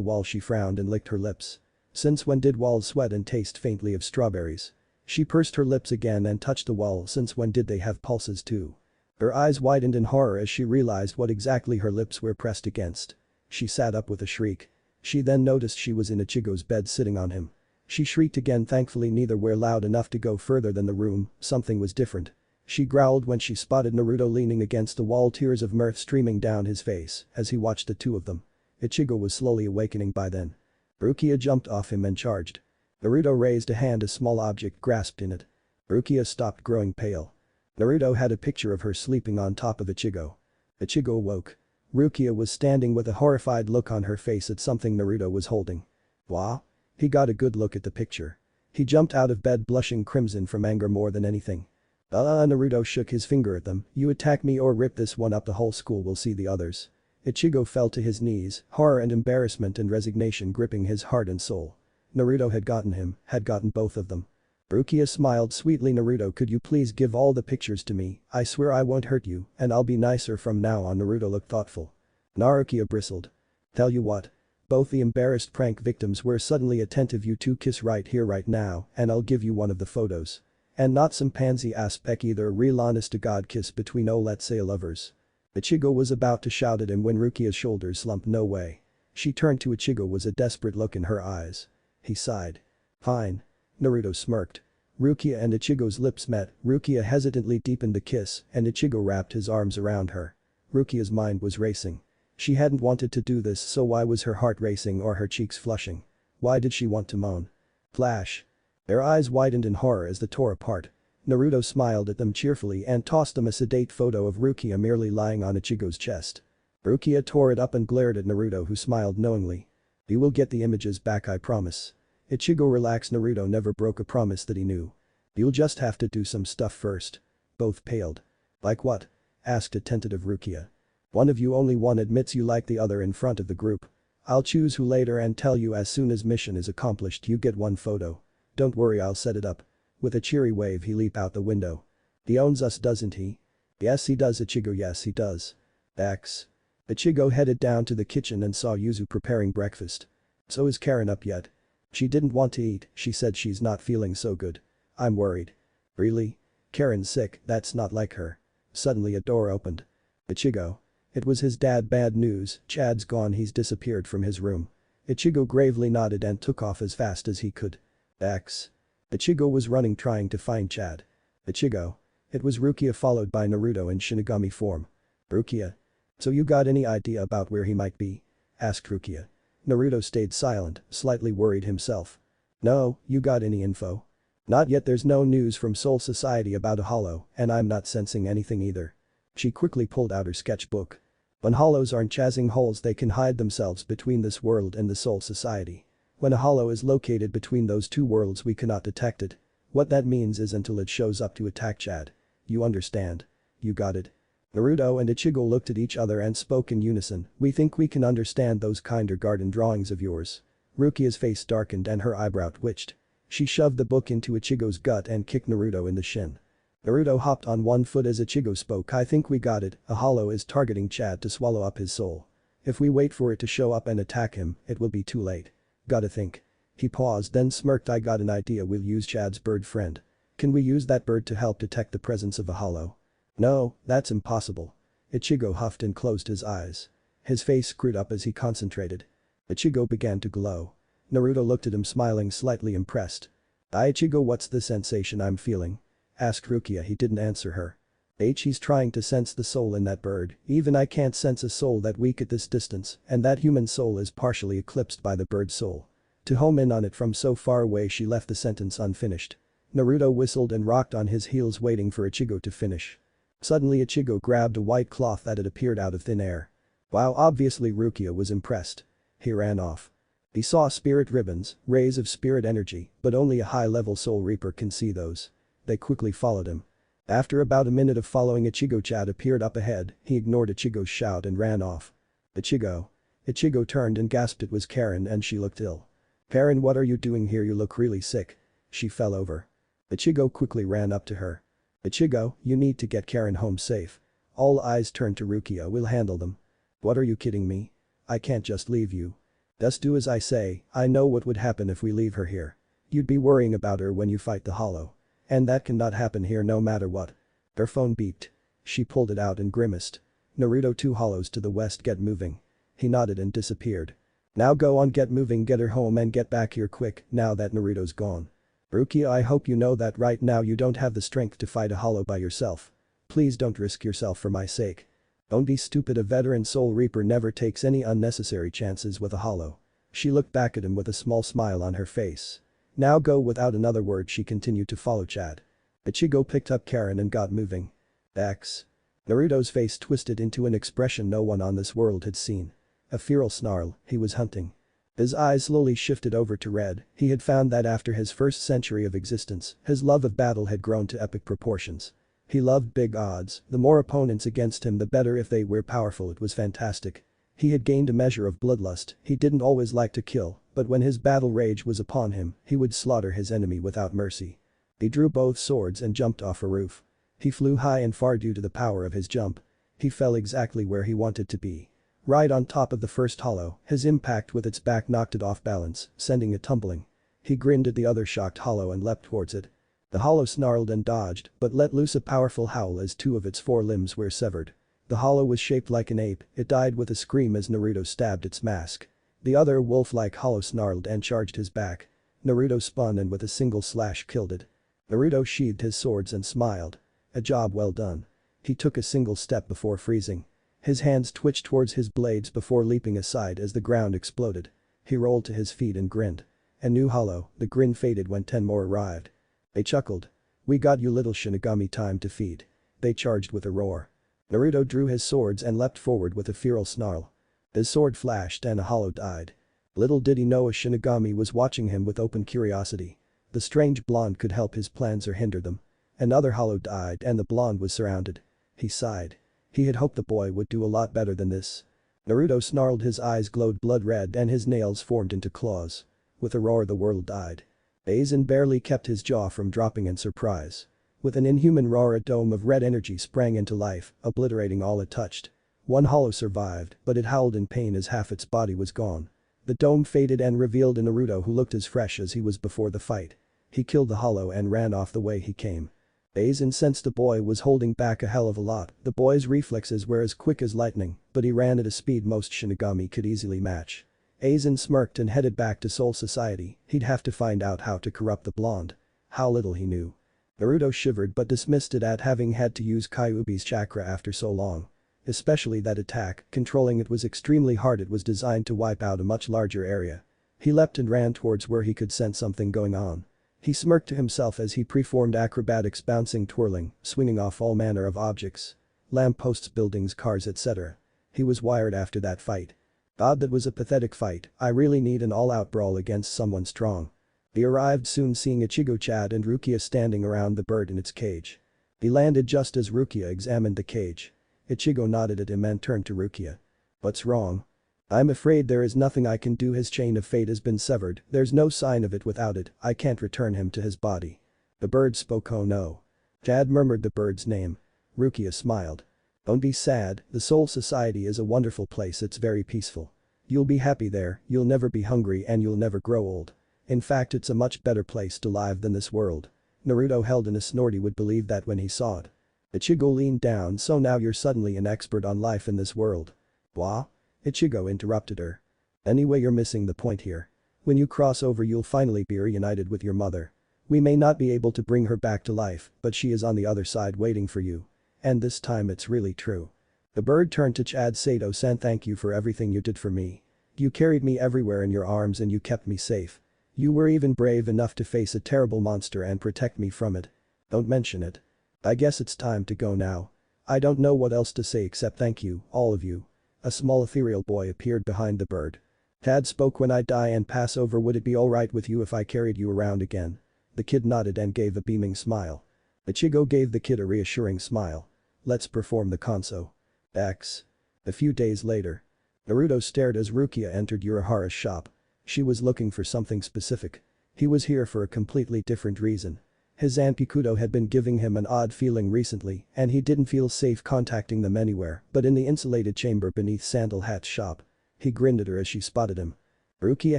wall. She frowned and licked her lips. Since when did walls sweat and taste faintly of strawberries? She pursed her lips again and touched the wall. Since when did they have pulses too? Her eyes widened in horror as she realized what exactly her lips were pressed against. She sat up with a shriek. She then noticed she was in Ichigo's bed, sitting on him. She shrieked again. Thankfully neither were loud enough to go further than the room. Something was different. She growled when she spotted Naruto leaning against the wall, tears of mirth streaming down his face as he watched the two of them. Ichigo was slowly awakening by then. Rukia jumped off him and charged. Naruto raised a hand, a small object grasped in it. Rukia stopped, growing pale. Naruto had a picture of her sleeping on top of Ichigo. Ichigo awoke. Rukia was standing with a horrified look on her face at something Naruto was holding. Wow? He got a good look at the picture. He jumped out of bed, blushing crimson from anger more than anything. Naruto shook his finger at them. "You attack me or rip this one up, the whole school will see the others." Ichigo fell to his knees, horror and embarrassment and resignation gripping his heart and soul. Naruto had gotten him, had gotten both of them. Rukia smiled sweetly. "Naruto, could you please give all the pictures to me? I swear I won't hurt you, and I'll be nicer from now on." Naruto looked thoughtful. Rukia bristled. "Tell you what. Both the embarrassed prank victims were suddenly attentive. You two kiss right here right now, and I'll give you one of the photos. And not some pansy-ass peck either, a real honest-to-God kiss between, oh, let's say, lovers." Ichigo was about to shout at him when Rukia's shoulders slumped. "No way." She turned to Ichigo with a desperate look in her eyes. He sighed. "Fine." Naruto smirked. Rukia and Ichigo's lips met. Rukia hesitantly deepened the kiss and Ichigo wrapped his arms around her. Rukia's mind was racing. She hadn't wanted to do this, so why was her heart racing or her cheeks flushing? Why did she want to moan? Flash. Their eyes widened in horror as they tore apart. Naruto smiled at them cheerfully and tossed them a sedate photo of Rukia merely lying on Ichigo's chest. Rukia tore it up and glared at Naruto, who smiled knowingly. "You will get the images back, I promise." Ichigo relaxed. Naruto never broke a promise that he knew. "You'll just have to do some stuff first." Both paled. "Like what?" asked a tentative Rukia. "One of you, only one, admits you like the other in front of the group. I'll choose who later and tell you as soon as mission is accomplished. You get one photo. Don't worry, I'll set it up." With a cheery wave he leaped out the window. "He owns us, doesn't he?" "Yes he does, Ichigo, yes he does." X. Ichigo headed down to the kitchen and saw Yuzu preparing breakfast. "So is Karen up yet?" She didn't want to eat, she said she's not feeling so good. I'm worried. Really? Karen's sick, that's not like her. Suddenly a door opened. Ichigo. It was his dad. Bad news, Chad's gone, he's disappeared from his room. Ichigo gravely nodded and took off as fast as he could. X. Ichigo was running trying to find Chad. Ichigo. It was Rukia followed by Naruto in Shinigami form. Rukia. So you got any idea about where he might be? Asked Rukia. Naruto stayed silent, slightly worried himself. No, you got any info? Not yet, there's no news from Soul Society about a hollow, and I'm not sensing anything either. She quickly pulled out her sketchbook. When hollows aren't chasing holes, they can hide themselves between this world and the Soul Society. When a hollow is located between those two worlds, we cannot detect it. What that means is until it shows up to attack Chad. You understand? You got it. Naruto and Ichigo looked at each other and spoke in unison. We think we can understand those kindergarten drawings of yours. Rukia's face darkened and her eyebrow twitched. She shoved the book into Ichigo's gut and kicked Naruto in the shin. Naruto hopped on one foot as Ichigo spoke. I think we got it, a hollow is targeting Chad to swallow up his soul. If we wait for it to show up and attack him, it will be too late. Gotta think. He paused then smirked. I got an idea, we'll use Chad's bird friend. Can we use that bird to help detect the presence of a hollow? No, that's impossible. Ichigo huffed and closed his eyes. His face screwed up as he concentrated. Ichigo began to glow. Naruto looked at him smiling, slightly impressed. Ichigo, what's the sensation I'm feeling? Asked Rukia. He didn't answer her. He's trying to sense the soul in that bird. Even I can't sense a soul that weak at this distance, and that human soul is partially eclipsed by the bird's soul. To home in on it from so far away, she left the sentence unfinished. Naruto whistled and rocked on his heels waiting for Ichigo to finish. Suddenly Ichigo grabbed a white cloth that had appeared out of thin air. Wow, obviously Rukia was impressed. He ran off. He saw spirit ribbons, rays of spirit energy, but only a high-level soul reaper can see those. They quickly followed him. After about a minute of following Ichigo, Chad appeared up ahead. He ignored Ichigo's shout and ran off. Ichigo. Ichigo turned and gasped. It was Karen and she looked ill. Karen, what are you doing here? You look really sick. She fell over. Ichigo quickly ran up to her. Ichigo, you need to get Karen home safe. All eyes turned to Rukia. We'll handle them. What, are you kidding me? I can't just leave you. Just do as I say. I know what would happen if we leave her here. You'd be worrying about her when you fight the hollow. And that cannot happen here no matter what. Her phone beeped. She pulled it out and grimaced. Naruto, 2 hollows to the west, get moving. He nodded and disappeared. Now go on, get moving, get her home and get back here quick now that Naruto's gone. Rukia, I hope you know that right now you don't have the strength to fight a hollow by yourself. Please don't risk yourself for my sake. Don't be stupid, a veteran soul reaper never takes any unnecessary chances with a hollow. She looked back at him with a small smile on her face. Now go. Without another word she continued to follow Chad. Ichigo picked up Karen and got moving. X. Naruto's face twisted into an expression no one on this world had seen. A feral snarl, he was hunting. His eyes slowly shifted over to red. He had found that after his first century of existence, his love of battle had grown to epic proportions. He loved big odds, the more opponents against him the better. If they were powerful, it was fantastic. He had gained a measure of bloodlust. He didn't always like to kill, but when his battle rage was upon him, he would slaughter his enemy without mercy. He drew both swords and jumped off a roof. He flew high and far due to the power of his jump. He fell exactly where he wanted to be. Right on top of the first hollow. His impact with its back knocked it off balance, sending it tumbling. He grinned at the other shocked hollow and leapt towards it. The hollow snarled and dodged, but let loose a powerful howl as 2 of its 4 limbs were severed. The hollow was shaped like an ape. It died with a scream as Naruto stabbed its mask. The other wolf-like hollow snarled and charged his back. Naruto spun and with a single slash killed it. Naruto sheathed his swords and smiled. A job well done. He took a single step before freezing. His hands twitched towards his blades before leaping aside as the ground exploded. He rolled to his feet and grinned. A new hollow. The grin faded when 10 more arrived. They chuckled. We got you, little Shinigami, time to feed. They charged with a roar. Naruto drew his swords and leapt forward with a feral snarl. His sword flashed and a hollow died. Little did he know a Shinigami was watching him with open curiosity. The strange blonde could help his plans or hinder them. Another hollow died and the blonde was surrounded. He sighed. He had hoped the boy would do a lot better than this. Naruto snarled, his eyes glowed blood red and his nails formed into claws. With a roar the world died. Aizen barely kept his jaw from dropping in surprise. With an inhuman roar a dome of red energy sprang into life, obliterating all it touched. 1 hollow survived, but it howled in pain as half its body was gone. The dome faded and revealed a Naruto who looked as fresh as he was before the fight. He killed the hollow and ran off the way he came. Aizen sensed the boy was holding back a hell of a lot. The boy's reflexes were as quick as lightning, but he ran at a speed most Shinigami could easily match. Aizen smirked and headed back to Soul Society. He'd have to find out how to corrupt the blonde. How little he knew. Naruto shivered but dismissed it at having had to use Kyuubi's chakra after so long. Especially that attack, controlling it was extremely hard. It was designed to wipe out a much larger area. He leapt and ran towards where he could sense something going on. He smirked to himself as he performed acrobatics, bouncing, twirling, swinging off all manner of objects. Lampposts, buildings, cars, etc. He was wired after that fight. God, that was a pathetic fight. I really need an all-out brawl against someone strong. He arrived soon, seeing Ichigo, Chad and Rukia standing around the bird in its cage. He landed just as Rukia examined the cage. Ichigo nodded at him and turned to Rukia. What's wrong? I'm afraid there is nothing I can do. His chain of fate has been severed, there's no sign of it. Without it, I can't return him to his body. The bird spoke. Oh no. Chad murmured the bird's name. Rukia smiled. Don't be sad, the Soul Society is a wonderful place. It's very peaceful. You'll be happy there, you'll never be hungry and you'll never grow old. In fact, it's a much better place to live than this world. Naruto held in a snort. He would believe that when he saw it. Ichigo leaned down. So now you're suddenly an expert on life in this world. What? Ichigo interrupted her. Anyway, you're missing the point here. When you cross over, you'll finally be reunited with your mother. We may not be able to bring her back to life, but she is on the other side waiting for you. And this time it's really true. The bird turned to Chad. Sato-san, thank you for everything you did for me. You carried me everywhere in your arms and you kept me safe. You were even brave enough to face a terrible monster and protect me from it. Don't mention it. I guess it's time to go now. I don't know what else to say except thank you, all of you. A small ethereal boy appeared behind the bird. Chad spoke. When I die and pass over, would it be alright with you if I carried you around again? The kid nodded and gave a beaming smile. Ichigo gave the kid a reassuring smile. Let's perform the Kanso. X. A few days later. Naruto stared as Rukia entered Urahara's shop. She was looking for something specific. He was here for a completely different reason. His Aunt Pikuto had been giving him an odd feeling recently and he didn't feel safe contacting them anywhere but in the insulated chamber beneath Sandal Hat's shop. He grinned at her as she spotted him. Rukia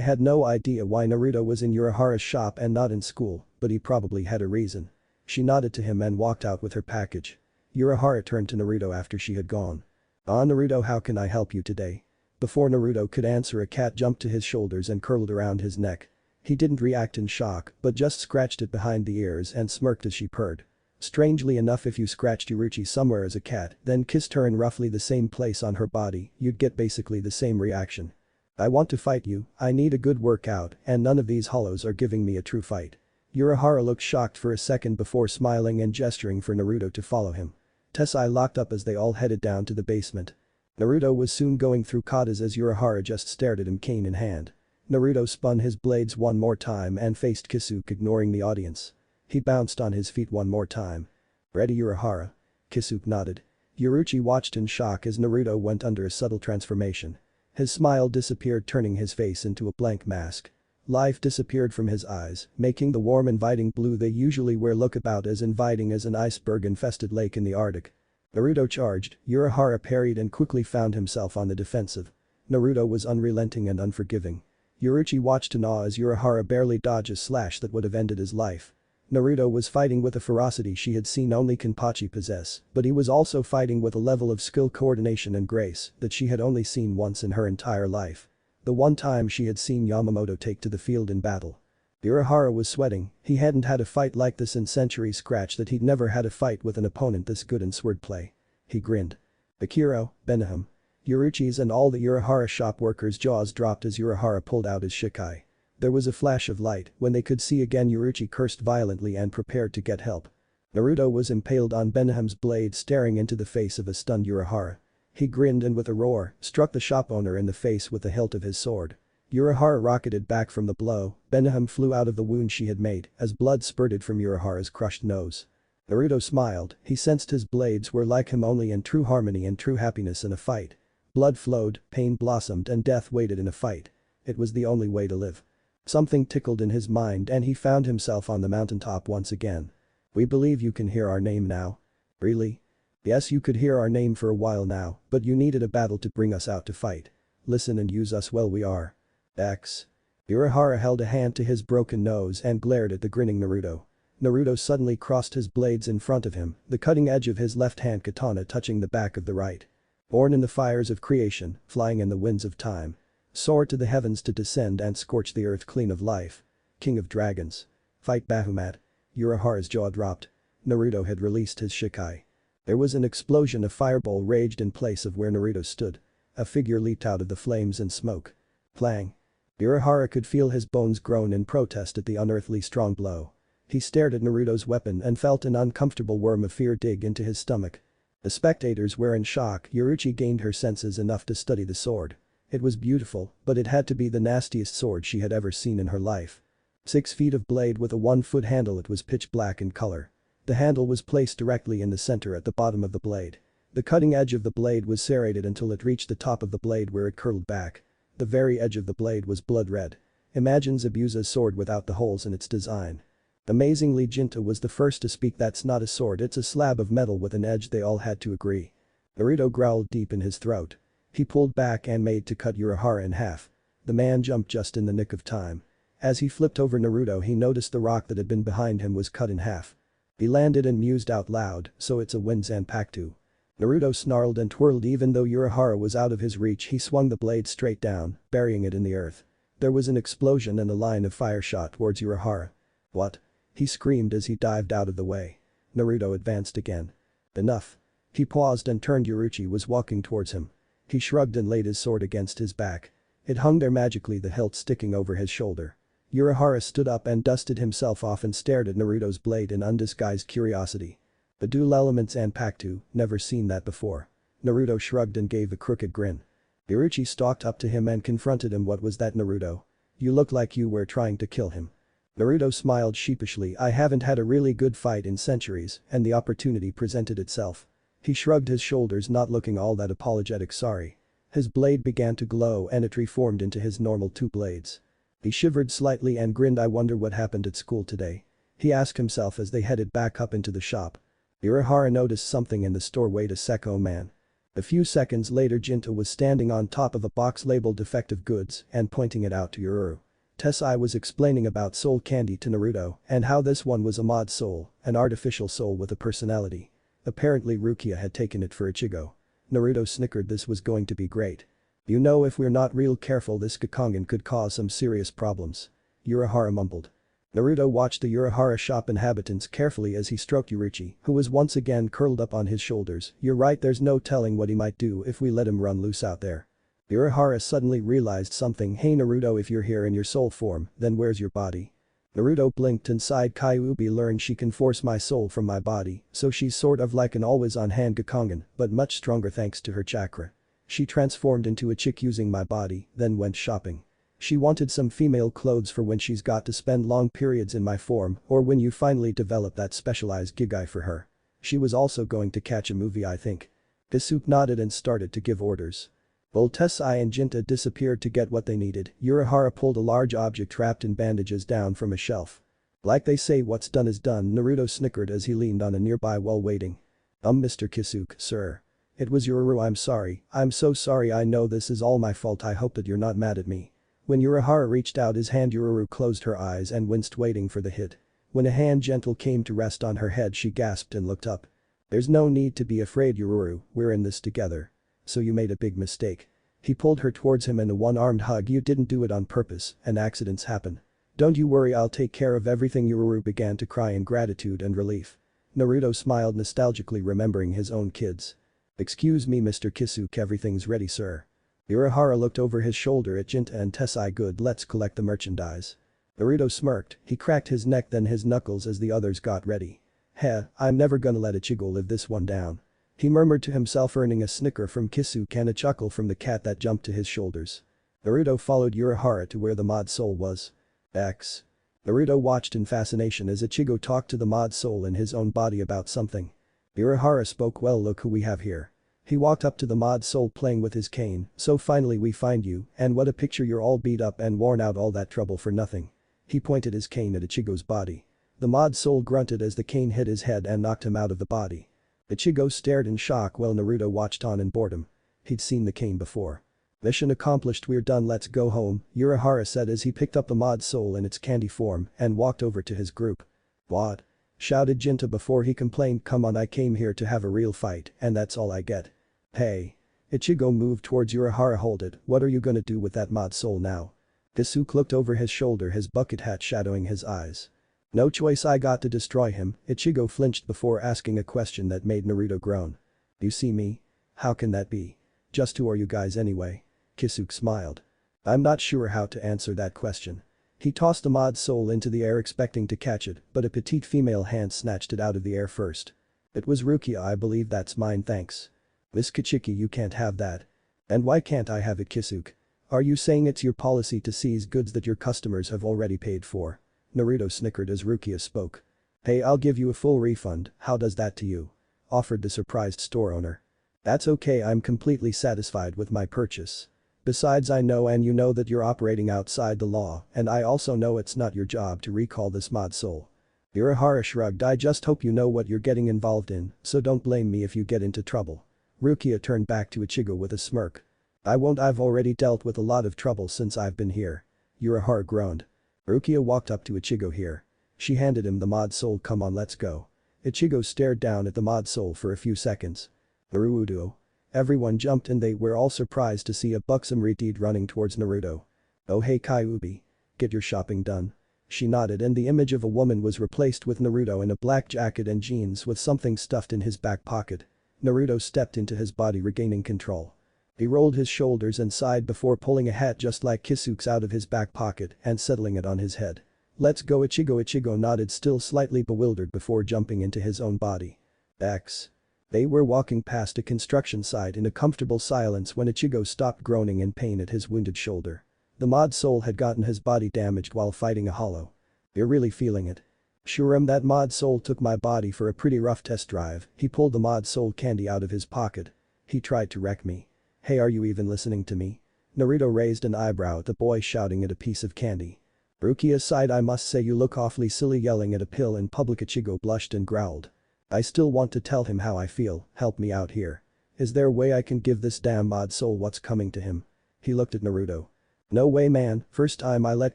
had no idea why Naruto was in Urahara's shop and not in school, but he probably had a reason. She nodded to him and walked out with her package. Urahara turned to Naruto after she had gone. Ah, Naruto, how can I help you today? Before Naruto could answer, a cat jumped to his shoulders and curled around his neck. He didn't react in shock but just scratched it behind the ears and smirked as she purred. Strangely enough, if you scratched Yoruichi somewhere as a cat, then kissed her in roughly the same place on her body, you'd get basically the same reaction. I want to fight you, I need a good workout, and none of these hollows are giving me a true fight. Urahara looked shocked for a second before smiling and gesturing for Naruto to follow him. Tessai locked up as they all headed down to the basement. Naruto was soon going through katas as Urahara just stared at him, cane in hand. Naruto spun his blades one more time and faced Kisuke, ignoring the audience. He bounced on his feet one more time. Ready, Urahara? Kisuke nodded. Yoruichi watched in shock as Naruto went under a subtle transformation. His smile disappeared, turning his face into a blank mask. Life disappeared from his eyes, making the warm, inviting blue they usually wear look about as inviting as an iceberg-infested lake in the Arctic. Naruto charged, Urahara parried and quickly found himself on the defensive. Naruto was unrelenting and unforgiving. Yoruichi watched in awe as Urahara barely dodged a slash that would have ended his life. Naruto was fighting with a ferocity she had seen only Kenpachi possess, but he was also fighting with a level of skill, coordination and grace that she had only seen once in her entire life. The one time she had seen Yamamoto take to the field in battle. Urahara was sweating, he hadn't had a fight like this in centuries, scratch that he'd never had a fight with an opponent this good in swordplay. He grinned. Akiro, Beniham. Yoruichi's and all the Urahara shop workers' jaws dropped as Urahara pulled out his shikai. There was a flash of light when they could see again. Yoruichi cursed violently and prepared to get help. Naruto was impaled on Beniham's blade, staring into the face of a stunned Urahara. He grinned and with a roar, struck the shop owner in the face with the hilt of his sword. Urahara rocketed back from the blow, Beniham flew out of the wound she had made as blood spurted from Urahara's crushed nose. Naruto smiled, he sensed his blades were like him, only in true harmony and true happiness in a fight. Blood flowed, pain blossomed and death waited in a fight. It was the only way to live. Something tickled in his mind and he found himself on the mountaintop once again. We believe you can hear our name now. Really? Yes, you could hear our name for a while now, but you needed a battle to bring us out to fight. Listen and use us well, we are. X. Urahara held a hand to his broken nose and glared at the grinning Naruto. Naruto suddenly crossed his blades in front of him, the cutting edge of his left-hand katana touching the back of the right. Born in the fires of creation, flying in the winds of time. Soar to the heavens to descend and scorch the earth clean of life. King of dragons. Fight Bahamut. Urahara's jaw dropped. Naruto had released his Shikai. There was an explosion, a fireball raged in place of where Naruto stood. A figure leaped out of the flames and smoke. Clang. Urahara could feel his bones groan in protest at the unearthly strong blow. He stared at Naruto's weapon and felt an uncomfortable worm of fear dig into his stomach. The spectators were in shock. Yoruichi gained her senses enough to study the sword. It was beautiful, but it had to be the nastiest sword she had ever seen in her life. 6 feet of blade with a 1-foot handle. It was pitch black in color. The handle was placed directly in the center at the bottom of the blade. The cutting edge of the blade was serrated until it reached the top of the blade where it curled back. The very edge of the blade was blood red. Imagine Zabuza's sword without the holes in its design. Amazingly, Jinta was the first to speak. That's not a sword, it's a slab of metal with an edge. They all had to agree. Naruto growled deep in his throat. He pulled back and made to cut Urahara in half. The man jumped just in the nick of time. As he flipped over Naruto, he noticed the rock that had been behind him was cut in half. He landed and mused out loud, so it's a win Zanpakuto. Naruto snarled and twirled. Even though Urahara was out of his reach, he swung the blade straight down, burying it in the earth. There was an explosion and a line of fire shot towards Urahara. What? He screamed as he dived out of the way. Naruto advanced again. Enough. He paused and turned. Yoruichi was walking towards him. He shrugged and laid his sword against his back. It hung there magically, the hilt sticking over his shoulder. Urahara stood up and dusted himself off and stared at Naruto's blade in undisguised curiosity. The dual elements Zanpakuto, never seen that before. Naruto shrugged and gave a crooked grin. Yoruichi stalked up to him and confronted him. What was that, Naruto? You look like you were trying to kill him. Naruto smiled sheepishly. I haven't had a really good fight in centuries, and the opportunity presented itself. He shrugged his shoulders, not looking all that apologetic. Sorry. His blade began to glow and it reformed into his normal 2 blades. He shivered slightly and grinned. I wonder what happened at school today. He asked himself as they headed back up into the shop. Urahara noticed something in the store. Wait a sec, oh man. A few seconds later, Jinta was standing on top of a box labeled defective goods and pointing it out to Ururu. Tessai was explaining about soul candy to Naruto and how this one was a mod soul, an artificial soul with a personality. Apparently Rukia had taken it for Ichigo. Naruto snickered. This was going to be great. You know, if we're not real careful, this Kakongan could cause some serious problems. Urahara mumbled. Naruto watched the Urahara shop inhabitants carefully as he stroked Yoruichi, who was once again curled up on his shoulders. You're right, there's no telling what he might do if we let him run loose out there. Urahara suddenly realized something. Hey Naruto, if you're here in your soul form, then where's your body? Naruto blinked and sighed. Kyuubi learned she can force my soul from my body, so she's sort of like an always-on-hand Kakongan, but much stronger thanks to her chakra. She transformed into a chick using my body, then went shopping. She wanted some female clothes for when she's got to spend long periods in my form or when you finally develop that specialized gigai for her. She was also going to catch a movie, I think. Kisuke nodded and started to give orders. While Tessai and Jinta disappeared to get what they needed, Urahara pulled a large object wrapped in bandages down from a shelf. Like they say, what's done is done. Naruto snickered as he leaned on a nearby wall waiting. Mr. Kisuke, sir. It was Ururu. I'm sorry. I'm so sorry. I know this is all my fault. I hope that you're not mad at me. When Urahara reached out his hand, Ururu closed her eyes and winced, waiting for the hit. When a hand gentle came to rest on her head, she gasped and looked up. There's no need to be afraid, Ururu, we're in this together. So you made a big mistake. He pulled her towards him in a one-armed hug. You didn't do it on purpose, and accidents happen. Don't you worry, I'll take care of everything. Ururu began to cry in gratitude and relief. Naruto smiled nostalgically, remembering his own kids. Excuse me, Mr. Kisuke, everything's ready, sir. Urahara looked over his shoulder at Jinta and Tessai. Good, let's collect the merchandise. Naruto smirked, he cracked his neck then his knuckles as the others got ready. Heh, I'm never gonna let Ichigo live this one down. He murmured to himself, earning a snicker from Kisuke and a chuckle from the cat that jumped to his shoulders. Naruto followed Urahara to where the mod soul was. X. Naruto watched in fascination as Ichigo talked to the mod soul in his own body about something. Urahara spoke. Well, look who we have here. He walked up to the mod soul playing with his cane. So finally we find you, and what a picture, you're all beat up and worn out, all that trouble for nothing. He pointed his cane at Ichigo's body. The mod soul grunted as the cane hit his head and knocked him out of the body. Ichigo stared in shock while Naruto watched on in boredom. He'd seen the cane before. Mission accomplished, we're done, let's go home, Urahara said as he picked up the mod soul in its candy form and walked over to his group. What? Shouted Jinta before he complained, come on, I came here to have a real fight and that's all I get. Hey. Ichigo moved towards Urahara, hold it, what are you gonna do with that mod soul now? Kisuke looked over his shoulder, his bucket hat shadowing his eyes. No choice, I got to destroy him, Ichigo flinched before asking a question that made Naruto groan. You see me? How can that be? Just who are you guys anyway? Kisuke smiled. I'm not sure how to answer that question. He tossed the mod soul into the air expecting to catch it, but a petite female hand snatched it out of the air first. It was Rukia, I believe that's mine, thanks. Miss Kichiki, you can't have that. And why can't I have it, Kisuke? Are you saying it's your policy to seize goods that your customers have already paid for? Naruto snickered as Rukia spoke. Hey, I'll give you a full refund, how does that to you? Offered the surprised store owner. That's okay, I'm completely satisfied with my purchase. Besides, I know and you know that you're operating outside the law, and I also know it's not your job to recall this mod soul. Urahara shrugged, I just hope you know what you're getting involved in, so don't blame me if you get into trouble. Rukia turned back to Ichigo with a smirk. I won't, I've already dealt with a lot of trouble since I've been here. Urahara groaned. Rukia walked up to Ichigo here. She handed him the mod soul, come on, let's go. Ichigo stared down at the mod soul for a few seconds. Naruto. Everyone jumped and they were all surprised to see a buxom Redeed running towards Naruto. Oh hey Kyuubi. Get your shopping done. She nodded and the image of a woman was replaced with Naruto in a black jacket and jeans with something stuffed in his back pocket. Naruto stepped into his body, regaining control. He rolled his shoulders and sighed before pulling a hat just like Kisuke's out of his back pocket and settling it on his head. Let's go, Ichigo. Ichigo nodded, still slightly bewildered, before jumping into his own body. X. They were walking past a construction site in a comfortable silence when Ichigo stopped groaning in pain at his wounded shoulder. The mod soul had gotten his body damaged while fighting a hollow. You're really feeling it? Sure, that mod soul took my body for a pretty rough test drive. He pulled the mod soul candy out of his pocket. He tried to wreck me. Hey, are you even listening to me? Naruto raised an eyebrow at the boy shouting at a piece of candy. Rukia sighed, I must say you look awfully silly yelling at a pill in public. Ichigo blushed and growled. I still want to tell him how I feel, help me out here. Is there a way I can give this damn mod soul what's coming to him? He looked at Naruto. No way, man, first time I let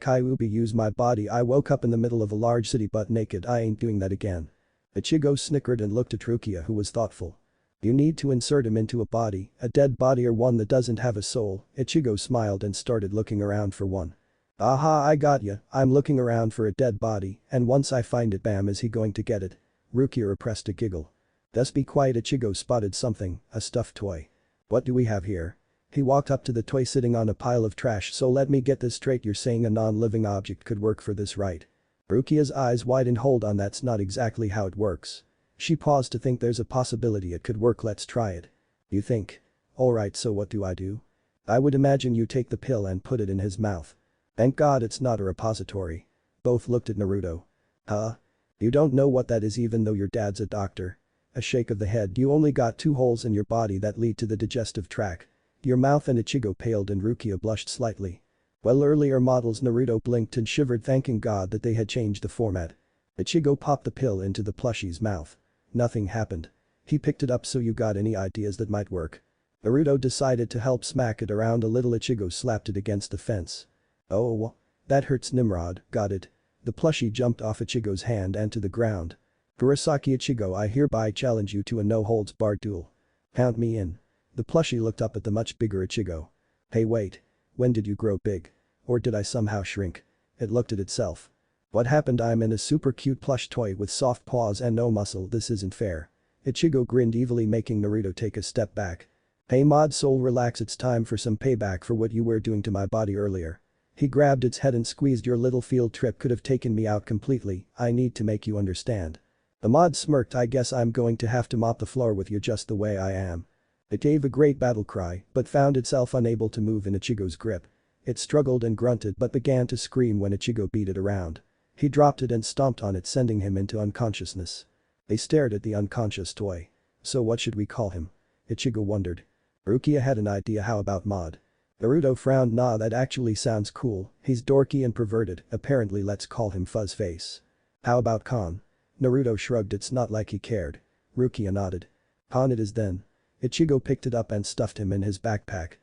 Kyuubi use my body I woke up in the middle of a large city butt naked, I ain't doing that again. Ichigo snickered and looked at Rukia, who was thoughtful. You need to insert him into a dead body or one that doesn't have a soul. Ichigo smiled and started looking around for one. Aha, I got ya, I'm looking around for a dead body, and once I find it, bam, is he going to get it? Rukia repressed a giggle. Just be quiet. Ichigo spotted something, a stuffed toy. What do we have here? He walked up to the toy sitting on a pile of trash. So let me get this straight, you're saying a non-living object could work for this, right? Rukia's eyes widened, hold on, that's not exactly how it works. She paused to think, there's a possibility it could work, let's try it. You think? Alright, so what do I do? I would imagine you take the pill and put it in his mouth. Thank God it's not a repository. Both looked at Naruto. Huh? You don't know what that is even though your dad's a doctor. A shake of the head, you only got 2 holes in your body that lead to the digestive tract. Your mouth, and Ichigo paled and Rukia blushed slightly. Well, earlier models, Naruto blinked and shivered, thanking God that they had changed the format. Ichigo popped the pill into the plushie's mouth. Nothing happened. He picked it up, so you got any ideas that might work? Naruto decided to help smack it around a little. Ichigo slapped it against the fence. Oh. That hurts, Nimrod, got it. The plushie jumped off Ichigo's hand and to the ground. Kurosaki, Ichigo, I hereby challenge you to a no-holds-barred duel. Count me in. The plushie looked up at the much bigger Ichigo. Hey, wait. When did you grow big? Or did I somehow shrink? It looked at itself. What happened? I'm in a super cute plush toy with soft paws and no muscle, this isn't fair. Ichigo grinned evilly, making Naruto take a step back. Hey mod soul, relax, it's time for some payback for what you were doing to my body earlier. He grabbed its head and squeezed. Your little field trip could have taken me out completely, I need to make you understand. The mod smirked, I guess I'm going to have to mop the floor with you just the way I am. It gave a great battle cry, but found itself unable to move in Ichigo's grip. It struggled and grunted but began to scream when Ichigo beat it around. He dropped it and stomped on it, sending him into unconsciousness. They stared at the unconscious toy. So what should we call him? Ichigo wondered. Rukia had an idea, how about Mod? Naruto frowned, nah, that actually sounds cool, he's dorky and perverted, apparently let's call him Fuzzface. How about Kon? Naruto shrugged, it's not like he cared. Rukia nodded. Kon it is then. Ichigo picked it up and stuffed him in his backpack.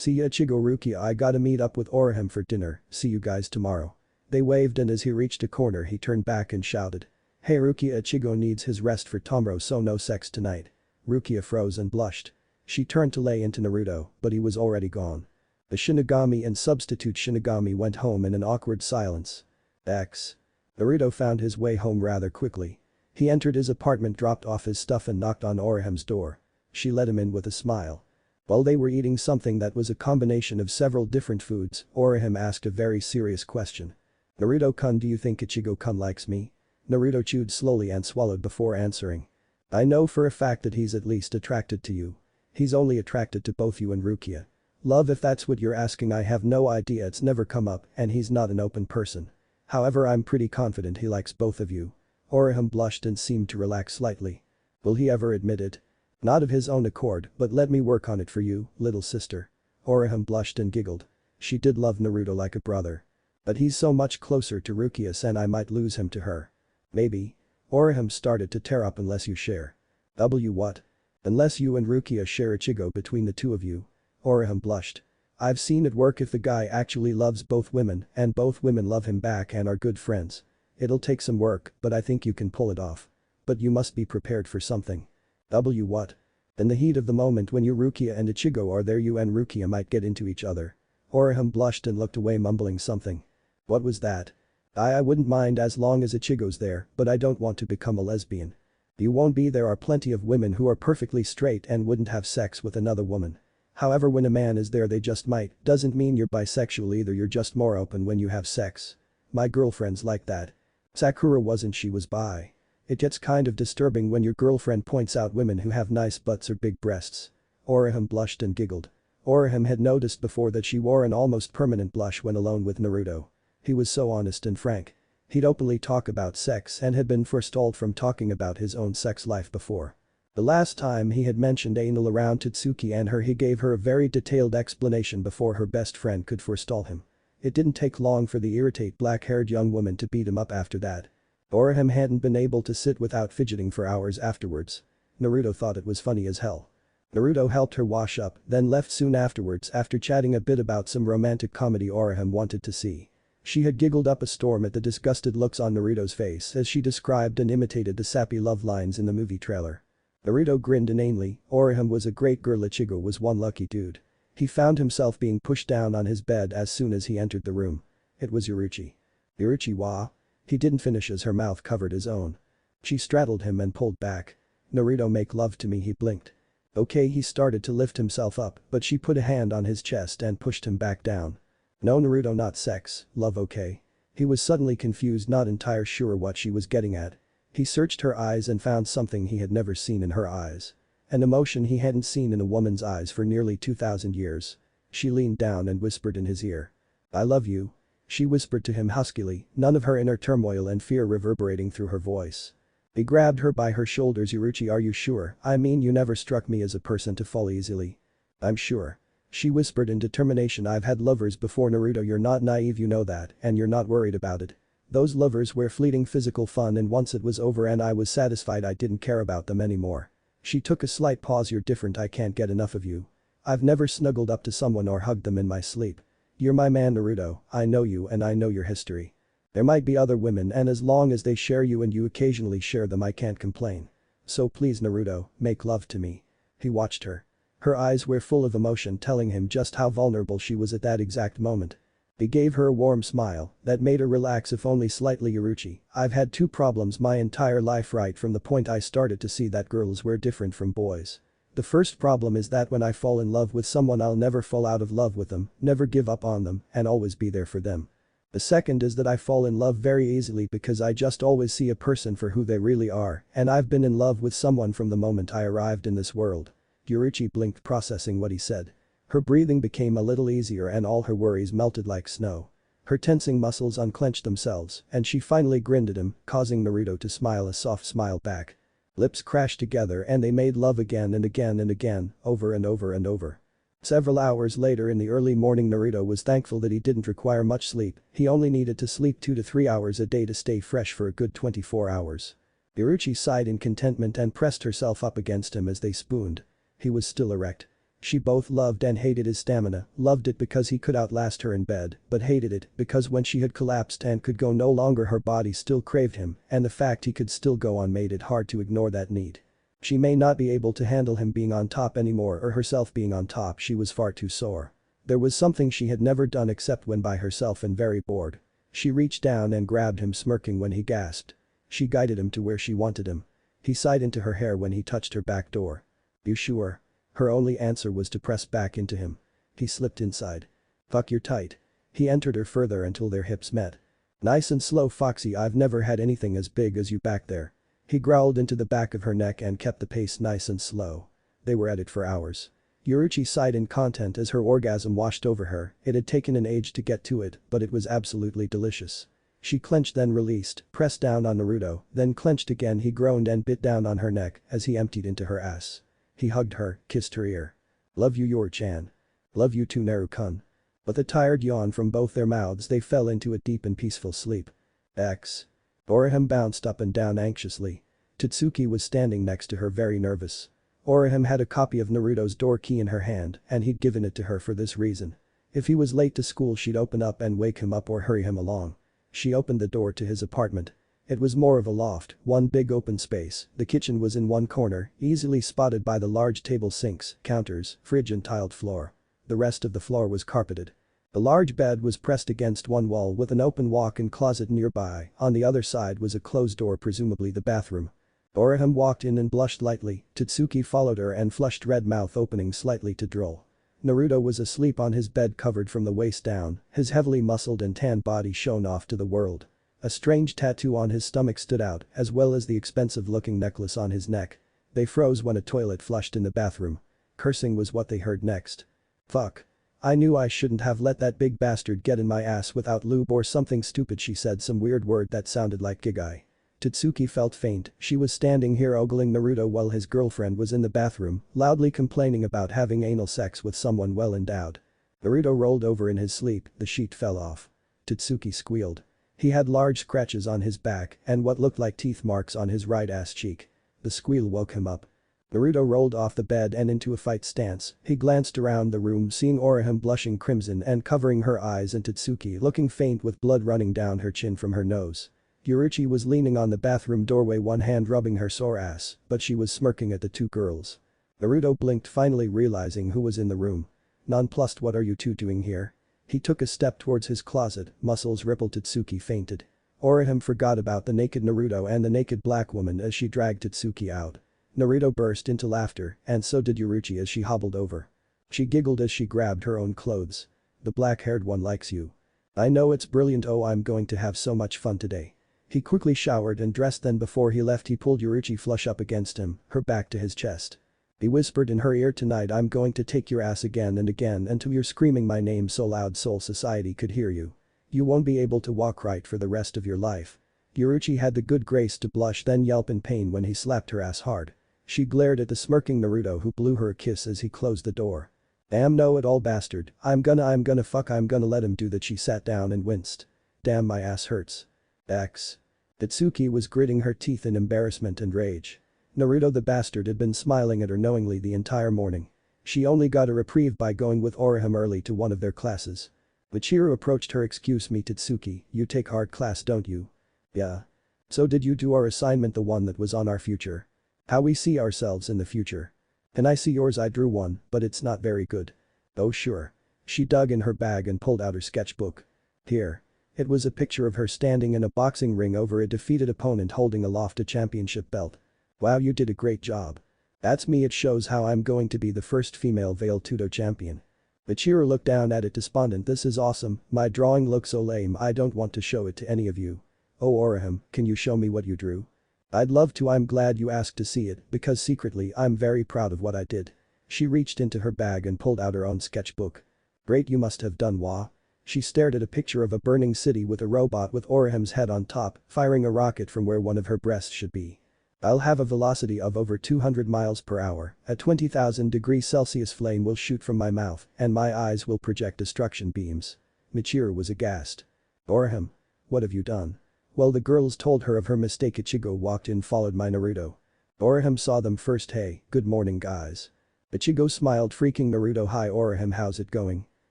See ya Ichigo Rukia, I gotta meet up with Orihime for dinner, see you guys tomorrow. They waved and as he reached a corner he turned back and shouted. Hey Rukia, Ichigo needs his rest for tomorrow, so no sex tonight. Rukia froze and blushed. She turned to lay into Naruto, but he was already gone. The Shinigami and substitute Shinigami went home in an awkward silence. X. Naruto found his way home rather quickly. He entered his apartment, dropped off his stuff and knocked on Orihime's door. She let him in with a smile. While they were eating something that was a combination of several different foods, Orihime asked a very serious question. Naruto-kun, do you think Ichigo-kun likes me? Naruto chewed slowly and swallowed before answering. I know for a fact that he's at least attracted to you. He's only attracted to both you and Rukia. Love, if that's what you're asking, I have no idea, it's never come up and he's not an open person. However, I'm pretty confident he likes both of you. Orihime blushed and seemed to relax slightly. Will he ever admit it? Not of his own accord, but let me work on it for you, little sister. Orihime blushed and giggled. She did love Naruto like a brother. But he's so much closer to Rukia-san, I might lose him to her. Maybe. Orihime started to tear up. Unless you share. What? Unless you and Rukia share Ichigo between the two of you. Orihime blushed. I've seen it work if the guy actually loves both women and both women love him back and are good friends. It'll take some work, but I think you can pull it off. But you must be prepared for something. What? In the heat of the moment when you Rukia and Ichigo are there, you and Rukia might get into each other. Orihime blushed and looked away, mumbling something. What was that? I wouldn't mind as long as Ichigo's there, but I don't want to become a lesbian. You won't be. There are plenty of women who are perfectly straight and wouldn't have sex with another woman. However, when a man is there, they just might. Doesn't mean you're bisexual either, you're just more open when you have sex. My girlfriend's like that. Sakura wasn't, she was bi. It gets kind of disturbing when your girlfriend points out women who have nice butts or big breasts. Orihime blushed and giggled. Orihime had noticed before that she wore an almost permanent blush when alone with Naruto. He was so honest and frank. He'd openly talk about sex and had been forestalled from talking about his own sex life before. The last time he had mentioned anal around Totsuki and her, he gave her a very detailed explanation before her best friend could forestall him. It didn't take long for the irate black-haired young woman to beat him up after that. Orihime hadn't been able to sit without fidgeting for hours afterwards. Naruto thought it was funny as hell. Naruto helped her wash up, then left soon afterwards after chatting a bit about some romantic comedy Orihime wanted to see. She had giggled up a storm at the disgusted looks on Naruto's face as she described and imitated the sappy love lines in the movie trailer. Naruto grinned inanely. Orihime was a great girl, Ichigo was one lucky dude. He found himself being pushed down on his bed as soon as he entered the room. It was Yoruichi. Yoruichi wa? He didn't finish as her mouth covered his own. She straddled him and pulled back. Naruto, make love to me, he blinked. Okay, he started to lift himself up, but she put a hand on his chest and pushed him back down. No Naruto, not sex, love, okay? He was suddenly confused, not entirely sure what she was getting at. He searched her eyes and found something he had never seen in her eyes. An emotion he hadn't seen in a woman's eyes for nearly 2,000 years. She leaned down and whispered in his ear. I love you. She whispered to him huskily, none of her inner turmoil and fear reverberating through her voice. He grabbed her by her shoulders. Yoruichi, are you sure? I mean, you never struck me as a person to fall easily. I'm sure. She whispered in determination. I've had lovers before, Naruto, you're not naive, you know that, and you're not worried about it. Those lovers were fleeting physical fun, and once it was over and I was satisfied, I didn't care about them anymore. She took a slight pause. You're different, I can't get enough of you. I've never snuggled up to someone or hugged them in my sleep. You're my man, Naruto, I know you and I know your history. There might be other women, and as long as they share you and you occasionally share them, I can't complain. So please, Naruto, make love to me. He watched her. Her eyes were full of emotion, telling him just how vulnerable she was at that exact moment. He gave her a warm smile that made her relax, if only slightly. Yoruichi, I've had two problems my entire life right from the point I started to see that girls were different from boys. The first problem is that when I fall in love with someone, I'll never fall out of love with them, never give up on them, and always be there for them. The second is that I fall in love very easily because I just always see a person for who they really are, and I've been in love with someone from the moment I arrived in this world. Yoruichi blinked, processing what he said. Her breathing became a little easier and all her worries melted like snow. Her tensing muscles unclenched themselves and she finally grinned at him, causing Naruto to smile a soft smile back. Lips crashed together and they made love again and again and again, over and over and over. Several hours later in the early morning, Naruto was thankful that he didn't require much sleep. He only needed to sleep 2 to 3 hours a day to stay fresh for a good 24 hours. Yoruichi sighed in contentment and pressed herself up against him as they spooned. He was still erect. She both loved and hated his stamina, loved it because he could outlast her in bed, but hated it because when she had collapsed and could go no longer her body still craved him, and the fact he could still go on made it hard to ignore that need. She may not be able to handle him being on top anymore or herself being on top, she was far too sore. There was something she had never done except when by herself and very bored. She reached down and grabbed him smirking when he gasped. She guided him to where she wanted him. He sighed into her hair when he touched her back door. You sure? Her only answer was to press back into him. He slipped inside. Fuck, you're tight. He entered her further until their hips met. Nice and slow, Foxy, I've never had anything as big as you back there. He growled into the back of her neck and kept the pace nice and slow. They were at it for hours. Yoruichi sighed in content as her orgasm washed over her. It had taken an age to get to it, but it was absolutely delicious. She clenched then released, pressed down on Naruto, then clenched again. He groaned and bit down on her neck as he emptied into her ass. He hugged her, kissed her ear. Love you, Yoru-chan. Love you too, Naru-kun. With a tired yawn from both their mouths they fell into a deep and peaceful sleep. X. Orihime bounced up and down anxiously. Tatsuki was standing next to her very nervous. Orihime had a copy of Naruto's door key in her hand and he'd given it to her for this reason. If he was late to school she'd open up and wake him up or hurry him along. She opened the door to his apartment. It was more of a loft, one big open space. The kitchen was in one corner, easily spotted by the large table sinks, counters, fridge and tiled floor. The rest of the floor was carpeted. The large bed was pressed against one wall with an open walk-in closet nearby. On the other side was a closed door, presumably the bathroom. Orihime walked in and blushed lightly. Tatsuki followed her and flushed red mouth opening slightly to drool. Naruto was asleep on his bed covered from the waist down, his heavily muscled and tanned body shown off to the world. A strange tattoo on his stomach stood out, as well as the expensive-looking necklace on his neck. They froze when a toilet flushed in the bathroom. Cursing was what they heard next. Fuck. I knew I shouldn't have let that big bastard get in my ass without lube or something stupid. She said some weird word that sounded like gigai. Tatsuki felt faint. She was standing here ogling Naruto while his girlfriend was in the bathroom, loudly complaining about having anal sex with someone well endowed. Naruto rolled over in his sleep, the sheet fell off. Tatsuki squealed. He had large scratches on his back and what looked like teeth marks on his right ass cheek. The squeal woke him up. Naruto rolled off the bed and into a fight stance. He glanced around the room seeing Orihime blushing crimson and covering her eyes and Tatsuki looking faint with blood running down her chin from her nose. Yoruichi was leaning on the bathroom doorway, one hand rubbing her sore ass, but she was smirking at the two girls. Naruto blinked, finally realizing who was in the room. Nonplussed, what are you two doing here? He took a step towards his closet, muscles rippled. Tatsuki fainted. Orihime forgot about the naked Naruto and the naked black woman as she dragged Tatsuki out. Naruto burst into laughter, and so did Yoruichi as she hobbled over. She giggled as she grabbed her own clothes. The black-haired one likes you. I know, it's brilliant. Oh, I'm going to have so much fun today. He quickly showered and dressed, then before he left he pulled Yoruichi flush up against him, her back to his chest. He whispered in her ear, tonight I'm going to take your ass again and again until you're screaming my name so loud Soul Society could hear you. You won't be able to walk right for the rest of your life. Yoruichi had the good grace to blush then yelp in pain when he slapped her ass hard. She glared at the smirking Naruto who blew her a kiss as he closed the door. Damn know-it-all bastard, I'm gonna let him do that. She sat down and winced. Damn, my ass hurts. X. Tatsuki was gritting her teeth in embarrassment and rage. Naruto the bastard had been smiling at her knowingly the entire morning. She only got a reprieve by going with Orihime early to one of their classes. Michiru approached her. Excuse me Tatsuki, you take art class don't you? Yeah. So did you do our assignment, the one that was on our future? How we see ourselves in the future. Can I see yours? I drew one, but it's not very good. Oh sure. She dug in her bag and pulled out her sketchbook. Here. It was a picture of her standing in a boxing ring over a defeated opponent holding aloft a championship belt. Wow, you did a great job. That's me. It shows how I'm going to be the first female Veil Tudo champion. Michiru looked down at it despondent. This is awesome, my drawing looks so lame I don't want to show it to any of you. Oh Orihime, can you show me what you drew? I'd love to. I'm glad you asked to see it because secretly I'm very proud of what I did. She reached into her bag and pulled out her own sketchbook. Great, you must have done wa. She stared at a picture of a burning city with a robot with Orihime's head on top, firing a rocket from where one of her breasts should be. I'll have a velocity of over 200 miles per hour, a 20,000 degrees Celsius flame will shoot from my mouth, and my eyes will project destruction beams. Michiru was aghast. Orihime. What have you done? Well, the girls told her of her mistake. Ichigo walked in followed by Naruto. Orihime saw them first. Hey, good morning guys. Ichigo smiled, freaking Naruto. Hi Orihime, how's it going?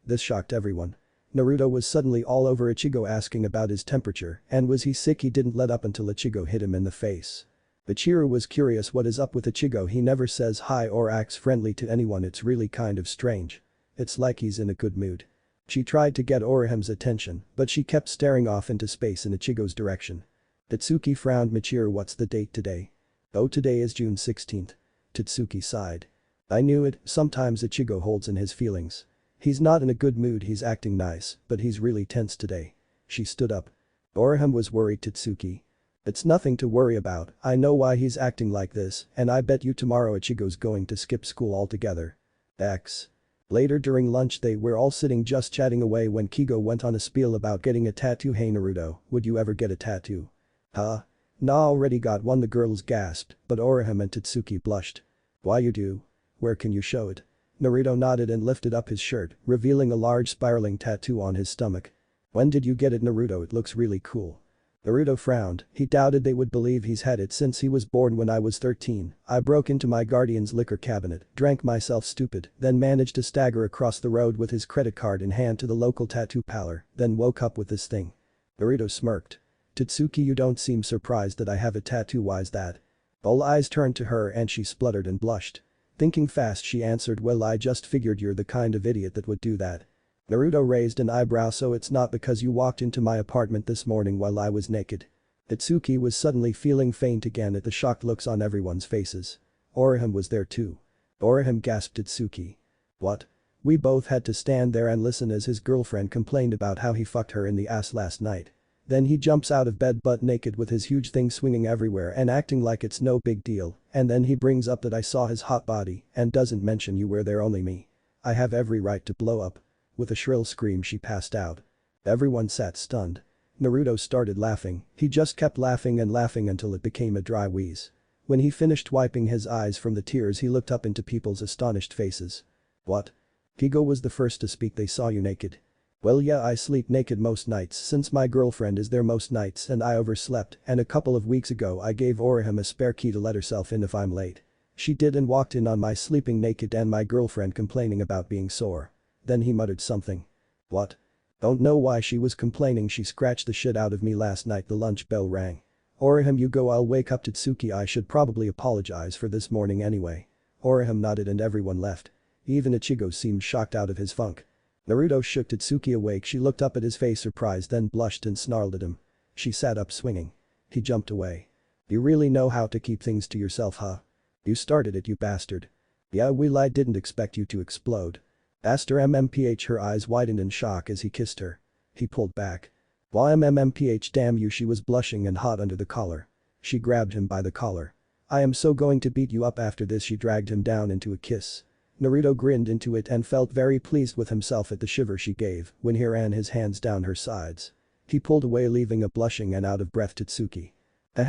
This shocked everyone. Naruto was suddenly all over Ichigo, asking about his temperature and was he sick. He didn't let up until Ichigo hit him in the face. Ichiro was curious what is up with Ichigo. He never says hi or acts friendly to anyone. It's really kind of strange. It's like he's in a good mood. She tried to get Orihime's attention, but she kept staring off into space in Ichigo's direction. Tatsuki frowned. Michiru, what's the date today? Oh, today is June 16th. Tatsuki sighed. I knew it. Sometimes Ichigo holds in his feelings. He's not in a good mood. He's acting nice, but he's really tense today. She stood up. Orihime was worried. Tatsuki. It's nothing to worry about. I know why he's acting like this, and I bet you tomorrow Ichigo's going to skip school altogether. X. Later during lunch they were all sitting just chatting away when Kigo went on a spiel about getting a tattoo. Hey Naruto, would you ever get a tattoo? Huh? Nah, already got one, the girls gasped, but Orihime and Tatsuki blushed. Why you do? Where can you show it? Naruto nodded and lifted up his shirt, revealing a large spiraling tattoo on his stomach. When did you get it Naruto? It looks really cool. Naruto frowned. He doubted they would believe he's had it since he was born. When I was 13, I broke into my guardian's liquor cabinet, drank myself stupid, then managed to stagger across the road with his credit card in hand to the local tattoo parlor, then woke up with this thing. Naruto smirked. Tatsuki, you don't seem surprised that I have a tattoo. Why's that? All eyes turned to her and she spluttered and blushed. Thinking fast she answered, well, I just figured you're the kind of idiot that would do that. Naruto raised an eyebrow. So it's not because you walked into my apartment this morning while I was naked? Tatsuki was suddenly feeling faint again at the shocked looks on everyone's faces. Orihime was there too. Orihime gasped. Tatsuki. What? We both had to stand there and listen as his girlfriend complained about how he fucked her in the ass last night. Then he jumps out of bed butt naked with his huge thing swinging everywhere and acting like it's no big deal, and then he brings up that I saw his hot body and doesn't mention you were there, only me. I have every right to blow up. With a shrill scream she passed out. Everyone sat stunned. Naruto started laughing. He just kept laughing and laughing until it became a dry wheeze. When he finished wiping his eyes from the tears he looked up into people's astonished faces. What? Kigo was the first to speak. They saw you naked. Well yeah, I sleep naked most nights since my girlfriend is there most nights and I overslept, and a couple of weeks ago I gave Orihime a spare key to let herself in if I'm late. She did and walked in on my sleeping naked and my girlfriend complaining about being sore. Then he muttered something. What? Don't know why she was complaining. She scratched the shit out of me last night. The lunch bell rang. Orihime, you go, I'll wake up Tatsuki. I should probably apologize for this morning anyway. Orihime nodded and everyone left. Even Ichigo seemed shocked out of his funk. Naruto shook Tatsuki awake. She looked up at his face surprised, then blushed and snarled at him. She sat up swinging. He jumped away. You really know how to keep things to yourself, huh? You started it, you bastard. Yeah, well, I didn't expect you to explode. Asked her MMPH. Her eyes widened in shock as he kissed her. He pulled back. Why MMPH, damn you. She was blushing and hot under the collar. She grabbed him by the collar. I am so going to beat you up after this. She dragged him down into a kiss. Naruto grinned into it and felt very pleased with himself at the shiver she gave when he ran his hands down her sides. He pulled away, leaving a blushing and out of breath Tatsuki.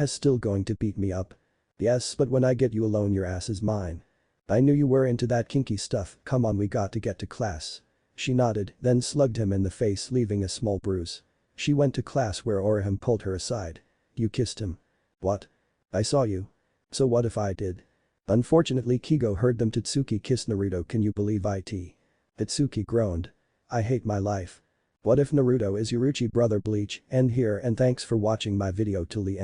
Still going to beat me up? Yes, but when I get you alone your ass is mine. I knew you were into that kinky stuff. Come on, we got to get to class. She nodded, then slugged him in the face, leaving a small bruise. She went to class where Orihime pulled her aside. You kissed him. What? I saw you. So what if I did? Unfortunately Kigo heard them. Tatsuki kissed Naruto. Can you believe it? Tatsuki groaned. I hate my life. What if Naruto is Yoruichi brother Bleach? End here and thanks for watching my video till the end.